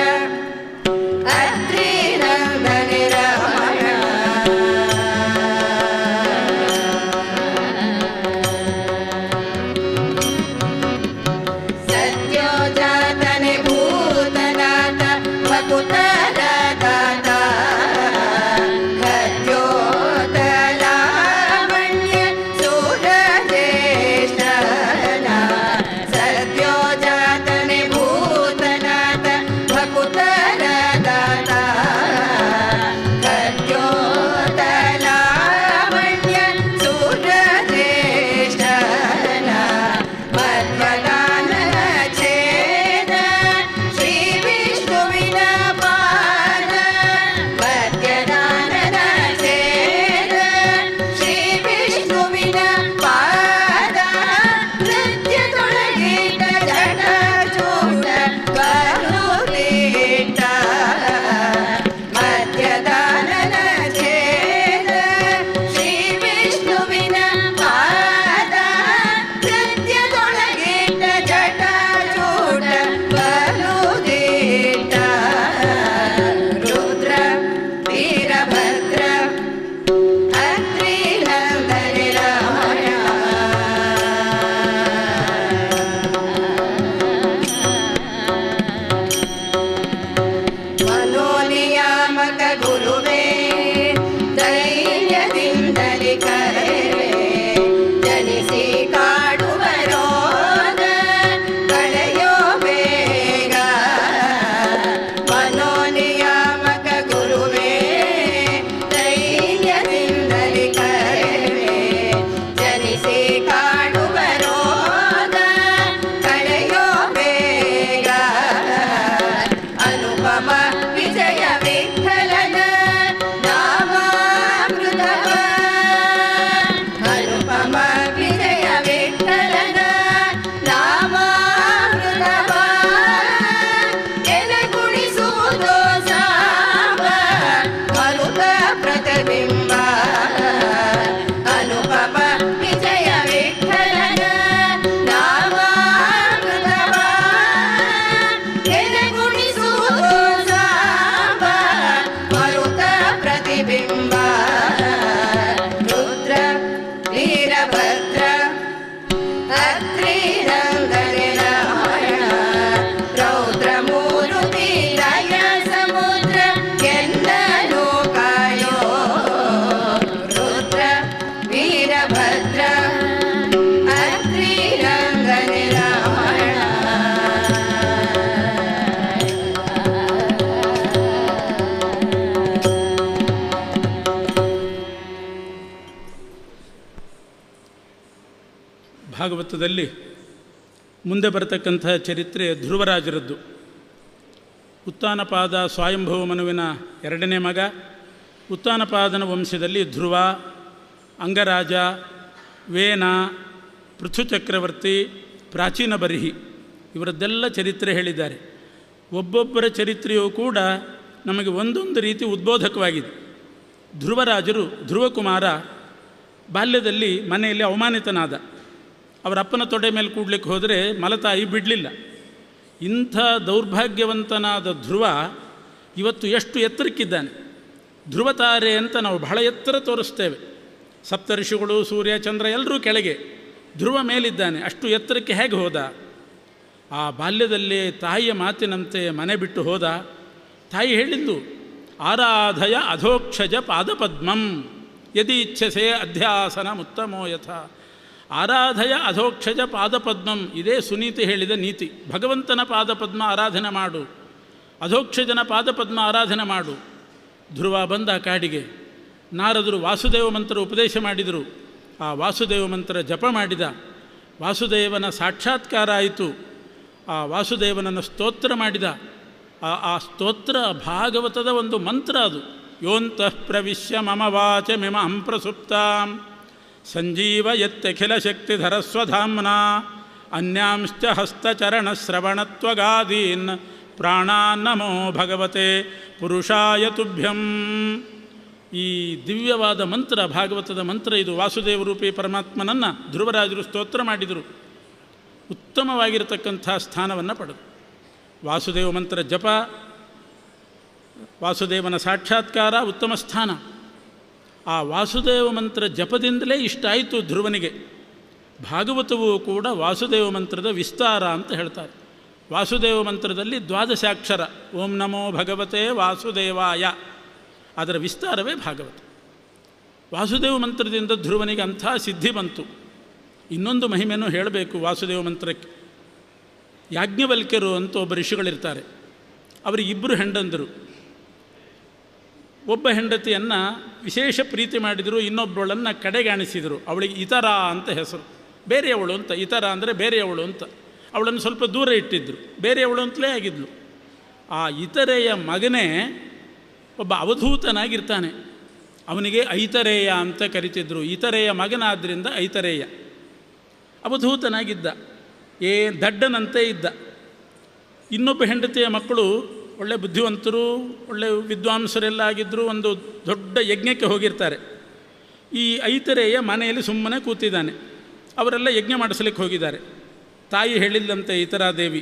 ಅದ್ರಿನಂದನೆ ರಮಣ. ಸತ್ಯೋಜಾತನೆ ಭೂತನಾಥ ವಕುತರ ದಾತ, ಖದ್ಯೋತಲಾವಣ್ಯ ಸೂರಜ್ಯೇಷ್ಠನ. ಸತ್ಯೋಜಾತನೆ ಭೂತನಾಥ ವಕುತರ ದಾತ, ಖದ್ಯೋತಲಾವಣ್ಯ ಸೂರಜ್ಯೇಷ್ಠನ. ಮಧ್ವದಾನನ ಛೇದ ಶ್ರೀ ವಿಷ್ಣುವಿನ ಪಾದ, ಮಧ್ಯದಾನನ ಛೇದ ಶ್ರೀ ವಿಷ್ಣುವಿನ ಪಾದ. ನೃತ್ಯದೊಳಗಿಟ್ಟ ಜಟಾಚೂಟ ಬರುತ್ತಿಟ್ಟ, ಮಧ್ಯದಾನನ ಛೇದ ಶ್ರೀ ವಿಷ್ಣುವಿನ ಪಾದ. ನೃತ್ಯದೊಳಗಿಟ್ಟ ಜಟಾಚೂಟ ಬರುತ್ತಿಟ್ಟ, ರುದ್ರ ವೀರಭದ್ರ ಅದ್ರಿನಂದನೆ ರಮಣ. ಮನೋನಿಯಾಮಕ ಗುರುವೇ ಧೈರ್ಯದಿಂದಲೇ ಕರೆವೆ, ಜನಿಸಿ ಕಾಡುವ ರೋಗ ಕಳೆಯೋ ಬೇಗ. ಮನೋನಿಯಾಮಕ ಗುರುವೇ ಧೈರ್ಯದಿಂದಲೇ ಕರೆವೆ, ಜನಿಸಿ ಕಾಡುವ ರೋಗ ಕಳೆಯೋ ಬೇಗ. ಅನುಪಮ ವಿಜಯ ವಿಠಲನ ನಾಮಾಮೃತವ, ಅನುಪಮ ವಿಜಯ ವಿಠಲನ ನಾಮಾಮೃತವ. ಎನಗುಣಿಸುವುದೋ ಸಾಂಬ ಮರುತ ಪ್ರತಿಬಿಂಬ, ಅನುಪಮ ವಿಜಯ ವಿಠಲನ ನಾಮಾಮೃತವ. ಎನಗುಣಿಸುವುದೋ ಸಾಂಬ ಮರುತ ಪ್ರತಿಬಿಂಬ. ರುದ್ರ ವೀರಭದ್ರ ಅದ್ರಿನಂದನೆ ರಮಣ, ರೌದ್ರ ಭಾಗವತದಲ್ಲಿ ಮುಂದೆ ಬರತಕ್ಕಂತಹ ಚರಿತ್ರೆ ಧ್ರುವರಾಜರದ್ದು. ಉತ್ತಾನಪಾದ ಸ್ವಯಂಭವ ಮನುವಿನ ಎರಡನೇ ಮಗ. ಉತ್ತಾನಪಾದನ ವಂಶದಲ್ಲಿ ಧ್ರುವ, ಅಂಗರಾಜ, ವೇನ, ಪೃಥು ಚಕ್ರವರ್ತಿ, ಪ್ರಾಚೀನ ಬರಿಹಿ ಇವರದ್ದೆಲ್ಲ ಚರಿತ್ರೆ ಹೇಳಿದ್ದಾರೆ. ಒಬ್ಬೊಬ್ಬರ ಚರಿತ್ರೆಯೂ ಕೂಡ ನಮಗೆ ಒಂದೊಂದು ರೀತಿ ಉದ್ಬೋಧಕವಾಗಿದೆ. ಧ್ರುವರಾಜರು, ಧ್ರುವಕುಮಾರ ಬಾಲ್ಯದಲ್ಲಿ ಮನೆಯಲ್ಲಿ ಅವಮಾನಿತನಾದ. ಅವರ ಅಪ್ಪನ ತೊಡೆ ಮೇಲೆ ಕೂಡ್ಲಿಕ್ಕೆ ಹೋದರೆ ಮಲತಾಯಿ ಬಿಡಲಿಲ್ಲ. ಇಂಥ ದೌರ್ಭಾಗ್ಯವಂತನಾದ ಧ್ರುವ ಇವತ್ತು ಎಷ್ಟು ಎತ್ತರಕ್ಕಿದ್ದಾನೆ. ಧ್ರುವತಾರೆ ಅಂತ ನಾವು ಬಹಳ ಎತ್ತರ ತೋರಿಸ್ತೇವೆ. ಸಪ್ತಋಷಿಗಳು, ಸೂರ್ಯ, ಚಂದ್ರ ಎಲ್ಲರೂ ಕೆಳಗೆ, ಧ್ರುವ ಮೇಲಿದ್ದಾನೆ. ಅಷ್ಟು ಎತ್ತರಕ್ಕೆ ಹೇಗೆ ಹೋದ? ಆ ಬಾಲ್ಯದಲ್ಲೇ ತಾಯಿಯ ಮಾತಿನಂತೆ ಮನೆ ಬಿಟ್ಟು ಹೋದ. ತಾಯಿ ಹೇಳಿದ್ದು, ಆರಾಧಯ ಅಧೋಕ್ಷಜ ಪಾದಪದ್ಮಂ ಯದಿ ಇಚ್ಛಸೆ ಅಧ್ಯಾಸನ ಉತ್ತಮೋ ಯಥ. ಆರಾಧಯ ಅಧೋಕ್ಷಜ ಪಾದಪದ್ಮಂ, ಇದೇ ಸುನೀತಿ ಹೇಳಿದ ನೀತಿ. ಭಗವಂತನ ಪಾದಪದ್ಮ ಆರಾಧನೆ ಮಾಡು, ಅಧೋಕ್ಷಜನ ಪಾದಪದ್ಮ ಆರಾಧನೆ ಮಾಡು. ಧ್ರುವ ಬಂದ ಕಾಡಿಗೆ. ನಾರದರು ವಾಸುದೇವ ಮಂತ್ರ ಉಪದೇಶ ಮಾಡಿದರು. ಆ ವಾಸುದೇವ ಮಂತ್ರ ಜಪ ಮಾಡಿದ. ವಾಸುದೇವನ ಸಾಕ್ಷಾತ್ಕಾರ ಆಯಿತು. ಆ ವಾಸುದೇವನನ್ನು ಸ್ತೋತ್ರ ಮಾಡಿದ. ಆ ಸ್ತೋತ್ರ ಭಾಗವತದ ಒಂದು ಮಂತ್ರ ಅದು. ಯೋಂತಃ ಪ್ರವಿಶ್ಯ ಮಮ ವಾಚಮಿಮಹಂ ಪ್ರಸುಪ್ತಾಂ ಸಂಜೀವಯತ್ಯಖಿಲ ಶಕ್ತಿಧರಸ್ವಧಾಮ್ನಾ ಅನ್ಯಾಂಶ್ಚ ಹಸ್ತಚರಣಶ್ರವಣತ್ವಗಾದೀನ್ ಪ್ರಾಣಾನ್ನಮೋ ಭಗವತೆ ಪುರುಷಾಯ ತುಭ್ಯಂ. ಈ ದಿವ್ಯವಾದ ಮಂತ್ರ, ಭಾಗವತದ ಮಂತ್ರ ಇದು. ವಾಸುದೇವರೂಪಿ ಪರಮಾತ್ಮನನ್ನು ಧ್ರುವರಾಜರು ಸ್ತೋತ್ರ ಮಾಡಿದರು. ಉತ್ತಮವಾಗಿರತಕ್ಕಂಥ ಸ್ಥಾನವನ್ನು ಪಡೆದು ವಾಸುದೇವ ಮಂತ್ರ ಜಪ, ವಾಸುದೇವನ ಸಾಕ್ಷಾತ್ಕಾರ, ಉತ್ತಮ ಸ್ಥಾನ. ಆ ವಾಸುದೇವ ಮಂತ್ರ ಜಪದಿಂದಲೇ ಇಷ್ಟಾಯಿತು ಧ್ರುವನಿಗೆ. ಭಾಗವತವೂ ಕೂಡ ವಾಸುದೇವ ಮಂತ್ರದ ವಿಸ್ತಾರ ಅಂತ ಹೇಳ್ತಾರೆ. ವಾಸುದೇವ ಮಂತ್ರದಲ್ಲಿ 12 ಅಕ್ಷರ, ಓಂ ನಮೋ ಭಗವತೆ ವಾಸುದೇವಾಯ, ಅದರ ವಿಸ್ತಾರವೇ ಭಾಗವತ. ವಾಸುದೇವ ಮಂತ್ರದಿಂದ ಧ್ರುವನಿಗೆ ಅಂಥ ಸಿದ್ಧಿ ಬಂತು. ಇನ್ನೊಂದು ಮಹಿಮೆಯನ್ನು ಹೇಳಬೇಕು ವಾಸುದೇವ ಮಂತ್ರಕ್ಕೆ. ಯಾಜ್ಞವಲ್ಕ್ಯರು ಅಂತ ಒಬ್ಬ ಋಷಿಗಳಿರ್ತಾರೆ. ಅವರಿಗೆ 2 ಹೆಂಡಂದರು. ಒಬ್ಬ ಹೆಂಡತಿಯನ್ನು ವಿಶೇಷ ಪ್ರೀತಿ ಮಾಡಿದರು, ಇನ್ನೊಬ್ಬಳನ್ನು ಕಡೆಗಾಣಿಸಿದರು. ಅವಳಿಗೆ ಇತರ ಅಂತ ಹೆಸರು, ಬೇರೆಯವಳು ಅಂತ. ಇತರ ಅಂದರೆ ಬೇರೆಯವಳು ಅಂತ. ಅವಳನ್ನು ಸ್ವಲ್ಪ ದೂರ ಇಟ್ಟಿದ್ದರು, ಬೇರೆಯವಳು ಅಂತಲೇ ಆಗಿದ್ಲು. ಆ ಇತರೆಯ ಮಗನೇ ಒಬ್ಬ ಅವಧೂತನಾಗಿರ್ತಾನೆ. ಅವನಿಗೆ ಐತರೇಯ ಅಂತ ಕರಿತಿದ್ರು. ಇತರೆಯ ಮಗನಾದ್ದರಿಂದ ಐತರೇಯ. ಅವಧೂತನಾಗಿದ್ದ, ದಡ್ಡನಂತೆ ಇದ್ದ. ಇನ್ನೊಬ್ಬ ಹೆಂಡತಿಯ ಮಕ್ಕಳು ಒಳ್ಳೆ ಬುದ್ಧಿವಂತರು, ಒಳ್ಳೆ ವಿದ್ವಾಂಸರೆಲ್ಲ ಆಗಿದ್ದರು. ಒಂದು ದೊಡ್ಡ ಯಜ್ಞಕ್ಕೆ ಹೋಗಿರ್ತಾರೆ. ಈ ಐತರೇಯ ಮನೆಯಲ್ಲಿ ಸುಮ್ಮನೆ ಕೂತಿದ್ದಾನೆ. ಅವರೆಲ್ಲ ಯಜ್ಞ ಮಾಡಿಸ್ಲಿಕ್ಕೆ ಹೋಗಿದ್ದಾರೆ. ತಾಯಿ ಹೇಳಿಲ್ಲಂತೆ ಇತರಾದೇವಿ,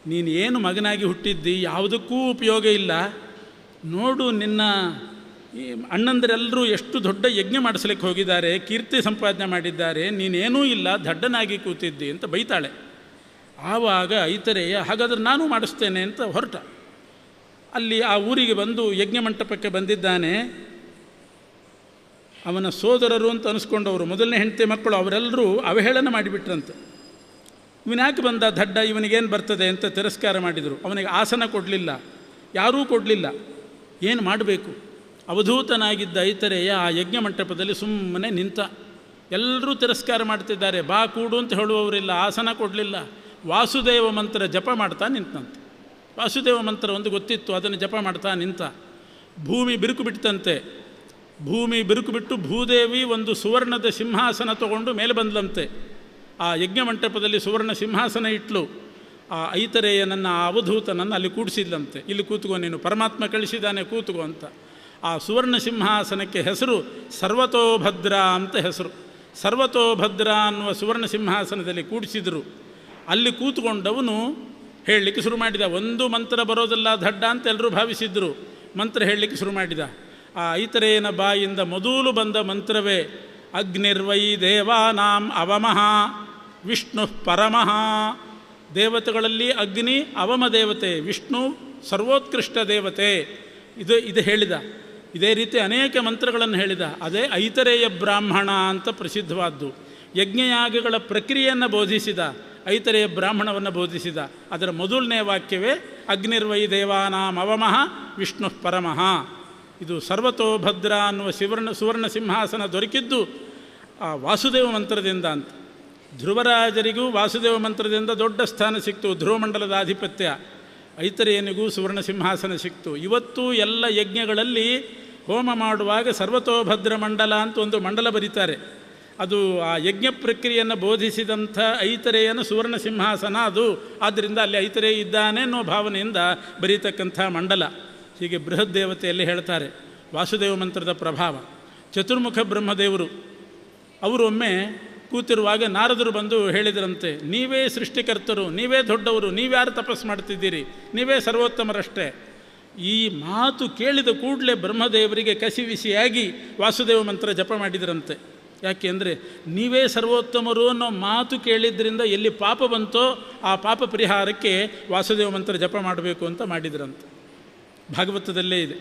ನೀನು ಏನು ಮಗನಾಗಿ ಹುಟ್ಟಿದ್ದಿ, ಯಾವುದಕ್ಕೂ ಉಪಯೋಗ ಇಲ್ಲ. ನೋಡು, ನಿನ್ನ ಈ ಅಣ್ಣಂದರೆಲ್ಲರೂ ಎಷ್ಟು ದೊಡ್ಡ ಯಜ್ಞ ಮಾಡಿಸ್ಲಿಕ್ಕೆ ಹೋಗಿದ್ದಾರೆ, ಕೀರ್ತಿ ಸಂಪಾದನೆ ಮಾಡಿದ್ದಾರೆ, ನೀನೇನೂ ಇಲ್ಲ, ದಡ್ಡನಾಗಿ ಕೂತಿದ್ದಿ ಅಂತ ಬೈತಾಳೆ. ಆವಾಗ ಐತರೇಯ, ಹಾಗಾದರೆ ನಾನು ಮಾಡಿಸ್ತೇನೆ ಅಂತ ಹೊರಟ. ಅಲ್ಲಿ ಆ ಊರಿಗೆ ಬಂದು ಯಜ್ಞ ಮಂಟಪಕ್ಕೆ ಬಂದಿದ್ದಾನೆ. ಅವನ ಸೋದರರು ಅಂತ ಅನಿಸ್ಕೊಂಡವರು, ಮೊದಲನೇ ಹೆಂಡತಿ ಮಕ್ಕಳು, ಅವರೆಲ್ಲರೂ ಅವಹೇಳನ ಮಾಡಿಬಿಟ್ರಂತೆ. ಇವನ್ಯಾಕೆ ಬಂದ ದಡ್ಡ, ಇವನಿಗೇನು ಬರ್ತದೆ ಅಂತ ತಿರಸ್ಕಾರ ಮಾಡಿದರು. ಅವನಿಗೆ ಆಸನ ಕೊಡಲಿಲ್ಲ, ಯಾರೂ ಕೊಡಲಿಲ್ಲ. ಏನು ಮಾಡಬೇಕು? ಅವಧೂತನಾಗಿದ್ದ ಐತರೇಯ ಆ ಯಜ್ಞ ಮಂಟಪದಲ್ಲಿ ಸುಮ್ಮನೆ ನಿಂತ. ಎಲ್ಲರೂ ತಿರಸ್ಕಾರ ಮಾಡ್ತಿದ್ದಾರೆ, ಬಾ ಕೂಡು ಅಂತ ಹೇಳುವವರಿಲ್ಲ, ಆಸನ ಕೊಡಲಿಲ್ಲ. ವಾಸುದೇವ ಮಂತ್ರ ಜಪ ಮಾಡ್ತಾ ನಿಂತಂತೆ. ವಾಸುದೇವ ಮಂತ್ರ ಒಂದು ಗೊತ್ತಿತ್ತು, ಅದನ್ನು ಜಪ ಮಾಡ್ತಾ ನಿಂತ. ಭೂಮಿ ಬಿರುಕು ಬಿಟ್ಟಂತೆ. ಭೂಮಿ ಬಿರುಕು ಬಿಟ್ಟು ಭೂದೇವಿ ಒಂದು ಸುವರ್ಣದ ಸಿಂಹಾಸನ ತಗೊಂಡು ಮೇಲೆ ಬಂದ್ಲಂತೆ. ಆ ಯಜ್ಞ ಮಂಟಪದಲ್ಲಿ ಸುವರ್ಣ ಸಿಂಹಾಸನ ಇಟ್ಲು. ಆ ಐತರೇಯನನ್ನು, ಆ ಅವಧೂತನನ್ನು ಅಲ್ಲಿ ಕೂಡಿಸಿದ್ಲಂತೆ. ಇಲ್ಲಿ ಕೂತ್ಕೋ, ನೀನು ಪರಮಾತ್ಮ ಕಳಿಸಿದ್ದಾನೆ, ಕೂತ್ಕೋ ಅಂತ. ಆ ಸುವರ್ಣ ಸಿಂಹಾಸನಕ್ಕೆ ಹೆಸರು ಸರ್ವತೋಭದ್ರ ಅಂತ ಹೆಸರು. ಸರ್ವತೋಭದ್ರ ಅನ್ನುವ ಸುವರ್ಣ ಸಿಂಹಾಸನದಲ್ಲಿ ಕೂಡಿಸಿದರು. ಅಲ್ಲಿ ಕೂತ್ಕೊಂಡವನು ಹೇಳಲಿಕ್ಕೆ ಶುರು ಮಾಡಿದ. ಒಂದು ಮಂತ್ರ ಬರೋದಲ್ಲ ದಡ್ಡ ಅಂತ ಎಲ್ಲರೂ ಭಾವಿಸಿದ್ರು. ಮಂತ್ರ ಹೇಳಲಿಕ್ಕೆ ಶುರು ಮಾಡಿದ. ಆ ಐತರೇಯನ ಬಾಯಿಂದ ಮೊದಲು ಬಂದ ಮಂತ್ರವೇ ಅಗ್ನಿರ್ವೈ ದೇವಾನಾಂ ಅವಮಃ ವಿಷ್ಣು ಪರಮಃ. ದೇವತೆಗಳಲ್ಲಿ ಅಗ್ನಿ ಅವಮ ದೇವತೆ, ವಿಷ್ಣು ಸರ್ವೋತ್ಕೃಷ್ಟ ದೇವತೆ. ಇದು ಹೇಳಿದ. ಇದೇ ರೀತಿ ಅನೇಕ ಮಂತ್ರಗಳನ್ನು ಹೇಳಿದ. ಅದೇ ಐತರೇಯ ಬ್ರಾಹ್ಮಣ ಅಂತ ಪ್ರಸಿದ್ಧವಾದ್ದು. ಯಜ್ಞಯಾಗಗಳ ಪ್ರಕ್ರಿಯೆಯನ್ನು ಬೋಧಿಸಿದ, ಐತರೇಯ ಬ್ರಾಹ್ಮಣವನ್ನು ಬೋಧಿಸಿದ. ಅದರ ಮೊದಲನೇ ವಾಕ್ಯವೇ ಅಗ್ನಿರ್ವೈ ದೇವಾನಾಂ ಅವಮಃ ವಿಷ್ಣು ಪರಮಃ. ಇದು ಸರ್ವತೋಭದ್ರ ಅನ್ನುವ ಸುವರ್ಣ ಸಿಂಹಾಸನ ದೊರಕಿದ್ದು ಆ ವಾಸುದೇವ ಮಂತ್ರದಿಂದ ಅಂತ. ಧ್ರುವರಾಜರಿಗೂ ವಾಸುದೇವ ಮಂತ್ರದಿಂದ ದೊಡ್ಡ ಸ್ಥಾನ ಸಿಕ್ತು, ಧ್ರುವಮಂಡಲದ ಆಧಿಪತ್ಯ. ಐತರೇಯನಿಗೂ ಸುವರ್ಣ ಸಿಂಹಾಸನ ಸಿಕ್ತು. ಇವತ್ತು ಎಲ್ಲ ಯಜ್ಞಗಳಲ್ಲಿ ಹೋಮ ಮಾಡುವಾಗ ಸರ್ವತೋಭದ್ರ ಮಂಡಲ ಅಂತ ಒಂದು ಮಂಡಲ ಬರೀತಾರೆ. ಅದು ಆ ಯಜ್ಞ ಪ್ರಕ್ರಿಯೆಯನ್ನು ಬೋಧಿಸಿದಂಥ ಐತರೇಯನ ಸುವರ್ಣ ಸಿಂಹಾಸನ ಅದು. ಆದ್ದರಿಂದ ಅಲ್ಲಿ ಐತರೇಯ ಇದ್ದಾನೆ ಅನ್ನೋ ಭಾವನೆಯಿಂದ ಬರೀತಕ್ಕಂಥ ಮಂಡಲ. ಹೀಗೆ ಬೃಹತ್ ದೇವತೆಯಲ್ಲಿ ಹೇಳ್ತಾರೆ ವಾಸುದೇವ ಮಂತ್ರದ ಪ್ರಭಾವ. ಚತುರ್ಮುಖ ಬ್ರಹ್ಮದೇವರು ಅವರು ಒಮ್ಮೆ ಕೂತಿರುವಾಗ ನಾರದರು ಬಂದು ಹೇಳಿದರಂತೆ, ನೀವೇ ಸೃಷ್ಟಿಕರ್ತರು, ನೀವೇ ದೊಡ್ಡವರು, ನೀವ್ಯಾರು ತಪಸ್ಸು ಮಾಡ್ತಿದ್ದೀರಿ, ನೀವೇ ಸರ್ವೋತ್ತಮರಷ್ಟೇ. ಈ ಮಾತು ಕೇಳಿದ ಕೂಡಲೇ ಬ್ರಹ್ಮದೇವರಿಗೆ ಕಸಿವಿಸಿಯಾಗಿ ವಾಸುದೇವ ಮಂತ್ರ ಜಪ ಮಾಡಿದರಂತೆ. ಯಾಕೆ ಅಂದರೆ ನೀವೇ ಸರ್ವೋತ್ತಮರು ಅನ್ನೋ ಮಾತು ಕೇಳಿದ್ರಿಂದ ಎಲ್ಲಿ ಪಾಪ ಬಂತೋ ಆ ಪಾಪ ಪರಿಹಾರಕ್ಕೆ ವಾಸುದೇವ ಮಂತ್ರ ಜಪ ಮಾಡಬೇಕು ಅಂತ ಮಾಡಿದ್ರಂತೆ. ಭಾಗವತದಲ್ಲೇ ಇದೆ.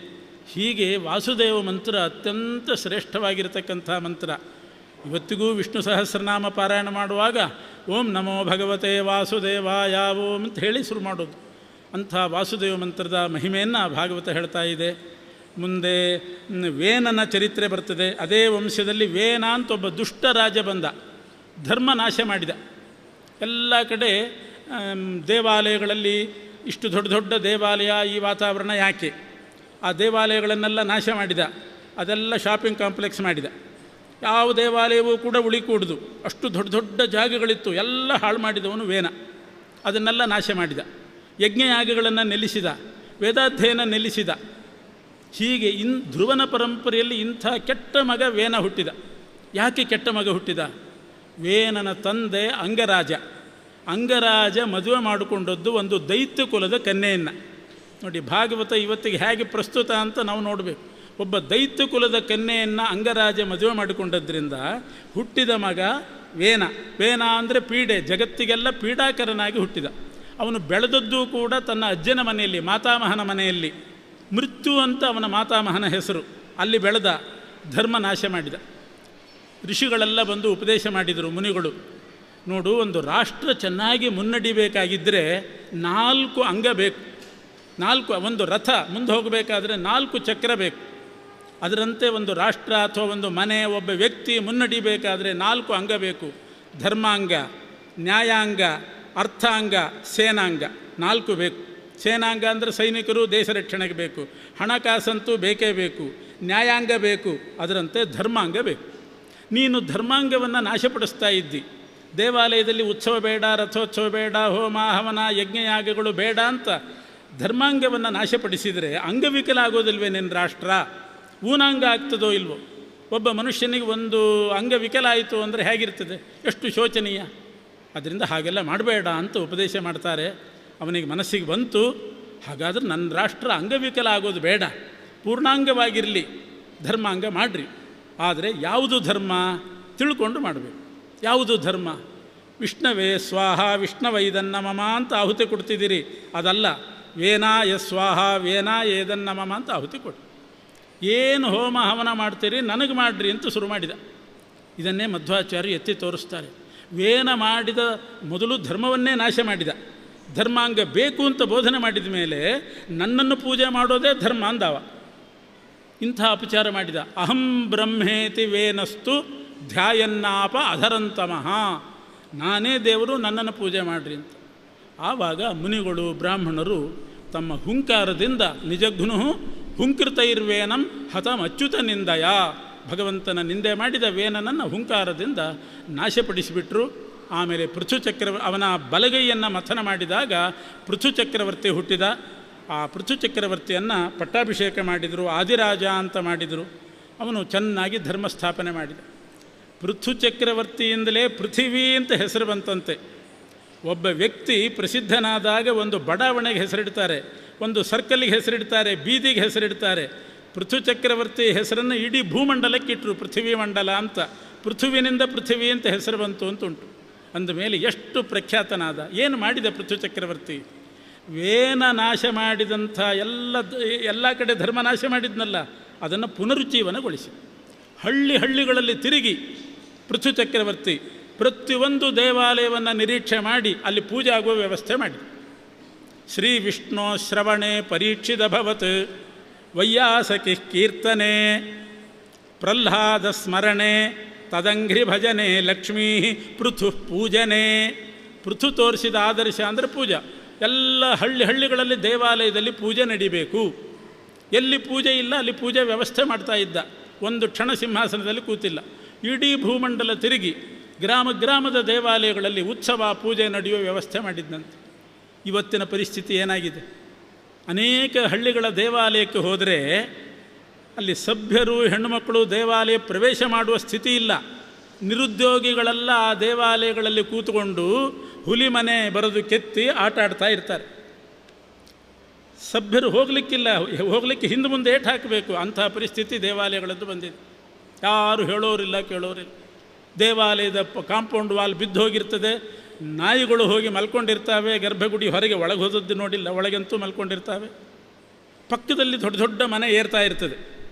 ಹೀಗೆ ವಾಸುದೇವ ಮಂತ್ರ ಅತ್ಯಂತ ಶ್ರೇಷ್ಠವಾಗಿರತಕ್ಕಂಥ ಮಂತ್ರ. ಇವತ್ತಿಗೂ ವಿಷ್ಣು ಸಹಸ್ರನಾಮ ಪಾರಾಯಣ ಮಾಡುವಾಗ ಓಂ ನಮೋ ಭಗವತೆ ವಾಸುದೇವಾಯ ಓಂ ಅಂತ ಹೇಳಿ ಶುರು ಮಾಡೋದು. ಅಂಥ ವಾಸುದೇವ ಮಂತ್ರದ ಮಹಿಮೆಯನ್ನು ಭಾಗವತ ಹೇಳ್ತಾ ಇದೆ. ಮುಂದೆ ವೇನನ ಚರಿತ್ರೆ ಬರ್ತದೆ. ಅದೇ ವಂಶದಲ್ಲಿ ವೇನ ಅಂತ ಒಬ್ಬ ದುಷ್ಟ ರಾಜ ಬಂದ, ಧರ್ಮ ನಾಶ ಮಾಡಿದ. ಎಲ್ಲ ಕಡೆ ದೇವಾಲಯಗಳಲ್ಲಿ ಇಷ್ಟು ದೊಡ್ಡ ದೊಡ್ಡ ದೇವಾಲಯ, ಈ ವಾತಾವರಣ ಯಾಕೆ? ಆ ದೇವಾಲಯಗಳನ್ನೆಲ್ಲ ನಾಶ ಮಾಡಿದ. ಅದೆಲ್ಲ ಶಾಪಿಂಗ್ ಕಾಂಪ್ಲೆಕ್ಸ್ ಮಾಡಿದ. ಯಾವ ದೇವಾಲಯವೂ ಕೂಡ ಉಳಿಕೂಡ್ದು, ಅಷ್ಟು ದೊಡ್ಡ ದೊಡ್ಡ ಜಾಗಗಳಿತ್ತು, ಎಲ್ಲ ಹಾಳು ಮಾಡಿದವನು ವೇನ. ಅದನ್ನೆಲ್ಲ ನಾಶ ಮಾಡಿದ. ಯಜ್ಞಯಾಗಗಳನ್ನು ನಿಲ್ಲಿಸಿದ, ವೇದಾಧ್ಯಯನ ನಿಲ್ಲಿಸಿದ. ಹೀಗೆ ಧ್ರುವನ ಪರಂಪರೆಯಲ್ಲಿ ಇಂಥ ಕೆಟ್ಟ ಮಗ ವೇನ ಹುಟ್ಟಿದ. ಯಾಕೆ ಕೆಟ್ಟ ಮಗ ಹುಟ್ಟಿದ? ವೇನನ ತಂದೆ ಅಂಗರಾಜ. ಅಂಗರಾಜ ಮದುವೆ ಮಾಡಿಕೊಂಡದ್ದು ಒಂದು ದೈತ್ಯ ಕುಲದ ಕನ್ಯೆಯನ್ನು. ನೋಡಿ, ಭಾಗವತ ಇವತ್ತಿಗೆ ಹೇಗೆ ಪ್ರಸ್ತುತ ಅಂತ ನಾವು ನೋಡಬೇಕು. ಒಬ್ಬ ದೈತ್ಯ ಕುಲದ ಕನ್ಯೆಯನ್ನು ಅಂಗರಾಜ ಮದುವೆ ಮಾಡಿಕೊಂಡದ್ರಿಂದ ಹುಟ್ಟಿದ ಮಗ ವೇನ. ವೇನ ಅಂದರೆ ಪೀಡೆ, ಜಗತ್ತಿಗೆಲ್ಲ ಪೀಡಾಕರನಾಗಿ ಹುಟ್ಟಿದ. ಅವನು ಬೆಳೆದದ್ದು ಕೂಡ ತನ್ನ ಅಜ್ಜನ ಮನೆಯಲ್ಲಿ, ಮಾತಾಮಹನ ಮನೆಯಲ್ಲಿ. ಮೃತ್ಯು ಅಂತ ಅವನ ಮಾತಾಮಹನ ಹೆಸರು. ಅಲ್ಲಿ ಬೆಳೆದ, ಧರ್ಮ ನಾಶ ಮಾಡಿದ. ಋಷಿಗಳೆಲ್ಲ ಬಂದು ಉಪದೇಶ ಮಾಡಿದರು, ಮುನಿಗಳು. ನೋಡು, ಒಂದು ರಾಷ್ಟ್ರ ಚೆನ್ನಾಗಿ ಮುನ್ನಡಿಬೇಕಾಗಿದ್ದರೆ 4 ಅಂಗ ಬೇಕು. 4, ಒಂದು ರಥ ಮುಂದೆ ಹೋಗಬೇಕಾದ್ರೆ 4 ಚಕ್ರ ಬೇಕು. ಅದರಂತೆ ಒಂದು ರಾಷ್ಟ್ರ ಅಥವಾ ಒಂದು ಮನೆ, ಒಬ್ಬ ವ್ಯಕ್ತಿ ಮುನ್ನಡಿಬೇಕಾದರೆ 4 ಅಂಗ ಬೇಕು. ಧರ್ಮಾಂಗ, ನ್ಯಾಯಾಂಗ, ಅರ್ಥಾಂಗ, ಸೇನಾಂಗ, 4 ಬೇಕು. ಸೇನಾಂಗ ಅಂದರೆ ಸೈನಿಕರು, ದೇಶ ರಕ್ಷಣೆಗೆ ಬೇಕು. ಹಣಕಾಸಂತೂ ಬೇಕೇ ಬೇಕು. ನ್ಯಾಯಾಂಗ ಬೇಕು. ಅದರಂತೆ ಧರ್ಮಾಂಗ ಬೇಕು. ನೀನು ಧರ್ಮಾಂಗವನ್ನು ನಾಶಪಡಿಸ್ತಾ ಇದ್ದಿ. ದೇವಾಲಯದಲ್ಲಿ ಉತ್ಸವ ಬೇಡ, ರಥೋತ್ಸವ ಬೇಡ, ಹೋಮ ಹವನ ಯಜ್ಞಯಾಗಗಳು ಬೇಡ ಅಂತ ಧರ್ಮಾಂಗವನ್ನು ನಾಶಪಡಿಸಿದರೆ ಅಂಗವಿಕಲ ಆಗೋದಿಲ್ವೇ ನಿನ್ನ ರಾಷ್ಟ್ರ? ಊನಾಂಗ ಆಗ್ತದೋ ಇಲ್ವೋ? ಒಬ್ಬ ಮನುಷ್ಯನಿಗೆ ಒಂದು ಅಂಗವಿಕಲ ಆಯಿತು ಅಂದರೆ ಹೇಗಿರ್ತದೆ? ಎಷ್ಟು ಶೋಚನೀಯ. ಅದರಿಂದ ಹಾಗೆಲ್ಲ ಮಾಡಬೇಡ ಅಂತ ಉಪದೇಶ ಮಾಡ್ತಾರೆ. ಅವನಿಗೆ ಮನಸ್ಸಿಗೆ ಬಂತು, ಹಾಗಾದರೆ ನನ್ನ ರಾಷ್ಟ್ರ ಅಂಗವಿಕಲ ಆಗೋದು ಬೇಡ, ಪೂರ್ಣಾಂಗವಾಗಿರಲಿ, ಧರ್ಮಾಂಗ ಮಾಡಿರಿ. ಆದರೆ ಯಾವುದು ಧರ್ಮ ತಿಳ್ಕೊಂಡು ಮಾಡಬೇಕು. ಯಾವುದು ಧರ್ಮ? ವಿಷ್ಣವೇ ಸ್ವಾಹ ವಿಷ್ಣವೈದನ್ನ ಮಮ ಅಂತ ಆಹುತಿ ಕೊಡ್ತಿದ್ದೀರಿ, ಅದಲ್ಲ. ವೇನಾ ಯಸ್ವಾಹ ವೇನಾ ಏದನ್ನ ಮಮ ಅಂತ ಆಹುತಿ ಕೊಡಿ. ಏನು ಹೋಮ ಹವನ ಮಾಡ್ತೀರಿ ನನಗೆ ಮಾಡಿರಿ ಅಂತ ಶುರು ಮಾಡಿದ. ಇದನ್ನೇ ಮಧ್ವಾಚಾರ್ಯರು ಎತ್ತಿ ತೋರಿಸ್ತಾರೆ. ವೇನ ಮಾಡಿದ ಮೊದಲು ಧರ್ಮವನ್ನೇ ನಾಶ ಮಾಡಿದ. ಧರ್ಮಾಂಗ ಬೇಕು ಅಂತ ಬೋಧನೆ ಮಾಡಿದ ಮೇಲೆ ನನ್ನನ್ನು ಪೂಜೆ ಮಾಡೋದೇ ಧರ್ಮ ಅಂದವ. ಇಂಥ ಅಪಚಾರ ಮಾಡಿದ. ಅಹಂ ಬ್ರಹ್ಮೇತಿ ವೇನಸ್ತು ಧ್ಯಾಯನ್ನಾಪ ಅಧರಂತಮಃ. ನಾನೇ ದೇವರು, ನನ್ನನ್ನು ಪೂಜೆ ಮಾಡಿರಿ ಅಂತ. ಆವಾಗ ಮುನಿಗಳು ಬ್ರಾಹ್ಮಣರು ತಮ್ಮ ಹುಂಕಾರದಿಂದ ನಿಜಘ್ನು ಹುಂಕೃತೈರ್ವೇನಂ ಹತಂ ಅಚ್ಯುತ ನಿಂದಯ, ಭಗವಂತನ ನಿಂದೆ ಮಾಡಿದ ವೇನನನ್ನು ಹುಂಕಾರದಿಂದ ನಾಶಪಡಿಸಿಬಿಟ್ರು. ಆಮೇಲೆ ಪೃಥುಚಕ್ರ ಅವನ ಬಲಗೈಯನ್ನು ಮಥನ ಮಾಡಿದಾಗ ಪೃಥುಚಕ್ರವರ್ತಿ ಹುಟ್ಟಿದ. ಆ ಪೃಥುಚಕ್ರವರ್ತಿಯನ್ನು ಪಟ್ಟಾಭಿಷೇಕ ಮಾಡಿದರು, ಆದಿರಾಜ ಅಂತ ಮಾಡಿದರು. ಅವನು ಚೆನ್ನಾಗಿ ಧರ್ಮ ಸ್ಥಾಪನೆ ಮಾಡಿದ. ಪೃಥುಚಕ್ರವರ್ತಿಯಿಂದಲೇ ಪೃಥಿವಿ ಅಂತ ಹೆಸರು ಬಂತಂತೆ. ಒಬ್ಬ ವ್ಯಕ್ತಿ ಪ್ರಸಿದ್ಧನಾದಾಗ ಒಂದು ಬಡಾವಣೆಗೆ ಹೆಸರಿಡ್ತಾರೆ, ಒಂದು ಸರ್ಕಲ್ಗೆ ಹೆಸರಿಡ್ತಾರೆ, ಬೀದಿಗೆ ಹೆಸರಿಡ್ತಾರೆ. ಪೃಥುಚಕ್ರವರ್ತಿ ಹೆಸರನ್ನು ಇಡೀ ಭೂಮಂಡಲಕ್ಕೆ ಇಟ್ಟರು, ಪೃಥ್ವಿ ಮಂಡಲ ಅಂತ. ಪೃಥುವಿನಿಂದ ಪೃಥ್ವಿ ಅಂತ ಹೆಸರು ಬಂತು ಅಂತ ಉಂಟು. ಅಂದಮೇಲೆ ಎಷ್ಟು ಪ್ರಖ್ಯಾತನಾದ. ಏನು ಮಾಡಿದ ಪೃಥುಚಕ್ರವರ್ತಿ? ವೇನ ನಾಶ ಮಾಡಿದಂಥ ಎಲ್ಲ ಕಡೆ ಧರ್ಮ ನಾಶ ಮಾಡಿದ್ನಲ್ಲ, ಅದನ್ನು ಪುನರುಜ್ಜೀವನಗೊಳಿಸಿ ಹಳ್ಳಿಗಳಲ್ಲಿ ತಿರುಗಿ ಪೃಥುಚಕ್ರವರ್ತಿ ಪ್ರತಿಯೊಂದು ದೇವಾಲಯವನ್ನು ನಿರೀಕ್ಷೆ ಮಾಡಿ ಅಲ್ಲಿ ಪೂಜೆ ಆಗುವ ವ್ಯವಸ್ಥೆ ಮಾಡಿ. ಶ್ರೀ ವಿಷ್ಣು ಶ್ರವಣೆ ಪರೀಕ್ಷಿತಭವತ್ ವೈಯಾಸಕಿ ಕೀರ್ತನೆ ಪ್ರಹ್ಲಾದ ಸ್ಮರಣೆ ತದಂಘ್ರಿ ಭಜನೆ ಲಕ್ಷ್ಮೀ ಪೃಥು ಪೂಜನೆ. ಪೃಥು ತೋರಿಸಿದ ಆದರ್ಶ ಅಂದರೆ ಪೂಜಾ. ಎಲ್ಲ ಹಳ್ಳಿಗಳಲ್ಲಿ ದೇವಾಲಯದಲ್ಲಿ ಪೂಜೆ ನಡಿಬೇಕು. ಎಲ್ಲಿ ಪೂಜೆ ಇಲ್ಲ ಅಲ್ಲಿ ಪೂಜೆ ವ್ಯವಸ್ಥೆ ಮಾಡ್ತಾ ಇದ್ದ. ಒಂದು ಕ್ಷಣ ಸಿಂಹಾಸನದಲ್ಲಿ ಕೂತಿಲ್ಲ. ಇಡೀ ಭೂಮಂಡಲ ತಿರುಗಿ ಗ್ರಾಮದ ದೇವಾಲಯಗಳಲ್ಲಿ ಉತ್ಸವ ಪೂಜೆ ನಡೆಯುವ ವ್ಯವಸ್ಥೆ ಮಾಡಿದ್ದಂತೆ. ಇವತ್ತಿನ ಪರಿಸ್ಥಿತಿ ಏನಾಗಿದೆ? ಅನೇಕ ಹಳ್ಳಿಗಳ ದೇವಾಲಯಕ್ಕೆ ಹೋದರೆ ಅಲ್ಲಿ ಸಭ್ಯರು ಹೆಣ್ಣುಮಕ್ಕಳು ದೇವಾಲಯ ಪ್ರವೇಶ ಮಾಡುವ ಸ್ಥಿತಿ ಇಲ್ಲ. ನಿರುದ್ಯೋಗಿಗಳೆಲ್ಲ ಆ ದೇವಾಲಯಗಳಲ್ಲಿ ಕೂತ್ಕೊಂಡು ಹುಲಿ ಮನೆ ಬರೆದು ಕೆತ್ತಿ ಆಟ ಆಡ್ತಾ ಇರ್ತಾರೆ. ಸಭ್ಯರು ಹೋಗಲಿಕ್ಕೆ ಹಿಂದೆ ಮುಂದೆ ಏಟು ಹಾಕಬೇಕು. ಅಂತಹ ಪರಿಸ್ಥಿತಿ ದೇವಾಲಯಗಳದ್ದು ಬಂದಿದೆ. ಯಾರು ಹೇಳೋರಿಲ್ಲ ಕೇಳೋರಿಲ್ಲ. ದೇವಾಲಯದ ಕಾಂಪೌಂಡ್ ವಾಲ್ ಬಿದ್ದು ಹೋಗಿರ್ತದೆ. ನಾಯಿಗಳು ಹೋಗಿ ಮಲ್ಕೊಂಡಿರ್ತಾವೆ. ಗರ್ಭಗುಡಿ ಹೊರಗೆ ಒಳಗೆ ಹೋದದ್ದು ನೋಡಿಲ್ಲ, ಒಳಗಂತೂ ಮಲ್ಕೊಂಡಿರ್ತಾವೆ. ಪಕ್ಕದಲ್ಲಿ ದೊಡ್ಡ ದೊಡ್ಡ ಮನೆ ಏರ್ತಾ ಇರ್ತದೆ.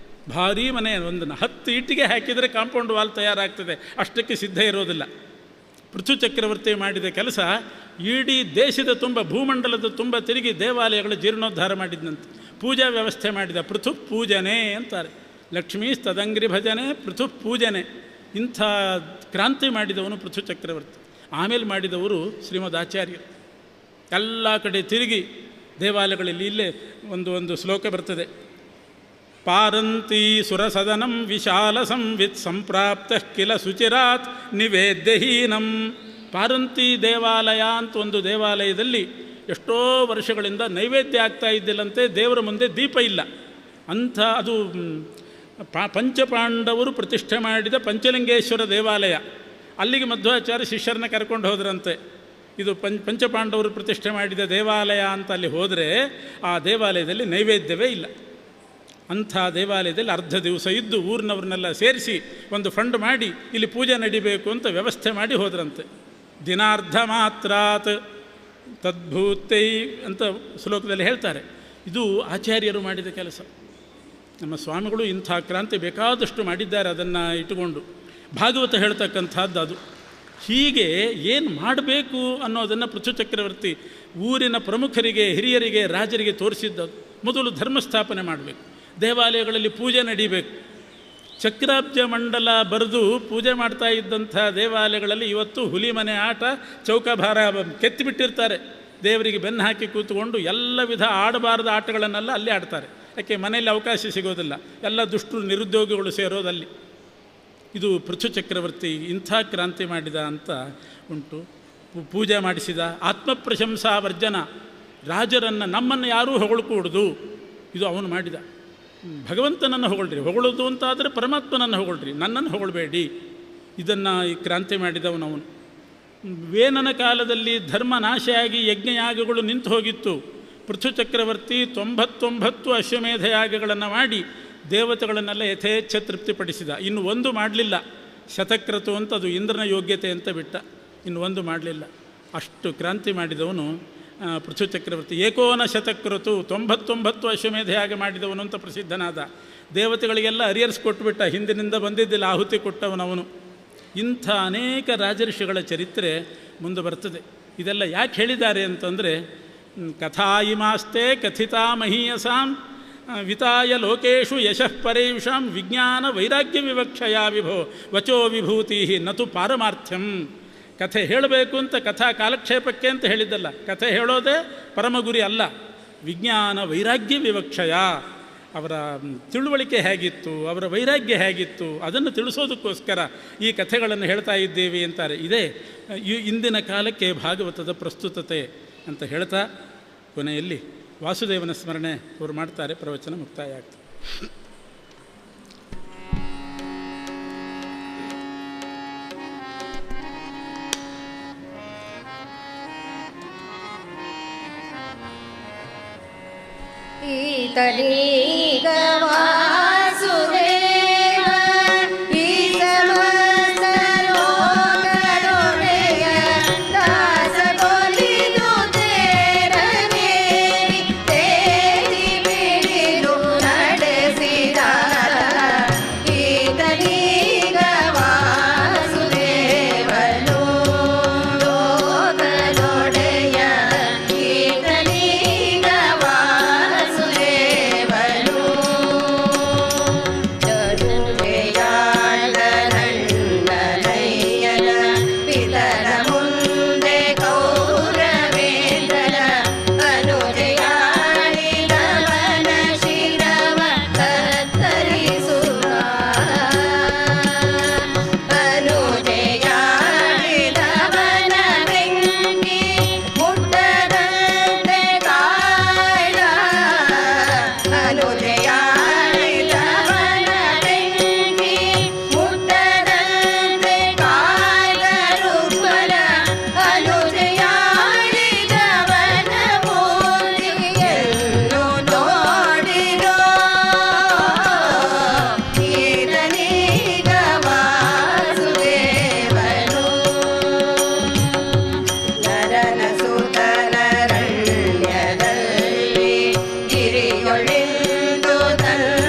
ಭಾರೀ ಮನೆ, ಒಂದು 10 ಇಟ್ಟಿಗೆ ಹಾಕಿದರೆ ಕಾಂಪೌಂಡ್ ವಾಲ್ ತಯಾರಾಗ್ತದೆ. ಅಷ್ಟಕ್ಕೆ ಸಿದ್ಧ ಇರೋದಿಲ್ಲ. ಪೃಥು ಚಕ್ರವರ್ತಿ ಮಾಡಿದ ಕೆಲಸ ಇಡೀ ದೇಶದ ತುಂಬ, ಭೂಮಂಡಲದ ತುಂಬ ತಿರುಗಿ ದೇವಾಲಯಗಳು ಜೀರ್ಣೋದ್ಧಾರ ಮಾಡಿದ್ದಂತೆ. ಪೂಜಾ ವ್ಯವಸ್ಥೆ ಮಾಡಿದ. ಪೃಥು ಪೂಜನೆ ಅಂತಾರೆ. ಲಕ್ಷ್ಮೀ ತದಂಗ್ರಿ ಭಜನೆ ಪೃಥು ಪೂಜನೆ. ಇಂಥ ಕ್ರಾಂತಿ ಮಾಡಿದವನು ಪೃಥು ಚಕ್ರವರ್ತಿ. ಆಮೇಲೆ ಮಾಡಿದವರು ಶ್ರೀಮದ್ ಆಚಾರ್ಯರು. ಎಲ್ಲ ಕಡೆ ತಿರುಗಿ ದೇವಾಲಯಗಳಲ್ಲಿ ಇಲ್ಲೇ ಒಂದು ಶ್ಲೋಕ ಬರ್ತದೆ. ಪಾರಂತಿ ಸುರಸದನಂ ವಿಶಾಲ ಸಂವಿತ್ ಸಂಪ್ರಾಪ್ತ ಕಿಲ ಸುಚಿರಾತ್ ನಿವೇದ್ಯಹೀನಂ. ಪಾರಂತಿ ದೇವಾಲಯ ಅಂತ ಒಂದು ದೇವಾಲಯದಲ್ಲಿ ಎಷ್ಟೋ ವರ್ಷಗಳಿಂದ ನೈವೇದ್ಯ ಆಗ್ತಾ ಇದ್ದಿಲ್ಲಂತೆ. ದೇವರ ಮುಂದೆ ದೀಪ ಇಲ್ಲ ಅಂಥ ಅದು ಪಂಚಪಾಂಡವರು ಪ್ರತಿಷ್ಠೆ ಮಾಡಿದ ಪಂಚಲಿಂಗೇಶ್ವರ ದೇವಾಲಯ. ಅಲ್ಲಿಗೆ ಮಧ್ವಾಚಾರ್ಯ ಶಿಷ್ಯರನ್ನ ಕರ್ಕೊಂಡು ಹೋದ್ರಂತೆ. ಇದು ಪಂಚಪಾಂಡವರು ಪ್ರತಿಷ್ಠೆ ಮಾಡಿದ ದೇವಾಲಯ ಅಂತ ಅಲ್ಲಿ ಹೋದರೆ ಆ ದೇವಾಲಯದಲ್ಲಿ ನೈವೇದ್ಯವೇ ಇಲ್ಲ. ಅಂಥ ದೇವಾಲಯದಲ್ಲಿ ಅರ್ಧ ದಿವಸ ಇದ್ದು ಊರಿನವ್ರನ್ನೆಲ್ಲ ಸೇರಿಸಿ ಒಂದು ಫಂಡ್ ಮಾಡಿ ಇಲ್ಲಿ ಪೂಜೆ ನಡಿಬೇಕು ಅಂತ ವ್ಯವಸ್ಥೆ ಮಾಡಿ ಹೋದ್ರಂತೆ. ದಿನಾರ್ಧ ಮಾತ್ರಾತ್ ತದ್ಭೂತೈ ಅಂತ ಶ್ಲೋಕದಲ್ಲಿ ಹೇಳ್ತಾರೆ. ಇದು ಆಚಾರ್ಯರು ಮಾಡಿದ ಕೆಲಸ. ನಮ್ಮ ಸ್ವಾಮಿಗಳು ಇಂಥ ಕ್ರಾಂತಿ ಬೇಕಾದಷ್ಟು ಮಾಡಿದ್ದಾರೆ. ಅದನ್ನು ಇಟ್ಟುಕೊಂಡು ಭಾಗವತ ಹೇಳ್ತಕ್ಕಂಥದ್ದು ಅದು. ಹೀಗೆ ಏನು ಮಾಡಬೇಕು ಅನ್ನೋದನ್ನು ಪೃಥು ಚಕ್ರವರ್ತಿ ಊರಿನ ಪ್ರಮುಖರಿಗೆ, ಹಿರಿಯರಿಗೆ, ರಾಜರಿಗೆ ತೋರಿಸಿದ್ದದು. ಮೊದಲು ಧರ್ಮಸ್ಥಾಪನೆ ಮಾಡಬೇಕು. ದೇವಾಲಯಗಳಲ್ಲಿ ಪೂಜೆ ನಡೀಬೇಕು. ಚಕ್ರಾಬ್ಜ ಮಂಡಲ ಬರೆದು ಪೂಜೆ ಮಾಡ್ತಾ ಇದ್ದಂಥ ದೇವಾಲಯಗಳಲ್ಲಿ ಇವತ್ತು ಹುಲಿ ಮನೆ ಆಟ, ಚೌಕಾಭಾರ ಕೆತ್ತಿಬಿಟ್ಟಿರ್ತಾರೆ. ದೇವರಿಗೆ ಬೆನ್ನು ಹಾಕಿ ಕೂತ್ಕೊಂಡು ಎಲ್ಲ ವಿಧ ಆಡಬಾರದ ಆಟಗಳನ್ನೆಲ್ಲ ಅಲ್ಲೇ ಆಡ್ತಾರೆ. ಯಾಕೆ ಮನೆಯಲ್ಲಿ ಅವಕಾಶ ಸಿಗೋದಿಲ್ಲ. ಎಲ್ಲ ದುಷ್ಟರು ನಿರುದ್ಯೋಗಿಗಳು ಸೇರೋದಲ್ಲಿ. ಇದು ಪೃಥು ಚಕ್ರವರ್ತಿ ಇಂಥ ಕ್ರಾಂತಿ ಮಾಡಿದ ಅಂತ ಉಂಟು. ಪೂಜೆ ಮಾಡಿಸಿದ. ಆತ್ಮಪ್ರಶಂಸಾ ವರ್ಜನ. ರಾಜರನ್ನು, ನಮ್ಮನ್ನು ಯಾರೂ ಹೊಗಳ್ಕೂಡ್ದು, ಇದು ಅವನು ಮಾಡಿದ. ಭಗವಂತನನ್ನು ಹೊಗಳ್ರಿ, ಹೊಗಳೋದು ಅಂತಾದರೆ ಪರಮಾತ್ಮನನ್ನು ಹೊಗಳ್ರಿ, ನನ್ನನ್ನು ಹೊಗಳ್ಬೇಡಿ. ಇದನ್ನು ಈ ಕ್ರಾಂತಿ ಮಾಡಿದವನವನು. ವೇನನ ಕಾಲದಲ್ಲಿ ಧರ್ಮ ನಾಶಯಾಗಿ ಯಜ್ಞಯಾಗಗಳು ನಿಂತು ಹೋಗಿತ್ತು. ಪೃಥು ಚಕ್ರವರ್ತಿ 99 ಅಶ್ವಮೇಧ ಯಾಗಗಳನ್ನು ಮಾಡಿ ದೇವತೆಗಳನ್ನೆಲ್ಲ ಯಥೇಚ್ಛ ತೃಪ್ತಿಪಡಿಸಿದ. ಇನ್ನು ಒಂದು ಮಾಡಲಿಲ್ಲ. ಶತಕ್ರತು ಅಂತ, ಅದು ಇಂದ್ರನ ಯೋಗ್ಯತೆ ಅಂತ ಬಿಟ್ಟ. ಇನ್ನು ಒಂದು ಮಾಡಲಿಲ್ಲ. ಅಷ್ಟು ಕ್ರಾಂತಿ ಮಾಡಿದವನು ಪೃಥು ಚಕ್ರವರ್ತಿ. ಏಕೋನ ಶತಕ್ರತು, 99 ಅಶ್ವಮೇಧ ಯಾಗ ಮಾಡಿದವನು ಅಂತ ಪ್ರಸಿದ್ಧನಾದ. ದೇವತೆಗಳಿಗೆಲ್ಲ ಅರಿಯರ್ಸ್ ಕೊಟ್ಟುಬಿಟ್ಟ. ಹಿಂದಿನಿಂದ ಬಂದಿದ್ದಿಲ್ಲ, ಆಹುತಿ ಕೊಟ್ಟವನವನು. ಇಂಥ ಅನೇಕ ರಾಜಋಷಿಗಳ ಚರಿತ್ರೆ ಮುಂದೆ ಬರ್ತದೆ. ಇದೆಲ್ಲ ಯಾಕೆ ಹೇಳಿದ್ದಾರೆ ಅಂತಂದರೆ, ಕಥಾ ಇಮಾಸ್ತೆ ಕಥಿತಾ ಮಹೀಯಸಾಂ ವಿತಾಯ ಲೋಕೇಶು ಯಶಃ ಪರೇಷಾಂ ವಿಜ್ಞಾನ ವೈರಾಗ್ಯ ವಿವಕ್ಷಯಾ ವಿಭೋ ವಚೋ ವಿಭೂತಿ ನತು ಪಾರಮಾರ್ಥ್ಯಂ. ಕಥೆ ಹೇಳಬೇಕು ಅಂತ ಕಥಾ ಕಾಲಕ್ಷೇಪಕ್ಕೆ ಅಂತ ಹೇಳಿದ್ದಲ್ಲ. ಕಥೆ ಹೇಳೋದೇ ಪರಮಗುರಿ ಅಲ್ಲ. ವಿಜ್ಞಾನ ವೈರಾಗ್ಯ ವಿವಕ್ಷಯ. ಅವರ ತಿಳುವಳಿಕೆ ಹೇಗಿತ್ತು, ಅವರ ವೈರಾಗ್ಯ ಹೇಗಿತ್ತು, ಅದನ್ನು ತಿಳಿಸೋದಕ್ಕೋಸ್ಕರ ಈ ಕಥೆಗಳನ್ನು ಹೇಳ್ತಾ ಇದ್ದೇವೆ ಅಂತಾರೆ. ಇದೇ ಇಂದಿನ ಕಾಲಕ್ಕೆ ಭಾಗವತದ ಪ್ರಸ್ತುತತೆ ಅಂತ ಹೇಳ್ತಾ ಕೊನೆಯಲ್ಲಿ ವಾಸುದೇವನ ಸ್ಮರಣೆ ಅವರು ಮಾಡ್ತಾರೆ. ಪ್ರವಚನ ಮುಕ್ತಾಯ ಆಗ್ತದೆ. ಈತನೇ